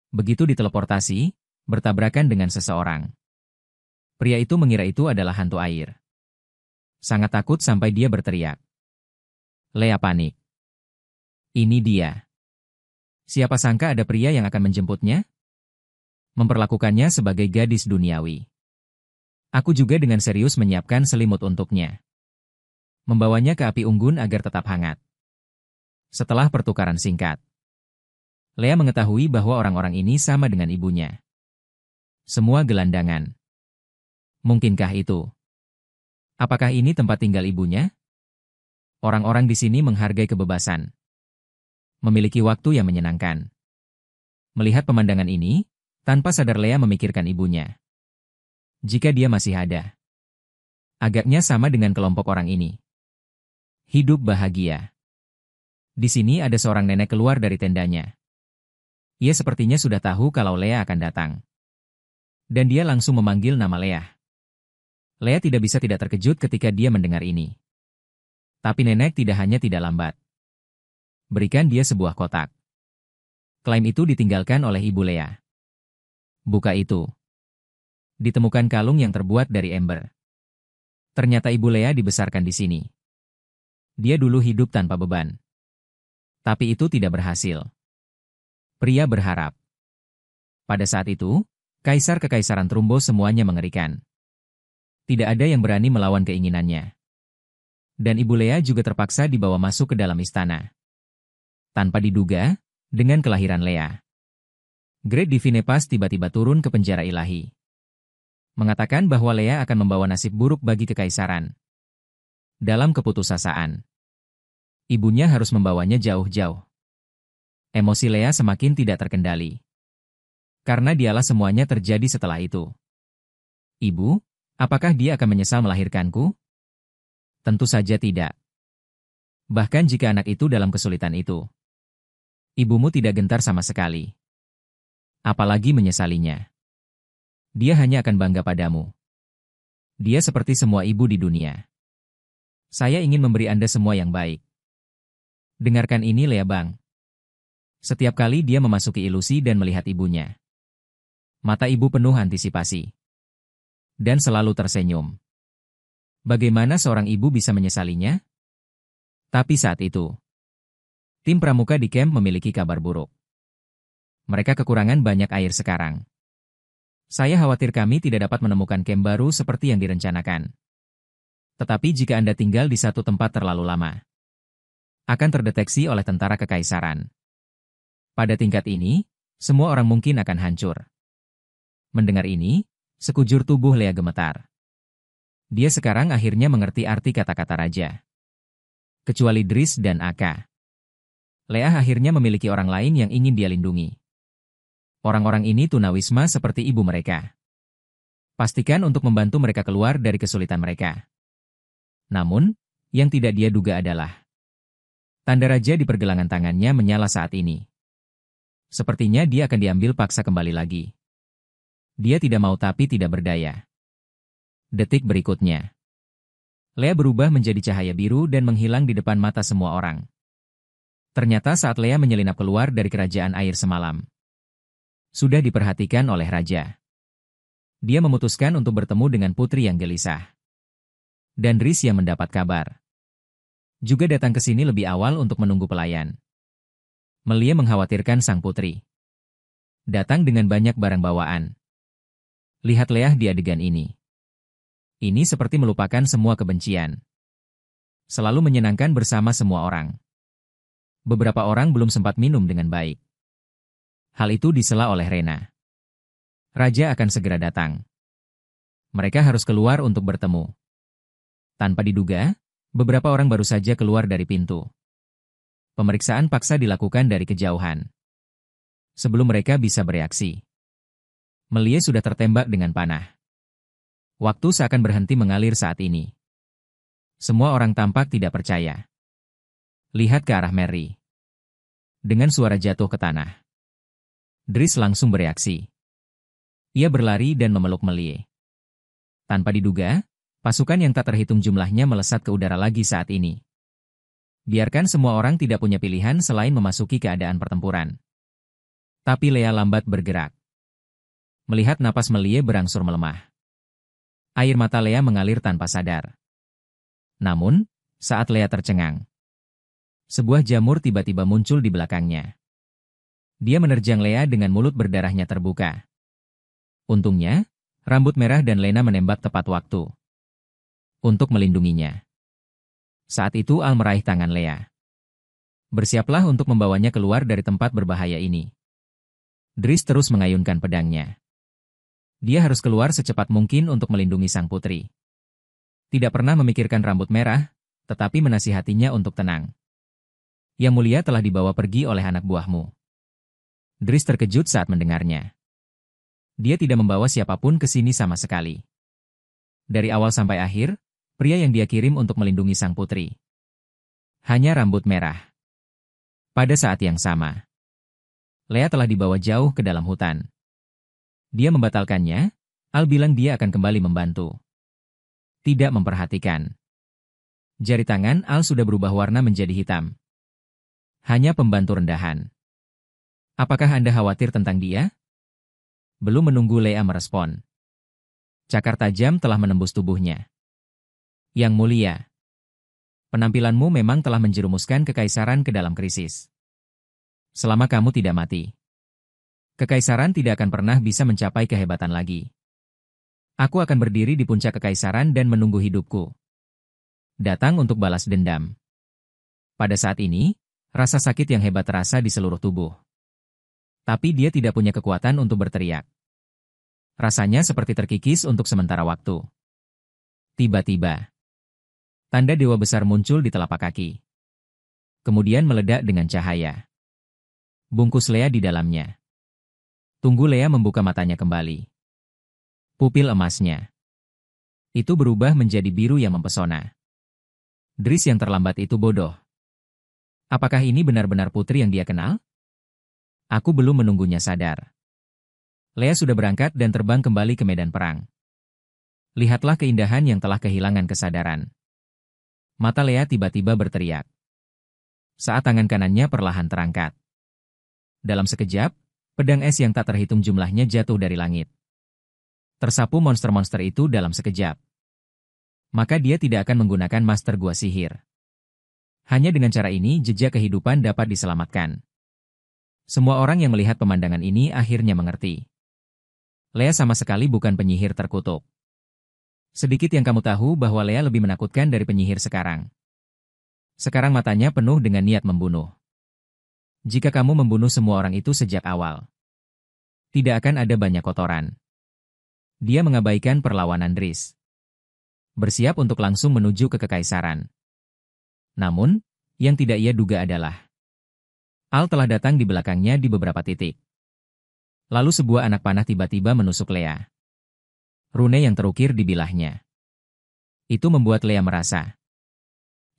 begitu diteleportasi, bertabrakan dengan seseorang. Pria itu mengira itu adalah hantu air. Sangat takut sampai dia berteriak. Lea panik. Ini dia. Siapa sangka ada pria yang akan menjemputnya? Memperlakukannya sebagai gadis duniawi. Aku juga dengan serius menyiapkan selimut untuknya. Membawanya ke api unggun agar tetap hangat. Setelah pertukaran singkat, Lea mengetahui bahwa orang-orang ini sama dengan ibunya. Semua gelandangan. Mungkinkah itu? Apakah ini tempat tinggal ibunya? Orang-orang di sini menghargai kebebasan. Memiliki waktu yang menyenangkan. Melihat pemandangan ini, tanpa sadar Lea memikirkan ibunya. Jika dia masih ada. Agaknya sama dengan kelompok orang ini. Hidup bahagia. Di sini ada seorang nenek keluar dari tendanya. Ia sepertinya sudah tahu kalau Lea akan datang. Dan dia langsung memanggil nama Lea. Lea tidak bisa tidak terkejut ketika dia mendengar ini. Tapi nenek tidak hanya tidak lambat. Berikan dia sebuah kotak. Klaim itu ditinggalkan oleh ibu Lea. Buka itu. Ditemukan kalung yang terbuat dari ember. Ternyata ibu Lea dibesarkan di sini. Dia dulu hidup tanpa beban. Tapi itu tidak berhasil. Pria berharap. Pada saat itu, Kaisar-Kekaisaran Trumbo semuanya mengerikan. Tidak ada yang berani melawan keinginannya. Dan ibu Lea juga terpaksa dibawa masuk ke dalam istana. Tanpa diduga, dengan kelahiran Lea, Great Divine Pass tiba-tiba turun ke penjara ilahi. Mengatakan bahwa Lea akan membawa nasib buruk bagi kekaisaran. Dalam keputusasaan, ibunya harus membawanya jauh-jauh. Emosi Lea semakin tidak terkendali. Karena dialah semuanya terjadi setelah itu. Ibu, apakah dia akan menyesal melahirkanku? Tentu saja tidak. Bahkan jika anak itu dalam kesulitan itu, ibumu tidak gentar sama sekali. Apalagi menyesalinya. Dia hanya akan bangga padamu. Dia seperti semua ibu di dunia. Saya ingin memberi Anda semua yang baik. Dengarkan ini Lea Bang. Setiap kali dia memasuki ilusi dan melihat ibunya, mata ibu penuh antisipasi. Dan selalu tersenyum. Bagaimana seorang ibu bisa menyesalinya? Tapi saat itu, tim pramuka di camp memiliki kabar buruk. Mereka kekurangan banyak air sekarang. Saya khawatir kami tidak dapat menemukan camp baru seperti yang direncanakan. Tetapi jika Anda tinggal di satu tempat terlalu lama, akan terdeteksi oleh tentara kekaisaran. Pada tingkat ini, semua orang mungkin akan hancur. Mendengar ini, sekujur tubuh Lea gemetar. Dia sekarang akhirnya mengerti arti kata-kata raja. Kecuali Dris dan Aka. Lea akhirnya memiliki orang lain yang ingin dia lindungi. Orang-orang ini tunawisma seperti ibu mereka. Pastikan untuk membantu mereka keluar dari kesulitan mereka. Namun, yang tidak dia duga adalah tanda raja di pergelangan tangannya menyala saat ini. Sepertinya dia akan diambil paksa kembali lagi. Dia tidak mau tapi tidak berdaya. Detik berikutnya, Lea berubah menjadi cahaya biru dan menghilang di depan mata semua orang. Ternyata saat Lea menyelinap keluar dari kerajaan air semalam, sudah diperhatikan oleh raja. Dia memutuskan untuk bertemu dengan putri yang gelisah. Dan Dris yang mendapat kabar juga datang ke sini lebih awal untuk menunggu pelayan. Melia mengkhawatirkan sang putri. Datang dengan banyak barang bawaan. Lihat Lea di adegan ini. Ini seperti melupakan semua kebencian. Selalu menyenangkan bersama semua orang. Beberapa orang belum sempat minum dengan baik. Hal itu disela oleh Rena. Raja akan segera datang. Mereka harus keluar untuk bertemu. Tanpa diduga, beberapa orang baru saja keluar dari pintu. Pemeriksaan paksa dilakukan dari kejauhan. Sebelum mereka bisa bereaksi, Melia sudah tertembak dengan panah. Waktu seakan berhenti mengalir saat ini. Semua orang tampak tidak percaya. Lihat ke arah Mary. Dengan suara jatuh ke tanah, Dris langsung bereaksi. Ia berlari dan memeluk Melia. Tanpa diduga, Pasukan yang tak terhitung jumlahnya melesat ke udara lagi saat ini. Biarkan semua orang tidak punya pilihan selain memasuki keadaan pertempuran. Tapi Lea lambat bergerak. Melihat napas Melie berangsur melemah. Air mata Lea mengalir tanpa sadar. Namun, saat Lea tercengang, sebuah jamur tiba-tiba muncul di belakangnya. Dia menerjang Lea dengan mulut berdarahnya terbuka. Untungnya, rambut merah dan Lena menembak tepat waktu untuk melindunginya. Saat itu Al meraih tangan Lea. Bersiaplah untuk membawanya keluar dari tempat berbahaya ini. Dries terus mengayunkan pedangnya. Dia harus keluar secepat mungkin untuk melindungi sang putri. Tidak pernah memikirkan rambut merah, tetapi menasihatinya untuk tenang. Yang mulia telah dibawa pergi oleh anak buahmu. Dries terkejut saat mendengarnya. Dia tidak membawa siapapun ke sini sama sekali. Dari awal sampai akhir, pria yang dia kirim untuk melindungi sang putri. Hanya rambut merah. Pada saat yang sama, Lea telah dibawa jauh ke dalam hutan. Dia membatalkannya, Al bilang dia akan kembali membantu. Tidak memperhatikan. Jari tangan Al sudah berubah warna menjadi hitam. Hanya pembantu rendahan. Apakah Anda khawatir tentang dia? Belum menunggu Lea merespon. Cakar tajam telah menembus tubuhnya. Yang mulia, penampilanmu memang telah menjerumuskan kekaisaran ke dalam krisis. Selama kamu tidak mati, kekaisaran tidak akan pernah bisa mencapai kehebatan lagi. Aku akan berdiri di puncak kekaisaran dan menunggu hidupku datang untuk balas dendam. Pada saat ini, rasa sakit yang hebat terasa di seluruh tubuh. Tapi dia tidak punya kekuatan untuk berteriak. Rasanya seperti terkikis untuk sementara waktu. Tiba-tiba, tanda dewa besar muncul di telapak kaki. Kemudian meledak dengan cahaya. Bungkus Lea di dalamnya. Tunggu Lea membuka matanya kembali. Pupil emasnya itu berubah menjadi biru yang mempesona. Dries yang terlambat itu bodoh. Apakah ini benar-benar putri yang dia kenal? Aku belum menunggunya sadar. Lea sudah berangkat dan terbang kembali ke medan perang. Lihatlah keindahan yang telah kehilangan kesadaran. Mata Lea tiba-tiba berteriak. Saat tangan kanannya perlahan terangkat. Dalam sekejap, pedang es yang tak terhitung jumlahnya jatuh dari langit. Tersapu monster-monster itu dalam sekejap. Maka dia tidak akan menggunakan master gua sihir. Hanya dengan cara ini jejak kehidupan dapat diselamatkan. Semua orang yang melihat pemandangan ini akhirnya mengerti. Lea sama sekali bukan penyihir terkutuk. Sedikit yang kamu tahu bahwa Lea lebih menakutkan dari penyihir sekarang. Sekarang matanya penuh dengan niat membunuh. Jika kamu membunuh semua orang itu sejak awal, tidak akan ada banyak kotoran. Dia mengabaikan perlawanan Dries. Bersiap untuk langsung menuju ke kekaisaran. Namun, yang tidak ia duga adalah Al telah datang di belakangnya di beberapa titik. Lalu sebuah anak panah tiba-tiba menusuk Lea. Rune yang terukir di bilahnya. Itu membuat Lea merasa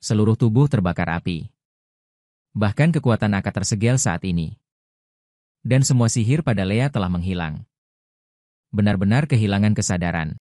seluruh tubuh terbakar api. Bahkan kekuatan akad tersegel saat ini. Dan semua sihir pada Lea telah menghilang. Benar-benar kehilangan kesadaran.